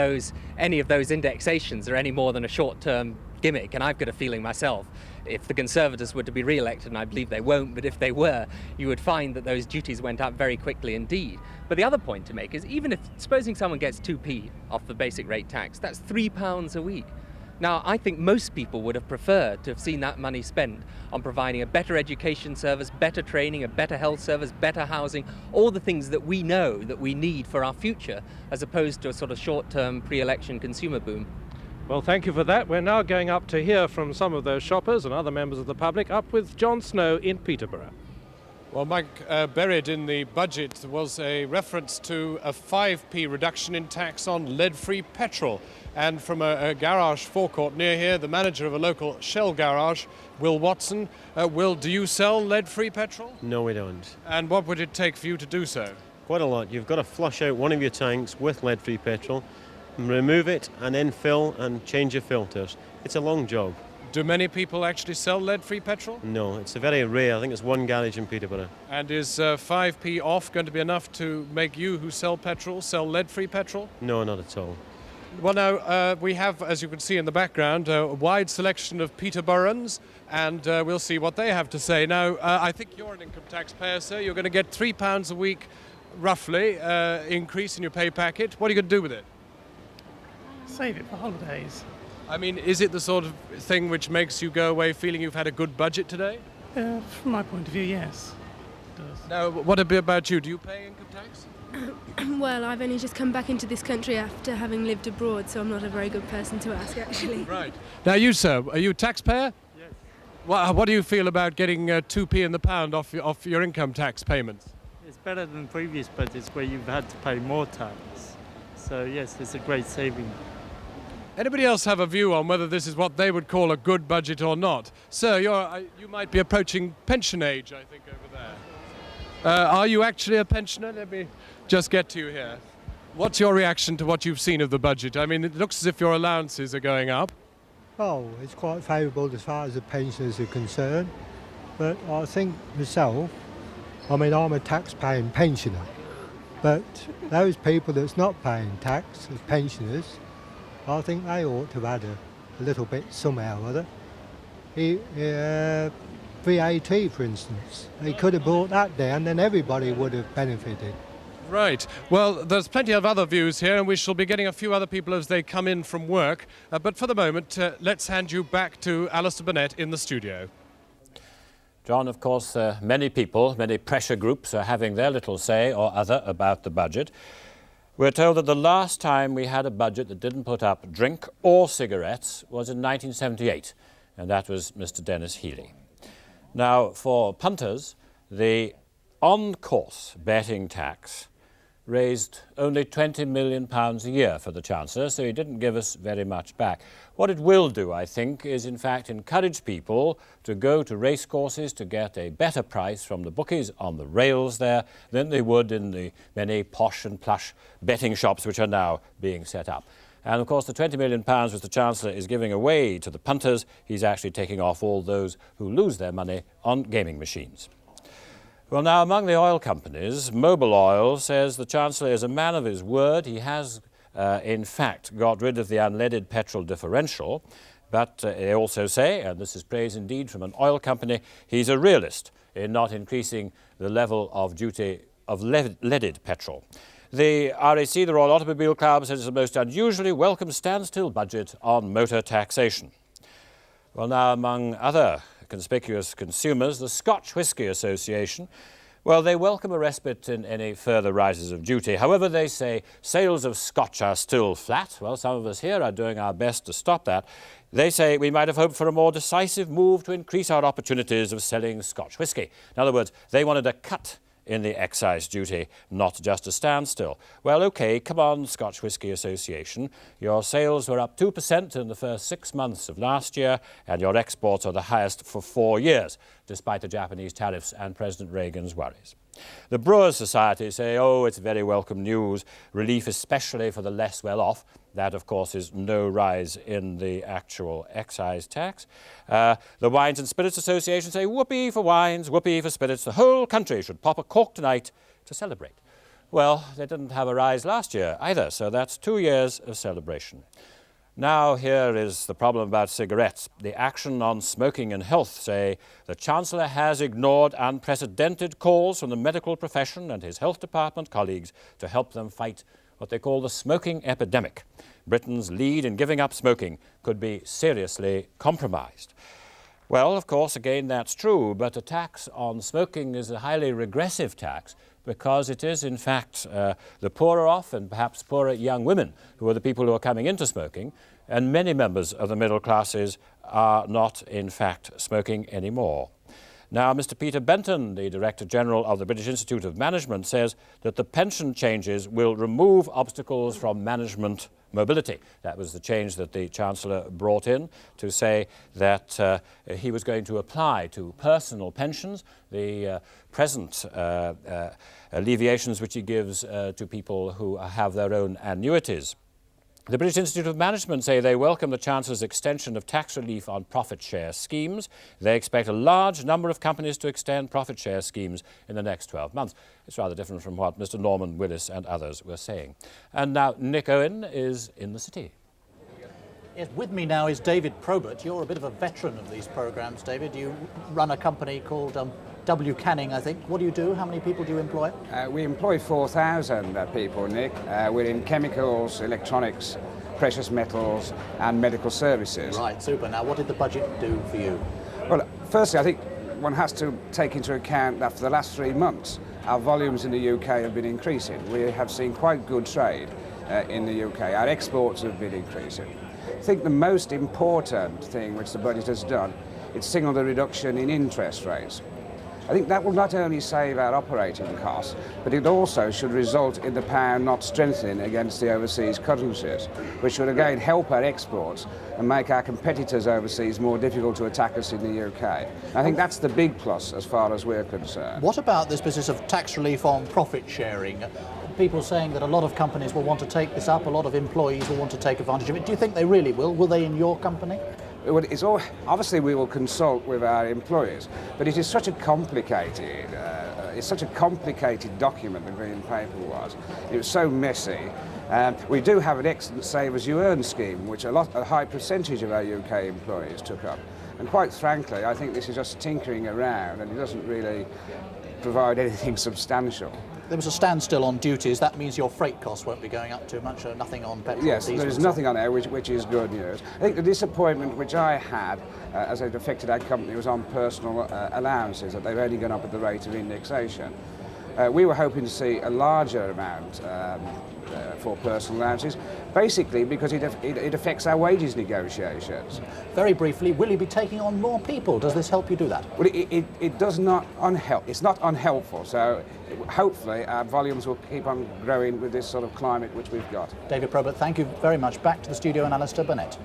any of those indexations are any more than a short-term gimmick, and I've got a feeling myself, if the Conservatives were to be re-elected, and I believe they won't, but if they were, you would find that those duties went up very quickly indeed. But the other point to make is, even if, supposing someone gets 2p off the basic rate tax, that's £3 a week. Now, I think most people would have preferred to have seen that money spent on providing a better education service, better training, a better health service, better housing, all the things that we know that we need for our future, as opposed to a sort of short-term pre-election consumer boom. Well, thank you for that. We're now going up to hear from some of those shoppers and other members of the public, up with John Snow in Peterborough. Well, Mike, buried in the budget was a reference to a 5p reduction in tax on lead-free petrol. And from a garage forecourt near here, the manager of a local Shell garage, Will Watson. Will, do you sell lead-free petrol? No, we don't. And what would it take for you to do so? Quite a lot. You've got to flush out one of your tanks with lead-free petrol, remove it, and then fill and change your filters. It's a long job. Do many people actually sell lead-free petrol? No, it's a very rare. I think it's one garage in Peterborough. And is 5p off going to be enough to make you who sell petrol sell lead-free petrol? No, not at all. Well, now, we have, as you can see in the background, a wide selection of Peterboroughans, and we'll see what they have to say. Now, I think you're an income taxpayer, sir. You're going to get £3 a week, roughly, increase in your pay packet. What are you going to do with it? Save it for holidays. I mean, is it the sort of thing which makes you go away feeling you've had a good budget today? From my point of view, yes. It does. Now, what about you? Do you pay income tax? Well, I've only just come back into this country after having lived abroad, so I'm not a very good person to ask, actually. Right. Now, you, sir, are you a taxpayer? Yes. What do you feel about getting 2p in the pound off your income tax payments? It's better than previous budgets where you've had to pay more tax. So, yes, it's a great saving. Anybody else have a view on whether this is what they would call a good budget or not? Sir, you might be approaching pension age, I think, over there. Are you actually a pensioner? Let me just get to you here. What's your reaction to what you've seen of the budget? I mean, it looks as if your allowances are going up. Oh, it's quite favourable as far as the pensioners are concerned. But I think myself, I mean, I'm a tax-paying pensioner. But those people that's not paying tax, the pensioners, I think they ought to have had a little bit somehow or other. VAT, for instance, they could have brought that down, then everybody would have benefited. Right. Well, there's plenty of other views here, and we shall be getting a few other people as they come in from work. But for the moment, let's hand you back to Alistair Burnett in the studio. John, of course, many people, many pressure groups are having their little say or other about the budget. We're told that the last time we had a budget that didn't put up drink or cigarettes was in 1978, and that was Mr. Dennis Healey. Now, for punters, the on-course betting tax raised only £20 million a year for the Chancellor, so he didn't give us very much back. What it will do, I think, is in fact encourage people to go to racecourses to get a better price from the bookies on the rails there than they would in the many posh and plush betting shops which are now being set up. And of course the £20 million which the Chancellor is giving away to the punters, he's actually taking off all those who lose their money on gaming machines. Well, now, among the oil companies, Mobil Oil says the Chancellor is a man of his word. He has, in fact, got rid of the unleaded petrol differential. But they also say, and this is praise indeed from an oil company, he's a realist in not increasing the level of duty of leaded petrol. The RAC, the Royal Automobile Club, says it's the most unusually welcome standstill budget on motor taxation. Well, now, among other conspicuous consumers, the Scotch Whisky Association Well, they welcome a respite in any further rises of duty. However, they say sales of Scotch are still flat. Well, some of us here are doing our best to stop that. They say we might have hoped for a more decisive move to increase our opportunities of selling Scotch whisky. In other words, they wanted a cut in the excise duty, not just a standstill. Well, OK, come on, Scotch Whisky Association. Your sales were up 2% in the first 6 months of last year, and your exports are the highest for 4 years, despite the Japanese tariffs and President Reagan's worries. The Brewers' Society say, oh, it's very welcome news, relief especially for the less well-off. That, of course, is no rise in the actual excise tax. The Wines and Spirits Association say, whoopee for wines, whoopee for spirits. The whole country should pop a cork tonight to celebrate. Well, they didn't have a rise last year either, so that's 2 years of celebration. Now here is the problem about cigarettes. The Action on Smoking and Health say the Chancellor has ignored unprecedented calls from the medical profession and his health department colleagues to help them fight what they call the smoking epidemic. Britain's lead in giving up smoking could be seriously compromised. Well, of course, again, that's true, but a tax on smoking is a highly regressive tax because it is, in fact, the poorer off and perhaps poorer young women who are the people who are coming into smoking, and many members of the middle classes are not, in fact, smoking anymore. Now, Mr. Peter Benton, the Director General of the British Institute of Management, says that the pension changes will remove obstacles from management mobility. That was the change that the Chancellor brought in to say that he was going to apply to personal pensions the present alleviations which he gives to people who have their own annuities. The British Institute of Management say they welcome the Chancellor's extension of tax relief on profit share schemes. They expect a large number of companies to extend profit share schemes in the next 12 months. It's rather different from what Mr. Norman Willis and others were saying. And now Nick Owen is in the city. Yes, with me now is David Probert. You're a bit of a veteran of these programmes, David. You run a company called W. Canning, I think. What do you do? How many people do you employ? We employ 4,000 people, Nick. We're in chemicals, electronics, precious metals and medical services. Right, super. Now, what did the budget do for you? Well, firstly, I think one has to take into account that for the last 3 months, our volumes in the UK have been increasing. We have seen quite good trade in the UK. Our exports have been increasing. I think the most important thing which the budget has done is signal the reduction in interest rates. I think that will not only save our operating costs, but it also should result in the pound not strengthening against the overseas currencies, which would again help our exports and make our competitors overseas more difficult to attack us in the UK. I think that's the big plus as far as we're concerned. What about this business of tax relief on profit sharing? People saying that a lot of companies will want to take this up, a lot of employees will want to take advantage of it. Do you think they really will? Will they in your company? It's all, obviously we will consult with our employers, but it is such a complicated, document, the Green Paper was. It was so messy. We do have an excellent Save As You Earn scheme, which a high percentage of our UK employees took up. And quite frankly, I think this is just tinkering around and it doesn't really provide anything substantial. There was a standstill on duties. That means your freight costs won't be going up too much, nothing on petrol. Yes, diesel, there is nothing on there, which is good news. I think the disappointment which I had as it affected our company was on personal allowances, that they've only gone up at the rate of indexation. We were hoping to see a larger amount for personal allowances, basically because it affects our wages negotiations. Very briefly, will you be taking on more people? Does this help you do that? Well, it does not it's not unhelpful, so hopefully our volumes will keep on growing with this sort of climate which we've got. David Probert, thank you very much. Back to the studio and Alistair Burnett.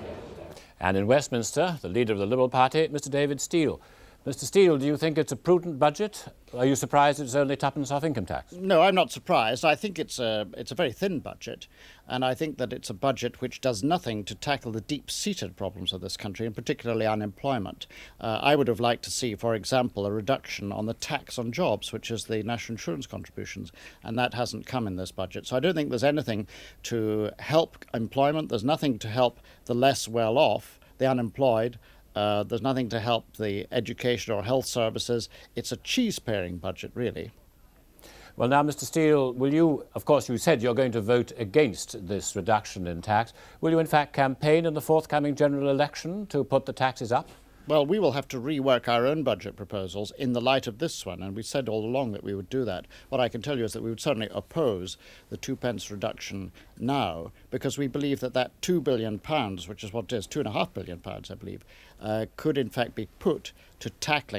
And in Westminster, the leader of the Liberal Party, Mr. David Steele. Mr. Steele, do you think it's a prudent budget? Are you surprised it's only tuppence off income tax? No, I'm not surprised. I think it's a very thin budget, and I think that it's a budget which does nothing to tackle the deep-seated problems of this country, and particularly unemployment. I would have liked to see, for example, a reduction on the tax on jobs, which is the national insurance contributions, and that hasn't come in this budget. So I don't think there's anything to help employment. There's nothing to help the less well-off, the unemployed. There's nothing to help the education or health services. It's a cheese-paring budget, really. Well, now, Mr. Steele, will you, of course, you said you're going to vote against this reduction in tax. Will you, in fact, campaign in the forthcoming general election to put the taxes up? Well, we will have to rework our own budget proposals in the light of this one, and we said all along that we would do that. What I can tell you is that we would certainly oppose the 2p reduction now, because we believe that that £2 billion, which is what it is, £2.5 billion, I believe, could in fact be put to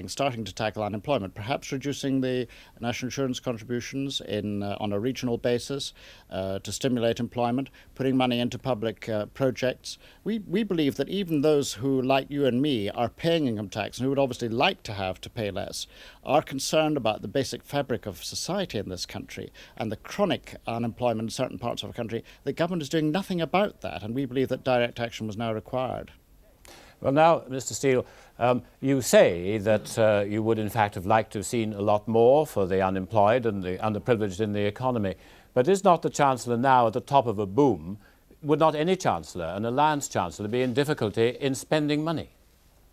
starting to tackle unemployment, perhaps reducing the national insurance contributions on a regional basis to stimulate employment, putting money into public projects. We believe that even those who, like you and me, are paying income tax and who would obviously like to have to pay less, are concerned about the basic fabric of society in this country and the chronic unemployment in certain parts of our country. The government is doing nothing about that, and we believe that direct action was now required. Well, now, Mr. Steele, you say that you would in fact have liked to have seen a lot more for the unemployed and the underprivileged in the economy. But is not the Chancellor now at the top of a boom? Would not any Chancellor, an Alliance Chancellor, be in difficulty in spending money?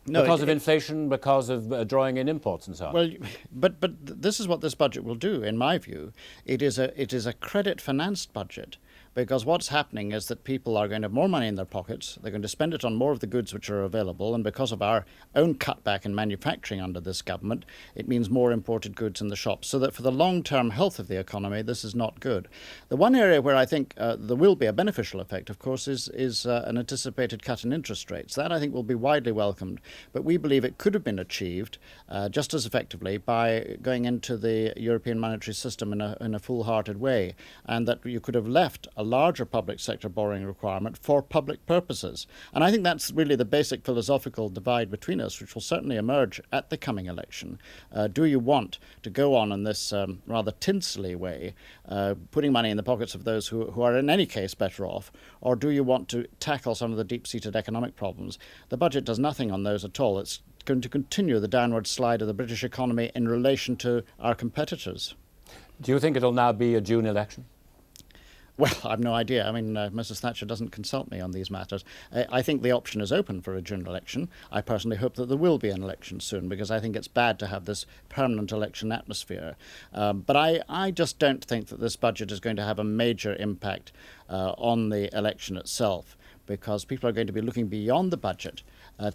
No, because of inflation, because of drawing in imports and so on. Well, but this is what this budget will do, in my view. It is a credit-financed budget, because what's happening is that people are going to have more money in their pockets, they're going to spend it on more of the goods which are available, and because of our own cutback in manufacturing under this government, it means more imported goods in the shops. So that for the long-term health of the economy, this is not good. The one area where I think there will be a beneficial effect, of course, is an anticipated cut in interest rates. That, I think, will be widely welcomed, but we believe it could have been achieved just as effectively by going into the European monetary system in a full-hearted way, and that you could have left a larger public sector borrowing requirement for public purposes. And I think that's really the basic philosophical divide between us, which will certainly emerge at the coming election. Do you want to go on in this rather tinselly way, putting money in the pockets of those who are in any case better off, or do you want to tackle some of the deep-seated economic problems? The budget does nothing on those at all. It's going to continue the downward slide of the British economy in relation to our competitors. Do you think it'll now be a June election? Well, I've no idea. I mean, Mrs. Thatcher doesn't consult me on these matters. I think the option is open for a June election. I personally hope that there will be an election soon, because I think it's bad to have this permanent election atmosphere. But I just don't think that this budget is going to have a major impact on the election itself, because people are going to be looking beyond the budget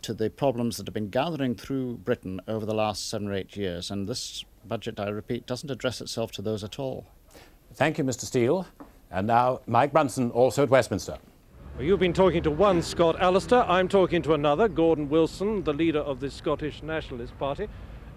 to the problems that have been gathering through Britain over the last 7 or 8 years. And this budget, I repeat, doesn't address itself to those at all. Thank you, Mr. Steele. And now, Mike Brunson, also at Westminster. Well, you've been talking to one Scot, Alistair. I'm talking to another, Gordon Wilson, the leader of the Scottish Nationalist Party.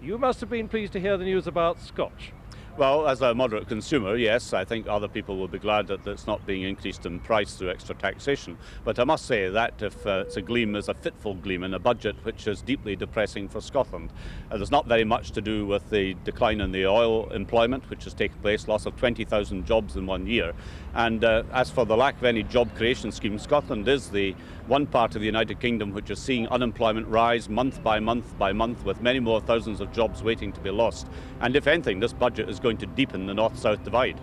You must have been pleased to hear the news about Scotch. Well, as a moderate consumer, yes, I think other people will be glad that it's not being increased in price through extra taxation. But I must say that if it's a gleam, is a fitful gleam in a budget which is deeply depressing for Scotland. There's not very much to do with the decline in the oil employment, which has taken place, loss of 20,000 jobs in 1 year. And as for the lack of any job creation scheme, Scotland is the one part of the United Kingdom which is seeing unemployment rise month by month by month, with many more thousands of jobs waiting to be lost. And if anything, this budget is going to deepen the north-south divide.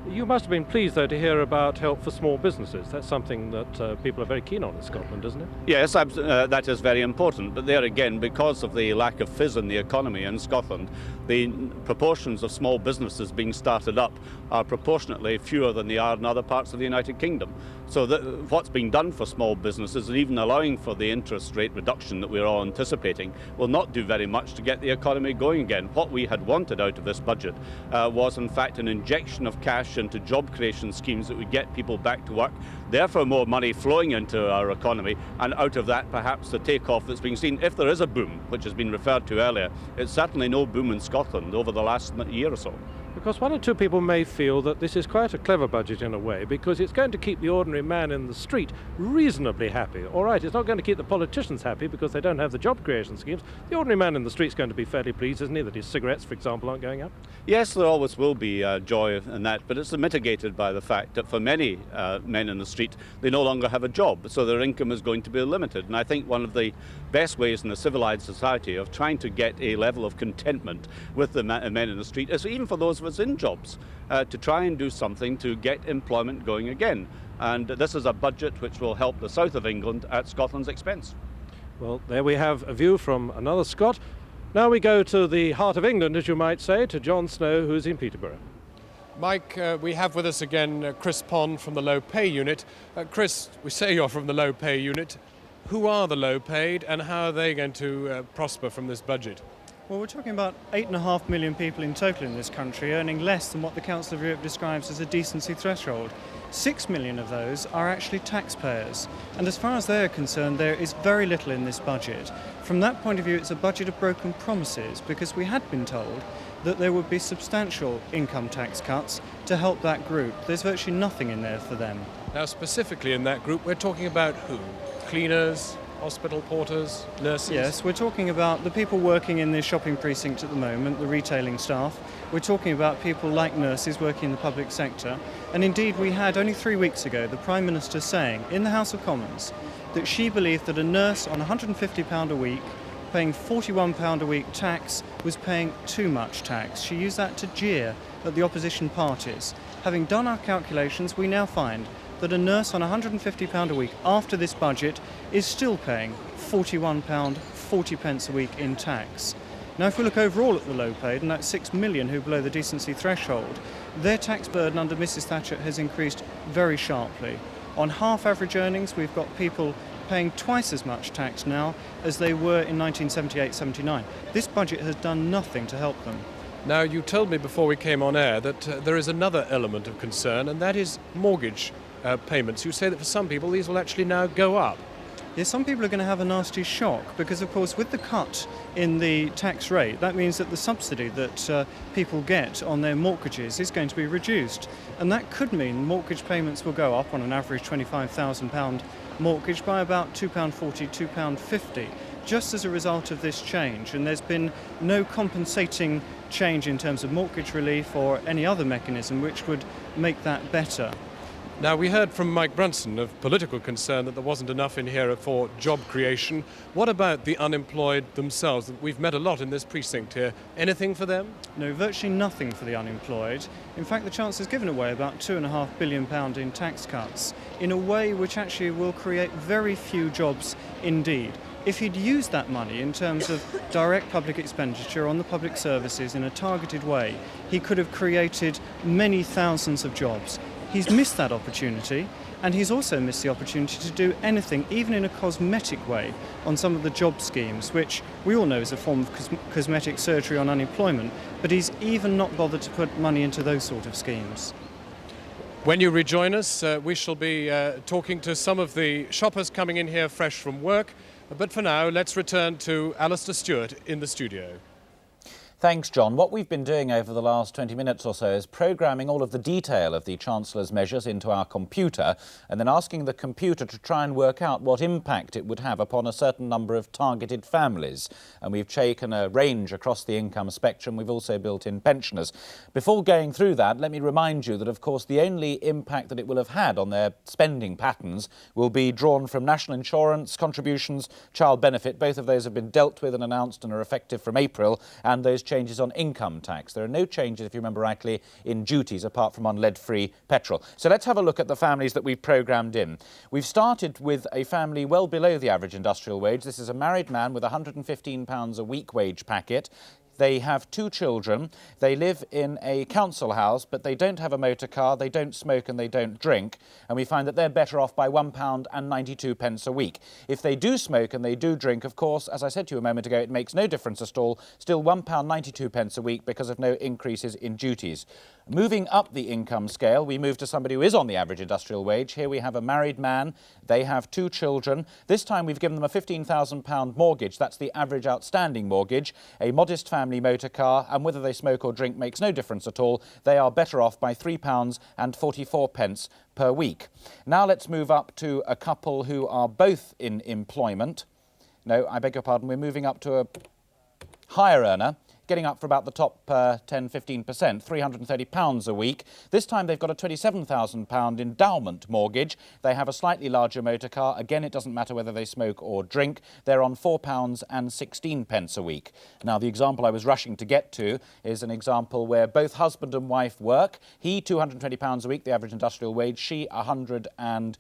You must have been pleased, though, to hear about help for small businesses. That's something that people are very keen on in Scotland, isn't it? Yes, that is very important. But there again, because of the lack of fizz in the economy in Scotland, the proportions of small businesses being started up are proportionately fewer than they are in other parts of the United Kingdom. So what's being done for small businesses, and even allowing for the interest rate reduction that we're all anticipating, will not do very much to get the economy going again. What we had wanted out of this budget was in fact an injection of cash into job creation schemes that would get people back to work, therefore more money flowing into our economy, and out of that perhaps the takeoff that's being seen. If there is a boom, which has been referred to earlier, it's certainly no boom in Scotland over the last year or so. Because one or two people may feel that this is quite a clever budget in a way, because it's going to keep the ordinary man in the street reasonably happy. All right, it's not going to keep the politicians happy because they don't have the job creation schemes. The ordinary man in the street's going to be fairly pleased, isn't he, that his cigarettes, for example, aren't going up? Yes, there always will be joy in that, but it's mitigated by the fact that for many men in the street, they no longer have a job, so their income is going to be limited. And I think one of the best ways in a civilized society of trying to get a level of contentment with the men in the street is, even for those of us in jobs, to try and do something to get employment going again. And this is a budget which will help the south of England at Scotland's expense. Well, there we have a view from another Scot. Now we go to the heart of England, as you might say, to John Snow, who's in Peterborough. Mike, we have with us again Chris Pond from the Low Pay Unit. Chris, we say you're from the Low Pay Unit. who are the low paid and how are they going to prosper from this budget? Well, we're talking about 8.5 million people in total in this country earning less than what the Council of Europe describes as a decency threshold. 6 million of those are actually taxpayers. And as far as they're concerned, there is very little in this budget. From that point of view, it's a budget of broken promises, because we had been told that there would be substantial income tax cuts to help that group. There's virtually nothing in there for them. Now, specifically in that group, we're talking about who? Cleaners, hospital porters, nurses? Yes, we're talking about the people working in the shopping precinct at the moment, the retailing staff. We're talking about people like nurses working in the public sector. And indeed, we had only 3 weeks ago the Prime Minister saying in the House of Commons that she believed that a nurse on £150 a week paying £41 a week tax was paying too much tax. She used that to jeer at the opposition parties. Having done our calculations, we now find that a nurse on £150 a week after this budget is still paying £41.40 a week in tax. Now, if we look overall at the low paid, and that's 6 million who are below the decency threshold, their tax burden under Mrs Thatcher has increased very sharply. On half average earnings, we've got people paying twice as much tax now as they were in 1978-79. This budget has done nothing to help them. Now, you told me before we came on air that there is another element of concern, and that is mortgage payments. You say that for some people these will actually now go up. Yes, some people are going to have a nasty shock because, of course, with the cut in the tax rate, that means that the subsidy that people get on their mortgages is going to be reduced. And that could mean mortgage payments will go up on an average £25,000 mortgage by about £2.40, £2.50, just as a result of this change. And there's been no compensating change in terms of mortgage relief or any other mechanism which would make that better. Now, we heard from Mike Brunson of political concern that there wasn't enough in here for job creation. What about the unemployed themselves? We've met a lot in this precinct here. Anything for them? No, virtually nothing for the unemployed. In fact, the Chancellor's given away about £2.5 billion in tax cuts in a way which actually will create very few jobs indeed. If he'd used that money in terms of direct public expenditure on the public services in a targeted way, he could have created many thousands of jobs. He's missed that opportunity, and he's also missed the opportunity to do anything, even in a cosmetic way, on some of the job schemes, which we all know is a form of cosmetic surgery on unemployment, but he's even not bothered to put money into those sort of schemes. When you rejoin us, we shall be talking to some of the shoppers coming in here fresh from work, but for now, let's return to Alistair Stewart in the studio. Thanks, John. What we've been doing over the last 20 minutes or so is programming all of the detail of the Chancellor's measures into our computer and then asking the computer to try and work out what impact it would have upon a certain number of targeted families. And we've taken a range across the income spectrum. We've also built in pensioners. Before going through that, let me remind you that, of course, the only impact that it will have had on their spending patterns will be drawn from national insurance, contributions, child benefit. Both of those have been dealt with and announced and are effective from April, and those changes on income tax. There are no changes, if you remember rightly, in duties apart from on lead-free petrol. So let's have a look at the families that we've programmed in. We've started with a family well below the average industrial wage. This is a married man with £115 a week wage packet. They have 2 children. They live in a council house, but they don't have a motor car, they don't smoke and they don't drink. And we find that they're better off by £1.92 a week. If they do smoke and they do drink, of course, as I said to you a moment ago, it makes no difference at all. Still £1.92 a week because of no increases in duties. Moving up the income scale, we move to somebody who is on the average industrial wage. Here we have a married man. They have 2 children. This time we've given them a £15,000 mortgage. That's the average outstanding mortgage. A modest family motor car, and whether they smoke or drink makes no difference at all. They are better off by £3.44 per week. Now let's move up to a couple who are both in employment. No, I beg your pardon, we're moving up to a higher earner, getting up for about the top 10-15%, £330 a week. This time they've got a £27,000 endowment mortgage. They have a slightly larger motor car. Again, it doesn't matter whether they smoke or drink. They're on £4.16 a week. Now, the example I was rushing to get to is an example where both husband and wife work. He, £220 a week, the average industrial wage. She, £150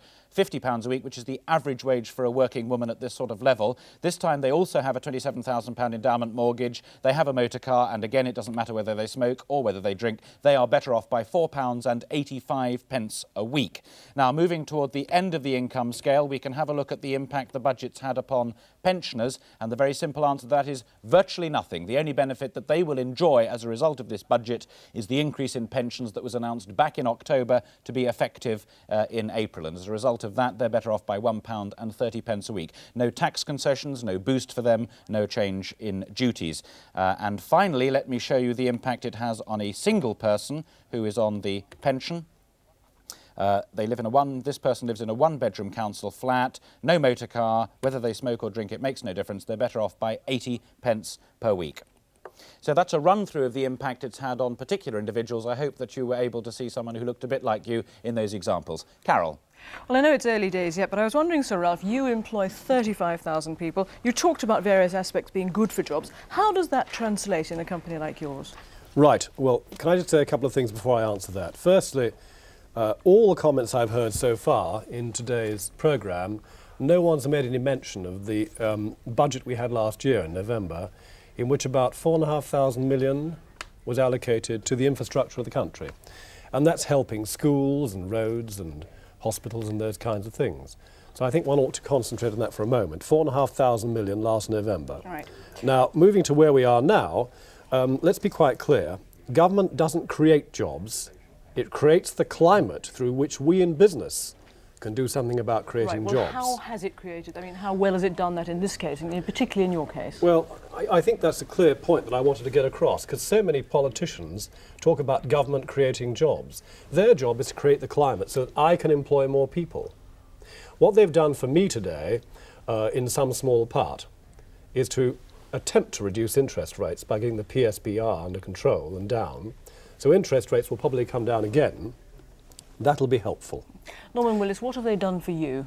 a week, which is the average wage for a working woman at this sort of level. This time they also have a £27,000 endowment mortgage. They have a motor motor car, and again, it doesn't matter whether they smoke or whether they drink, they are better off by £4.85 a week. Now, moving toward the end of the income scale, we can have a look at the impact the budget's had upon pensioners, and the very simple answer to that is virtually nothing. The only benefit that they will enjoy as a result of this budget is the increase in pensions that was announced back in October to be effective in April, and as a result of that, they're better off by £1.30 a week. No tax concessions, no boost for them, no change in duties. And finally, let me show you the impact it has on a single person who is on the pension. This person lives in a one-bedroom council flat, no motor car, whether they smoke or drink, it makes no difference. They're better off by 80p per week. So that's a run-through of the impact it's had on particular individuals. I hope that you were able to see someone who looked a bit like you in those examples. Carol. Well, I know it's early days yet, but I was wondering, Sir Ralph, you employ 35,000 people. You talked about various aspects being good for jobs. How does that translate in a company like yours? Right. Well, can I just say a couple of things before I answer that? Firstly, all the comments I've heard so far in today's programme, no one's made any mention of the budget we had last year in November, in which about £4.5 million was allocated to the infrastructure of the country. And that's helping schools and roads and hospitals and those kinds of things. So I think one ought to concentrate on that for a moment. £4.5 million last November. Right. Now, moving to where we are now, let's be quite clear. Government doesn't create jobs. It creates the climate through which we in business can do something about creating jobs. How has it created? I mean, how well has it done that in this case, and particularly in your case? Well, I think that's a clear point that I wanted to get across, because so many politicians talk about government creating jobs. Their job is to create the climate so that I can employ more people. What they've done for me today, in some small part, is to attempt to reduce interest rates by getting the PSBR under control and down. So interest rates will probably come down again. That'll be helpful. Norman Willis, what have they done for you?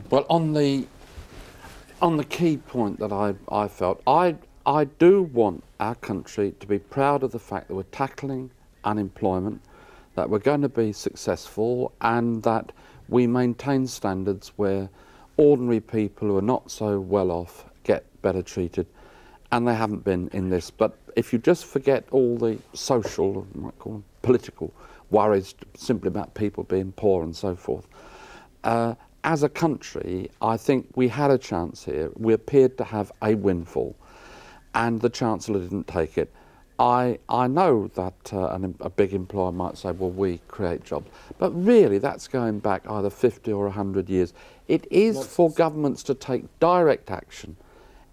Well, on the key point that I felt, I do want our country to be proud of the fact that we're tackling unemployment, that we're going to be successful, and that we maintain standards where ordinary people who are not so well off get better treated, and they haven't been in this. But if you just forget all the social, you might call them political, worries simply about people being poor and so forth, as a country, I think we had a chance here. We appeared to have a windfall, and the Chancellor didn't take it. I know that a big employer might say, well, we create jobs. But really, that's going back either 50 or 100 years. It is for governments to take direct action.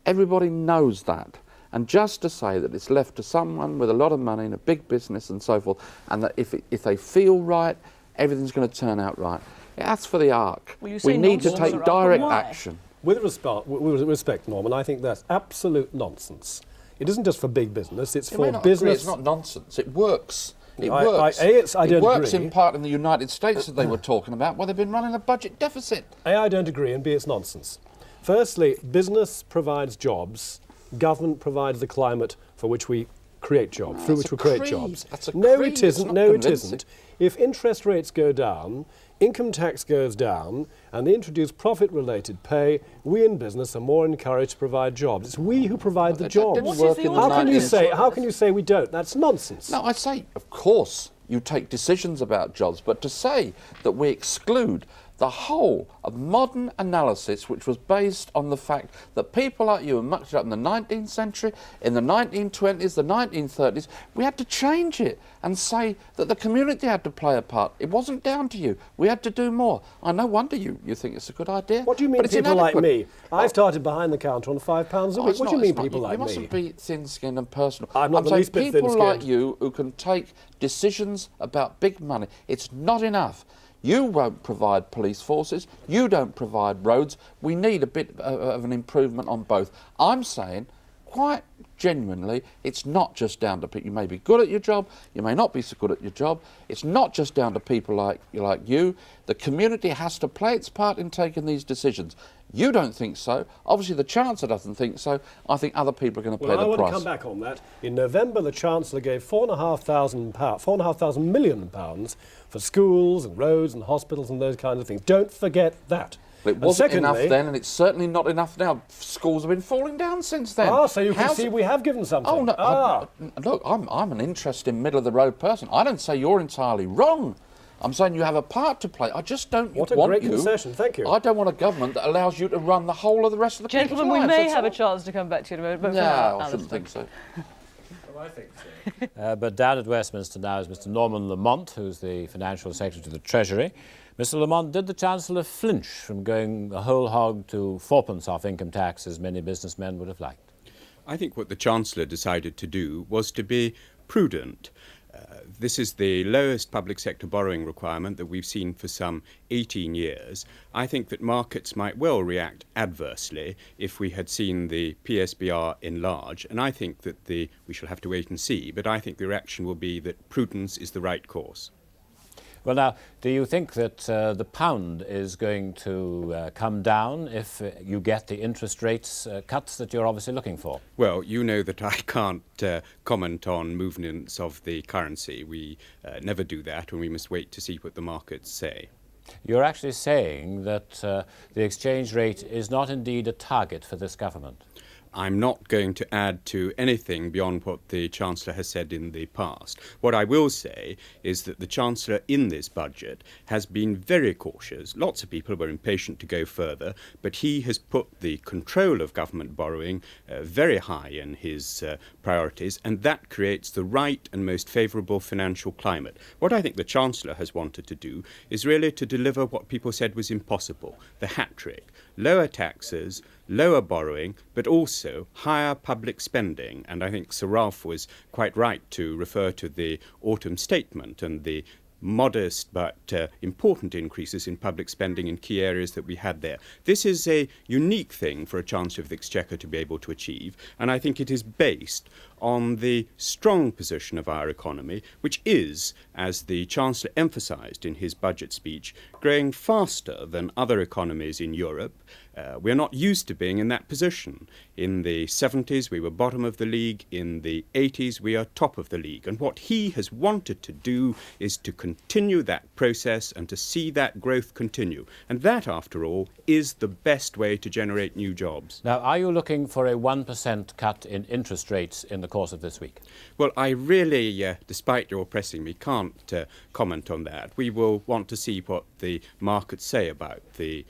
Everybody knows that. And just to say that it's left to someone with a lot of money and a big business and so forth, and that if they feel right, everything's going to turn out right. Yeah, that's for the arc. We need to take direct action. With respect, Norman, I think that's absolute nonsense. It isn't just for big business, it's for business. It's not nonsense, it works. It works. I don't works agree. In part in the United States that they were talking about, where they've been running a budget deficit. A, I don't agree, and B, it's nonsense. Firstly, business provides jobs, government provides the climate for which we create jobs, through which we create jobs. No, it isn't. No, it isn't. If interest rates go down, income tax goes down, and they introduce profit-related pay, we in business are more encouraged to provide jobs. It's we who provide the jobs. How can you say we don't? That's nonsense. No, I say, of course, you take decisions about jobs, but to say that we exclude the whole of modern analysis, which was based on the fact that people like you were mucked up in the 19th century, in the 1920s, the 1930s, we had to change it and say that the community had to play a part. It wasn't down to you. We had to do more. I no wonder you think it's a good idea. What do you mean people like me? I started behind the counter on £5 a week. What do you mean people like me? You mustn't be thin-skinned and personal. I'm not the least bit thin-skinned. People like you who can take decisions about big money. It's not enough. You won't provide police forces, you don't provide roads. We need a bit of an improvement on both. I'm saying, quite genuinely, it's not just down to people. You may be good at your job, you may not be so good at your job. It's not just down to people like you. The community has to play its part in taking these decisions. You don't think so. Obviously, the Chancellor doesn't think so. I think other people are going to pay the price. I want to come back on that. In November, the Chancellor gave £4.5 million for schools and roads and hospitals and those kinds of things. Don't forget that. It wasn't enough then, and it's certainly not enough now. Schools have been falling down since then. Ah, so you can see we have given something. Oh, no. Look, I'm an interested, middle-of-the-road person. I don't say you're entirely wrong. I'm saying you have a part to play. I just don't want you. What a great concession, thank you. I don't want a government that allows you to run the whole of the rest of the people's Gentlemen, we lives, may that's have all. a chance to come back to you in a moment. But No, for now, I shouldn't think so. I think so. But down at Westminster now is Mr. Norman Lamont, who's the Financial Secretary to the Treasury. Mr. Lamont, did the Chancellor flinch from going a whole hog to 4p off income tax, as many businessmen would have liked? I think what the Chancellor decided to do was to be prudent. This is the lowest public sector borrowing requirement that we've seen for some 18 years. I think that markets might well react adversely if we had seen the PSBR enlarge, and I think that we shall have to wait and see, but I think the reaction will be that prudence is the right course. Well, now, do you think that the pound is going to come down if you get the interest rates cuts that you're obviously looking for? Well, you know that I can't comment on movements of the currency. We never do that, and we must wait to see what the markets say. You're actually saying that the exchange rate is not indeed a target for this government? I'm not going to add to anything beyond what the Chancellor has said in the past. What I will say is that the Chancellor in this budget has been very cautious. Lots of people were impatient to go further, but he has put the control of government borrowing very high in his priorities, and that creates the right and most favourable financial climate. What I think the Chancellor has wanted to do is really to deliver what people said was impossible, the hat trick: lower taxes, lower borrowing, but also higher public spending. And I think Sir Ralph was quite right to refer to the autumn statement and the modest but important increases in public spending in key areas that we had there. This is a unique thing for a Chancellor of the Exchequer to be able to achieve, and I think it is based on the strong position of our economy, which is, as the Chancellor emphasised in his budget speech, growing faster than other economies in Europe. We're not used to being in that position. In the 70s, we were bottom of the league. In the 80s, we are top of the league. And what he has wanted to do is to continue that process and to see that growth continue. And that, after all, is the best way to generate new jobs. Now, are you looking for a 1% cut in interest rates in the course of this week? Well, I really, despite your pressing me, can't comment on that. We will want to see what the markets say about the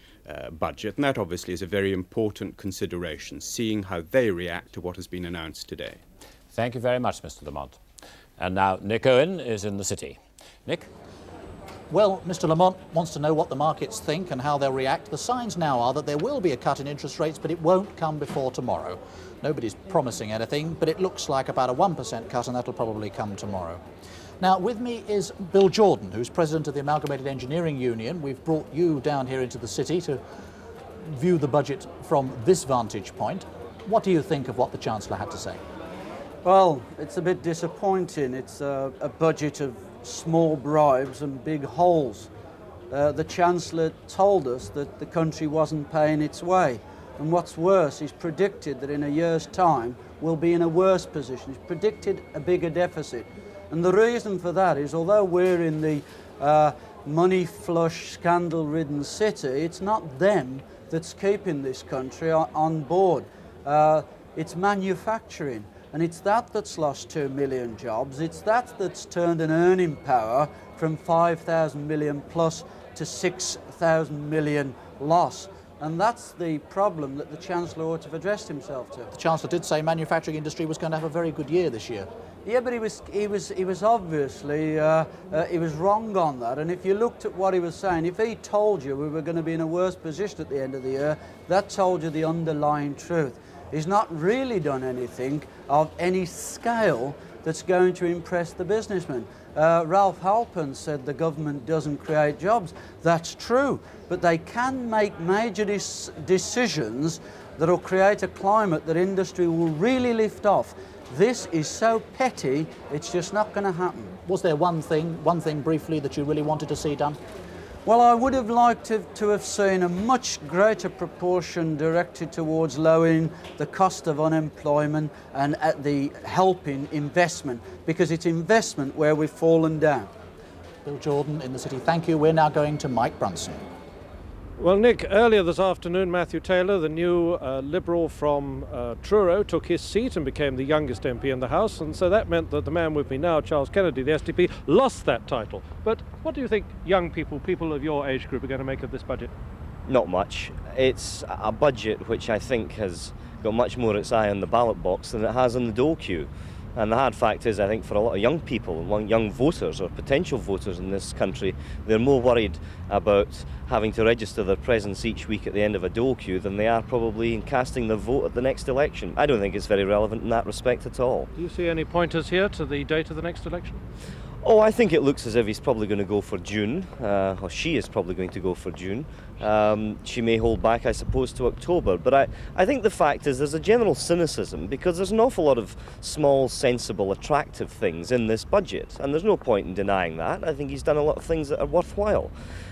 budget, and that obviously is a very important consideration, seeing how they react to what has been announced today. Thank you very much, Mr. Lamont. And now Nick Owen is in the city. Nick? Well, Mr. Lamont wants to know what the markets think and how they'll react. The signs now are that there will be a cut in interest rates, but it won't come before tomorrow. Nobody's promising anything, but it looks like about a 1% cut, and that'll probably come tomorrow. Now, with me is Bill Jordan, who's president of the Amalgamated Engineering Union. We've brought you down here into the city to view the budget from this vantage point. What do you think of what the Chancellor had to say? Well, it's a bit disappointing. It's a budget of small bribes and big holes. The Chancellor told us that the country wasn't paying its way. And what's worse, he's predicted that in a year's time we'll be in a worse position. He's predicted a bigger deficit. And the reason for that is, although we're in the money flush, scandal-ridden city, it's not them that's keeping this country on board. It's manufacturing. And it's that that's lost 2 million jobs. It's that that's turned an earning power from 5,000 million plus to 6,000 million loss. And that's the problem that the Chancellor ought to have addressed himself to. The Chancellor did say manufacturing industry was going to have a very good year this year. Yeah, but he was obviously he was wrong on that. And if you looked at what he was saying, if he told you we were going to be in a worse position at the end of the year, that told you the underlying truth. He's not really done anything of any scale that's going to impress the businessmen. Ralph Halpern said the government doesn't create jobs. That's true, but they can make major decisions that will create a climate that industry will really lift off. This is so petty, it's just not going to happen. Was there one thing briefly that you really wanted to see done? Well, I would have liked to have seen a much greater proportion directed towards lowering the cost of unemployment and at the helping investment, because it's investment where we've fallen down. Bill Jordan in the city, thank you. We're now going to Mike Brunson. Well, Nick, earlier this afternoon, Matthew Taylor, the new Liberal from Truro, took his seat and became the youngest MP in the House, and so that meant that the man with me now, Charles Kennedy, the SDP, lost that title. But what do you think young people, people of your age group, are going to make of this budget? Not much. It's a budget which I think has got much more its eye on the ballot box than it has on the dole queue. And the hard fact is, I think for a lot of young people, young voters or potential voters in this country, they're more worried about having to register their presence each week at the end of a dole queue than they are probably in casting their vote at the next election. I don't think it's very relevant in that respect at all. Do you see any pointers here to the date of the next election? Oh, I think it looks as if he's probably going to go for June, or she is probably going to go for June. She may hold back, I suppose, to October. But I think the fact is there's a general cynicism because there's an awful lot of small, sensible, attractive things in this budget. And there's no point in denying that. I think he's done a lot of things that are worthwhile.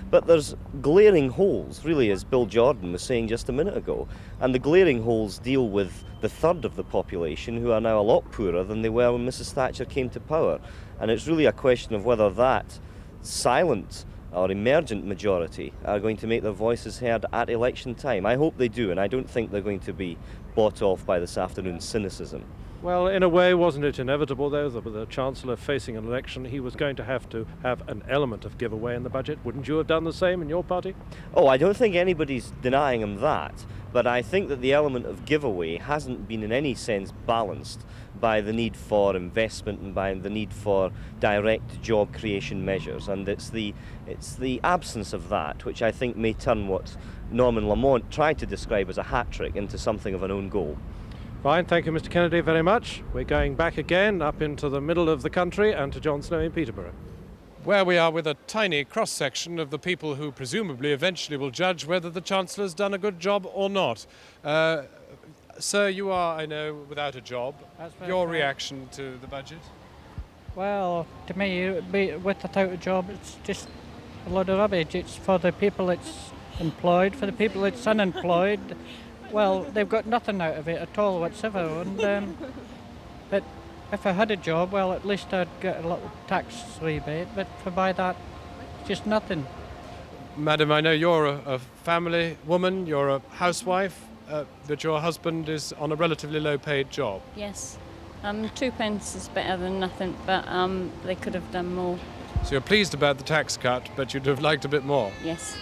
But there's glaring holes, really, as Bill Jordan was saying just a minute ago. And the glaring holes deal with the third of the population who are now a lot poorer than they were when Mrs. Thatcher came to power. And it's really a question of whether that silent or emergent majority are going to make their voices heard at election time. I hope they do, and I don't think they're going to be bought off by this afternoon's cynicism. Well, in a way, wasn't it inevitable, though, that with the Chancellor facing an election, he was going to have an element of giveaway in the budget? Wouldn't you have done the same in your party? Oh, I don't think anybody's denying him that, but I think that the element of giveaway hasn't been in any sense balanced by the need for investment and by the need for direct job creation measures. And it's the absence of that which I think may turn what Norman Lamont tried to describe as a hat-trick into something of an own goal. Fine, thank you, Mr. Kennedy, very much. We're going back again up into the middle of the country and to John Snow in Peterborough. Where we are with a tiny cross-section of the people who presumably eventually will judge whether the Chancellor's done a good job or not. Sir, you are, I know, without a job. Your reaction to the budget? Well, to me, with without a job, it's just a lot of rubbish. It's for the people that's employed, for the people that's unemployed. Well, they've got nothing out of it at all whatsoever. And, but if I had a job, well, at least I'd get a little tax rebate. But for by that, just nothing. Madam, I know you're a family woman, you're a housewife, but your husband is on a relatively low-paid job. Yes. 2 pence is better than nothing, but they could have done more. So you're pleased about the tax cut, but you'd have liked a bit more? Yes.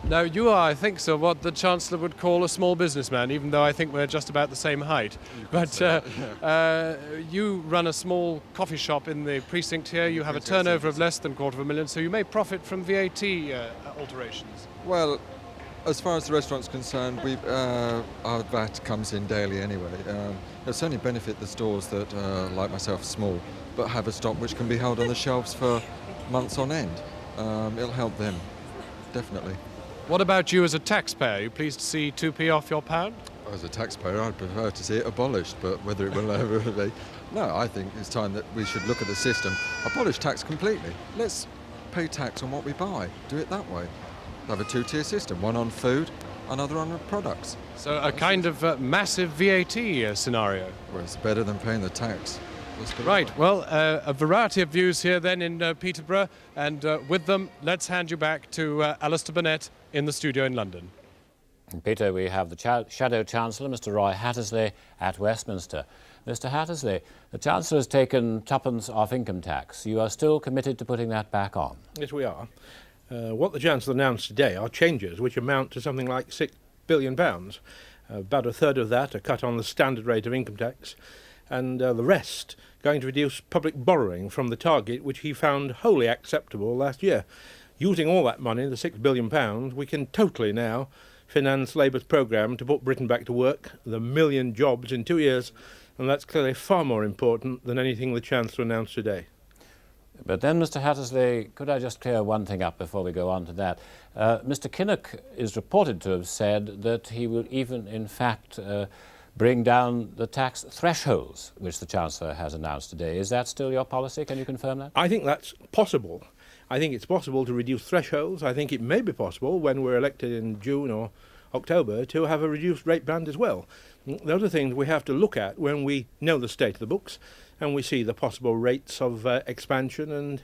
Now, you are, I think, so what the Chancellor would call a small businessman, even though I think we're just about the same height. But you run a small coffee shop in the precinct here. You have a turnover of less than $250,000, so you may profit from VAT alterations. Well, as far as the restaurant's concerned, our VAT comes in daily anyway. It'll certainly benefit the stores that, like myself, are small, but have a stock which can be held on the shelves for months on end. It'll help them, definitely. What about you as a taxpayer? Are you pleased to see 2p off your pound? As a taxpayer, I'd prefer to see it abolished, but whether it will ever be... No, I think it's time that we should look at the system. Abolish tax completely. Let's pay tax on what we buy. Do it that way. Have a two-tier system, one on food, another on products. So a kind of massive VAT scenario? Well, it's better than paying the tax. Right, well, a variety of views here then in Peterborough, and with them, let's hand you back to Alistair Burnett in the studio in London. Peter, we have the Shadow Chancellor, Mr. Roy Hattersley, at Westminster. Mr. Hattersley, the Chancellor has taken tuppence off income tax. You are still committed to putting that back on? Yes, we are. What the Chancellor announced today are changes which amount to something like £6 billion. About a third of that are cut on the standard rate of income tax, and the rest going to reduce public borrowing from the target which he found wholly acceptable last year. Using all that money, the £6 billion, we can totally now finance Labour's programme to put Britain back to work, the 1 million jobs in 2 years, and that's clearly far more important than anything the Chancellor announced today. But then, Mr. Hattersley, could I just clear one thing up before we go on to that? Mr. Kinnock is reported to have said that he will even, in fact, bring down the tax thresholds, which the Chancellor has announced today. Is that still your policy? Can you confirm that? I think that's possible. I think it's possible to reduce thresholds. I think it may be possible, when we're elected in June or October, to have a reduced rate band as well. Those are things we have to look at when we know the state of the books and we see the possible rates of expansion and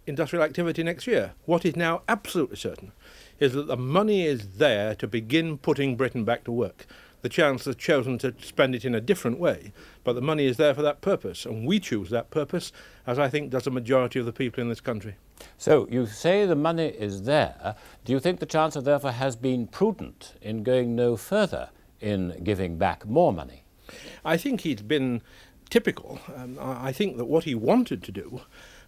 industrial activity next year. What is now absolutely certain is that the money is there to begin putting Britain back to work. The Chancellor has chosen to spend it in a different way, but the money is there for that purpose, and we choose that purpose, as I think does the majority of the people in this country. So you say the money is there. Do you think the Chancellor therefore has been prudent in going no further in giving back more money? I think he's been typical. I think that what he wanted to do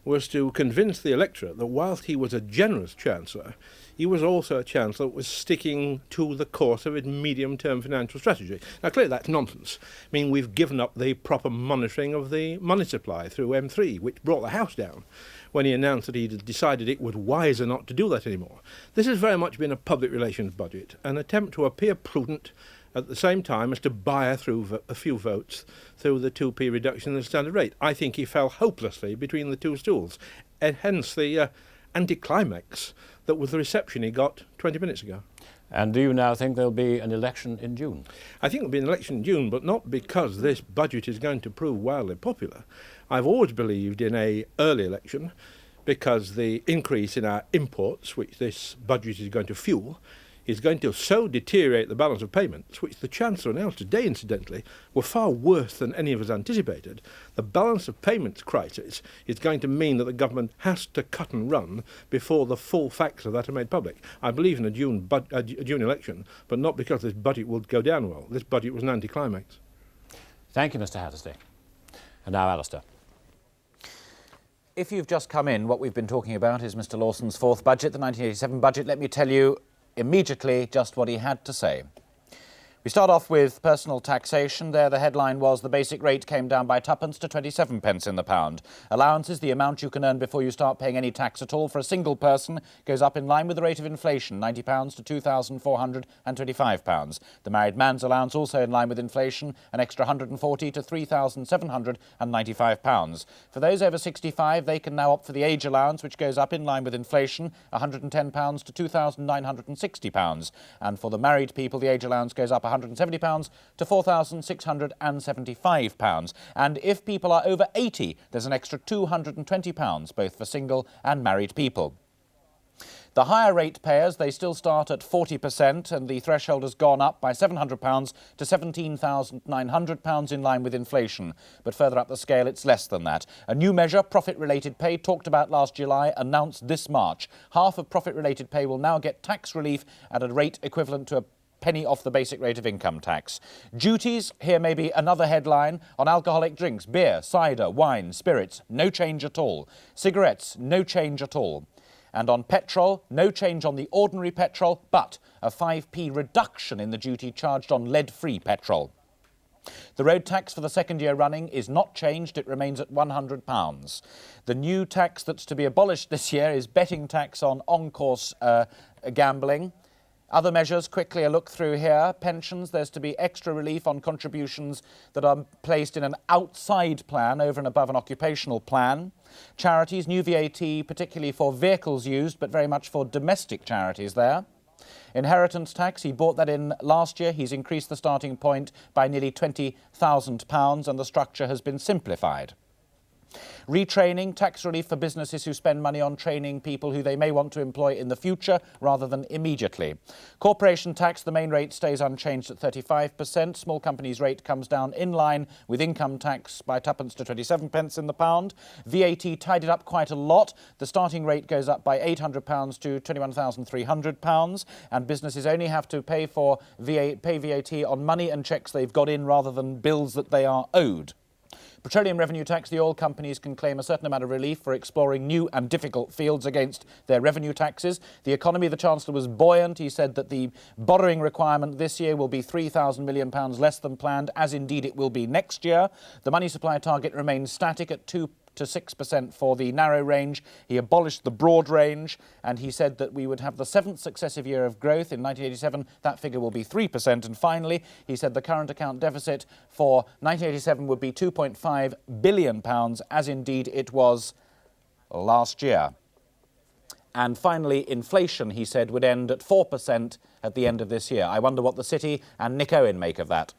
was to convince the electorate that whilst he was a generous Chancellor, he was also a Chancellor that was sticking to the course of his medium-term financial strategy. Now, clearly that's nonsense. I mean, we've given up the proper monitoring of the money supply through M3, which brought the house down when he announced that he'd decided it was wiser not to do that anymore. This has very much been a public relations budget, an attempt to appear prudent at the same time as to buy through a few votes through the 2p reduction in the standard rate. I think he fell hopelessly between the two stools, and hence the anticlimax that was the reception he got 20 minutes ago. And do you now think there'll be an election in June? I think there'll be an election in June, but not because this budget is going to prove wildly popular. I've always believed in an early election because the increase in our imports, which this budget is going to fuel, is going to so deteriorate the balance of payments, which the Chancellor announced today, incidentally, were far worse than any of us anticipated. The balance of payments crisis is going to mean that the government has to cut and run before the full facts of that are made public. I believe in a June election, but not because this budget will go down well. This budget was an anticlimax. Thank you, Mr. Hattersley. And now, Alistair. If you've just come in, what we've been talking about is Mr. Lawson's fourth budget, the 1987 budget. Let me tell you immediately just what he had to say. We start off with personal taxation. There the headline was the basic rate came down by twopence to 27 pence in the pound. Allowances, the amount you can earn before you start paying any tax at all for a single person, goes up in line with the rate of inflation, £90 to £2,425. The married man's allowance also in line with inflation, an extra £140 to £3,795. For those over 65, they can now opt for the age allowance, which goes up in line with inflation, £110 to £2,960. And for the married people, the age allowance goes up £170 to £4,675. And if people are over 80, there's an extra £220, both for single and married people. The higher rate payers, they still start at 40%, and the threshold has gone up by £700 to £17,900 in line with inflation. But further up the scale, it's less than that. A new measure, profit-related pay, talked about last July, announced this March. Half of profit-related pay will now get tax relief at a rate equivalent to a penny off the basic rate of income tax. Duties, here may be another headline, on alcoholic drinks, beer, cider, wine, spirits, no change at all. Cigarettes, no change at all. And on petrol, no change on the ordinary petrol, but a 5p reduction in the duty charged on lead-free petrol. The road tax for the second year running is not changed. It remains at £100. The new tax that's to be abolished this year is betting tax on on-course gambling. Other measures, quickly a look through here. Pensions, there's to be extra relief on contributions that are placed in an outside plan over and above an occupational plan. Charities, new VAT, particularly for vehicles used, but very much for domestic charities there. Inheritance tax, he brought that in last year. He's increased the starting point by nearly £20,000 and the structure has been simplified. Retraining, tax relief for businesses who spend money on training people who they may want to employ in the future rather than immediately. Corporation tax, the main rate stays unchanged at 35%. Small companies' rate comes down in line with income tax by twopence to 27 pence in the pound. VAT tidied up quite a lot. The starting rate goes up by £800 to £21,300, and businesses only have to pay VAT on money and cheques they've got in rather than bills that they are owed. Petroleum revenue tax, the oil companies can claim a certain amount of relief for exploring new and difficult fields against their revenue taxes. The economy, the Chancellor was buoyant. He said that the borrowing requirement this year will be £3,000 million less than planned, as indeed it will be next year. The money supply target remains static at 2 to 6% for the narrow range. He abolished the broad range, and he said that we would have the 7th successive year of growth. In 1987, that figure will be 3%. And finally, he said the current account deficit for 1987 would be £2.5 billion, as indeed it was last year. And finally, inflation, he said, would end at 4% at the end of this year. I wonder what the City and Nick Owen make of that.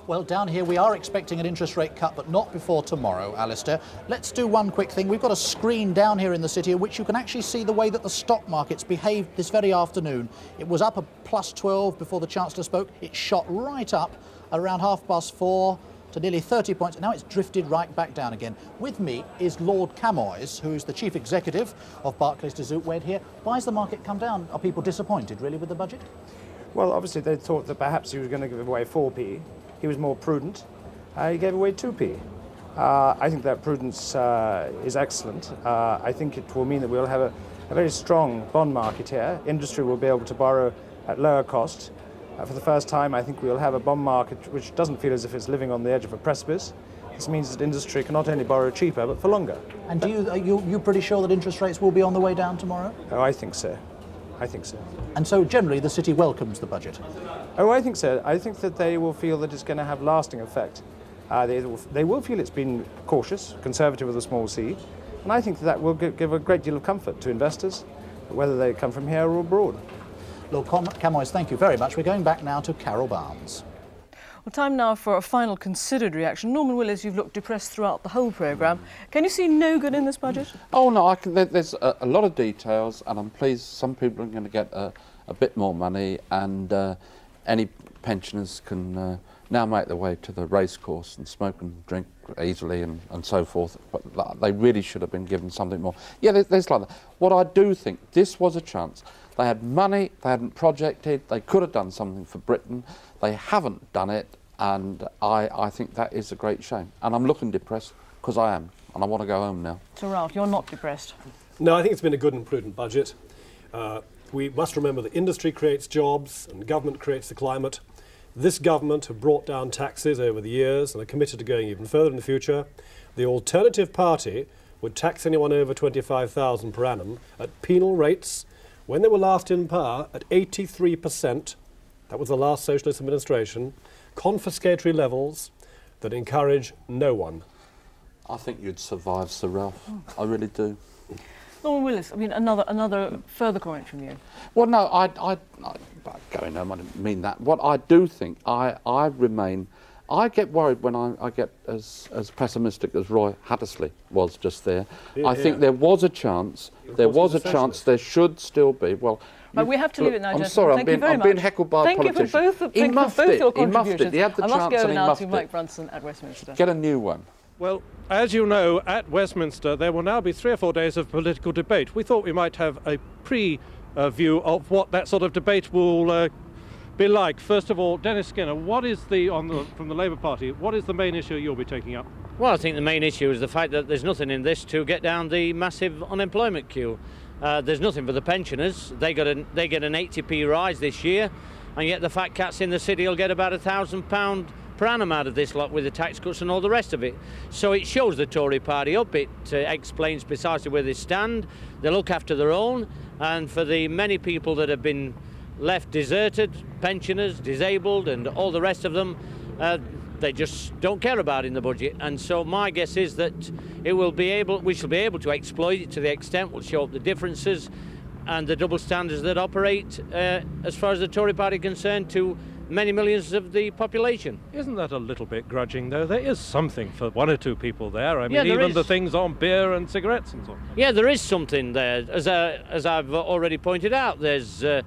Well, down here we are expecting an interest rate cut, but not before tomorrow, Alistair. Let's do one quick thing. We've got a screen down here in the city in which you can actually see the way that the stock market's behaved this very afternoon. It was up a +12 before the Chancellor spoke. It shot right up around 4:30 to nearly 30 points, and now it's drifted right back down again. With me is Lord Camoys, who's the Chief Executive of Barclays de Zoete here. Why has the market come down? Are people disappointed, really, with the budget? Well, obviously they thought that perhaps he was going to give away 4p. He was more prudent. He gave away 2p. I think that prudence is excellent. I think it will mean that we'll have a very strong bond market here. Industry will be able to borrow at lower cost. For the first time, I think we'll have a bond market which doesn't feel as if it's living on the edge of a precipice. This means that industry can not only borrow cheaper, but for longer. And are you pretty sure that interest rates will be on the way down tomorrow? Oh, I think so. I think so. And so generally the city welcomes the budget? Oh, I think so. I think that they will feel that it's going to have lasting effect. They will feel it's been cautious, conservative with a small c, and I think that will give a great deal of comfort to investors, whether they come from here or abroad. Lord Camoys, thank you very much. We're going back now to Carol Barnes. Well, time now for a final considered reaction. Norman Willis, you've looked depressed throughout the whole programme. Can you see no good in this budget? Oh no, there's a lot of details, and I'm pleased some people are going to get a bit more money, and any pensioners can now make their way to the racecourse and smoke and drink easily and so forth. But they really should have been given something more. Yeah, there's like that. What I do think, this was a chance. They had money, they hadn't projected, they could have done something for Britain. They haven't done it, and I think that is a great shame. And I'm looking depressed, because I am, and I want to go home now. So Ralph, you're not depressed? No, I think it's been a good and prudent budget. We must remember that industry creates jobs and government creates the climate. This government have brought down taxes over the years and are committed to going even further in the future. The Alternative Party would tax anyone over 25,000 per annum at penal rates. When they were last in power, at 83%, that was the last socialist administration, confiscatory levels that encourage no one. I think you'd survive, Sir Ralph. I really do. Norman Willis, I mean, another further comment from you. Well, no, I going home, I didn't mean that. What I do think, I get worried when I get as pessimistic as Roy Hattersley was just there. I think there was a chance, there should still be. Well, but we have to leave it now, I'm gentlemen. sorry, Thank you very I'm much. being heckled by a politician. Thank you for both your contributions. He had the I must chance go and he now muffed to it. Mike Brunson at Westminster. Get a new one. Well, as you know, at Westminster there will now be 3 or 4 days of political debate. We thought we might have a pre-view of what that sort of debate will be like. First of all, Dennis Skinner, what is from the Labour Party, what is the main issue you'll be taking up? Well, I think the main issue is the fact that there's nothing in this to get down the massive unemployment queue. There's nothing for the pensioners. They get an 80p rise this year, and yet the fat cats in the city will get about £1,000 per annum out of this lot with the tax cuts and all the rest of it. So it shows the Tory party up. It explains precisely where they stand. They look after their own, and for the many people that have been left deserted, pensioners, disabled, and all the rest of them, they just don't care about in the budget. And so my guess is that we shall be able to exploit it to the extent we'll show up the differences and the double standards that operate as far as the Tory party is concerned to many millions of the population. Isn't that a little bit grudging, though? There is something for 1 or 2 people there. I mean, Yeah, even the things on beer and cigarettes and so on. Yeah, there is something there. As I've already pointed out, there's an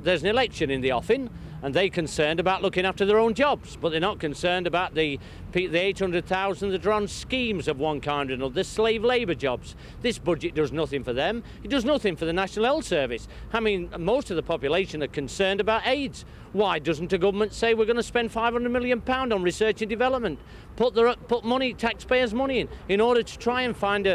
election in the offing, and they're concerned about looking after their own jobs, but they're not concerned about the 800,000 that are on schemes of one kind or another, the slave labour jobs. This budget does nothing for them. It does nothing for the National Health Service. I mean, most of the population are concerned about AIDS. Why doesn't the government say we're going to spend £500 million on research and development, put money, taxpayers' money in order to try and find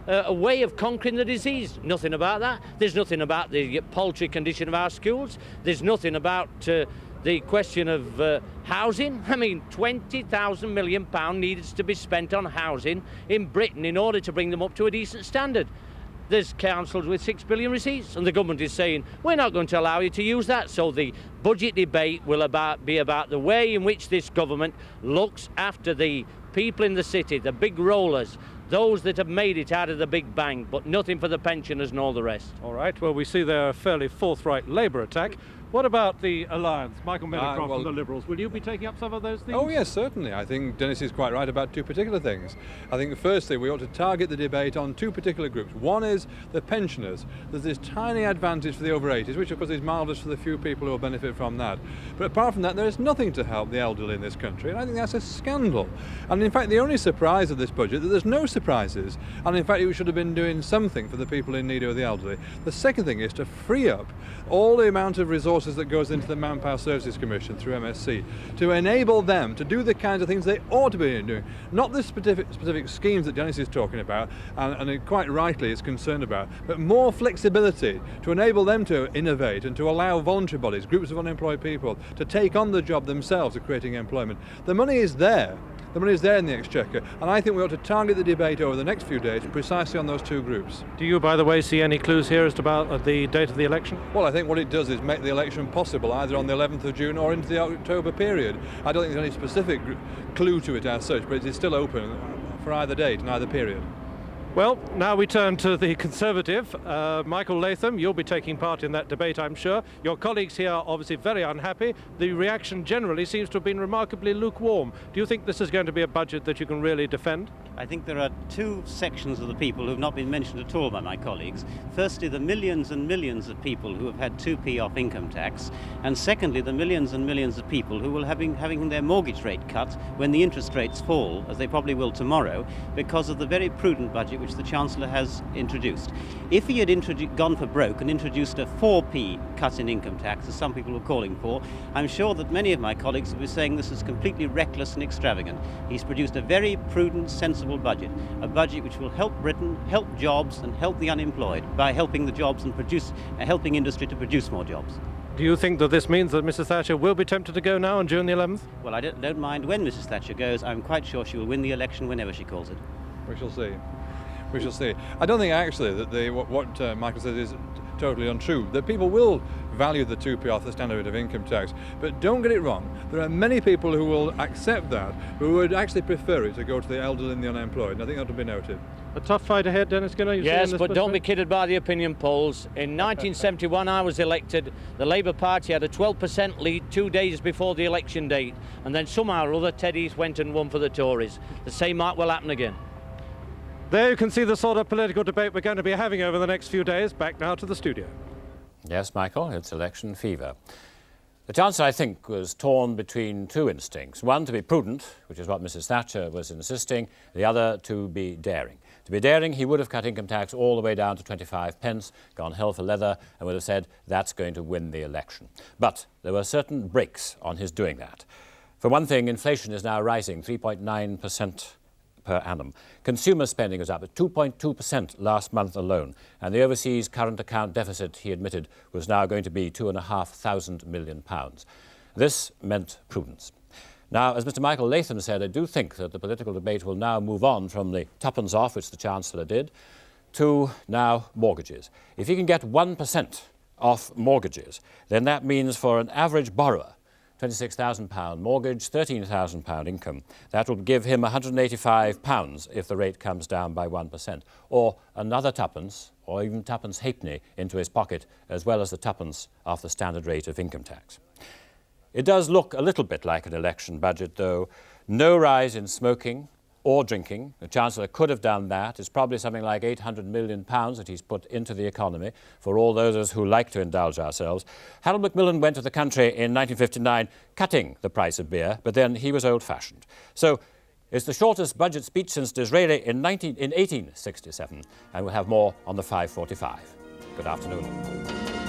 a way of conquering the disease? Nothing about that. There's nothing about the paltry condition of our schools. There's nothing about the question of housing. I mean, £20,000 million needed to be spent on housing in Britain in order to bring them up to a decent standard. There's councils with 6 billion receipts, and the government is saying, we're not going to allow you to use that. So the budget debate will be about the way in which this government looks after the people in the city, the big rollers, those that have made it out of the big bang, but nothing for the pensioners and all the rest. All right, well, we see there a fairly forthright Labour attack. What about the alliance? Michael Meadowcroft well- from the Liberals. Will you be taking up some of those things? Oh yes, certainly. I think Dennis is quite right about two particular things. I think firstly we ought to target the debate on two particular groups. One is the pensioners. There's this tiny advantage for the over 80s, which of course is marvellous for the few people who will benefit from that. But apart from that, there is nothing to help the elderly in this country, and I think that's a scandal. And in fact, the only surprise of this budget is that there's no surprises, and in fact, we should have been doing something for the people in need of the elderly. The second thing is to free up all the amount of resources that goes into the Manpower Services Commission through MSC to enable them to do the kinds of things they ought to be doing, not the specific schemes that Dennis is talking about and quite rightly is concerned about, but more flexibility to enable them to innovate and to allow voluntary bodies, groups of unemployed people, to take on the job themselves of creating employment. The money is there. The money is there in the Exchequer, and I think we ought to target the debate over the next few days precisely on those two groups. Do you, by the way, see any clues here as to about the date of the election? Well, I think what it does is make the election possible either on the 11th of June or into the October period. I don't think there's any specific clue to it as such, but it is still open for either date and either period. Well, now we turn to the Conservative. Michael Latham, you'll be taking part in that debate, I'm sure. Your colleagues here are obviously very unhappy. The reaction generally seems to have been remarkably lukewarm. Do you think this is going to be a budget that you can really defend? I think there are two sections of the people who have not been mentioned at all by my colleagues. Firstly, the millions and millions of people who have had 2p off income tax, and secondly, the millions and millions of people who will having their mortgage rate cut when the interest rates fall, as they probably will tomorrow, because of the very prudent budget which the Chancellor has introduced. If he had gone for broke and introduced a 4p cut in income tax, as some people were calling for, I'm sure that many of my colleagues would be saying this is completely reckless and extravagant. He's produced a very prudent, sensible budget, a budget which will help Britain, help jobs and help the unemployed by helping the jobs and helping industry to produce more jobs. Do you think that this means that Mrs Thatcher will be tempted to go now on June the 11th? Well, I don't mind when Mrs Thatcher goes. I'm quite sure she will win the election whenever she calls it. We shall see. We shall see. I don't think actually that what Michael says is totally untrue. That people will value the 2p off the standard rate of income tax, but don't get it wrong. There are many people who will accept that, who would actually prefer it to go to the elderly and the unemployed, and I think that will be noted. A tough fight ahead, Dennis Kinnock. Yes, but don't be kidded by the opinion polls. In 1971, I was elected. The Labour Party had a 12% lead 2 days before the election date, and then somehow or other Teddy's went and won for the Tories. The same might well happen again. There you can see the sort of political debate we're going to be having over the next few days. Back now to the studio. Yes, Michael, it's election fever. The Chancellor, I think, was torn between two instincts. One, to be prudent, which is what Mrs Thatcher was insisting. The other, to be daring. To be daring, he would have cut income tax all the way down to 25 pence, gone hell for leather, and would have said that's going to win the election. But there were certain brakes on his doing that. For one thing, inflation is now rising 3.9% per annum. Consumer spending was up at 2.2% last month alone, and the overseas current account deficit, he admitted, was now going to be £2,500 million. This meant prudence. Now, as Mr Michael Latham said, I do think that the political debate will now move on from the tuppence off, which the Chancellor did, to now mortgages. If he can get 1% off mortgages, then that means for an average borrower, £26,000 mortgage, £13,000 income. That will give him £185 if the rate comes down by 1%, or another tuppence, or even tuppence halfpenny into his pocket, as well as the tuppence off the standard rate of income tax. It does look a little bit like an election budget, though. No rise in smoking or drinking. The Chancellor could have done that. It's probably something like £800 million that he's put into the economy for all those of us who like to indulge ourselves. Harold Macmillan went to the country in 1959 cutting the price of beer, but then he was old-fashioned. So it's the shortest budget speech since Disraeli in 1867, and we'll have more on the 5:45. Good afternoon.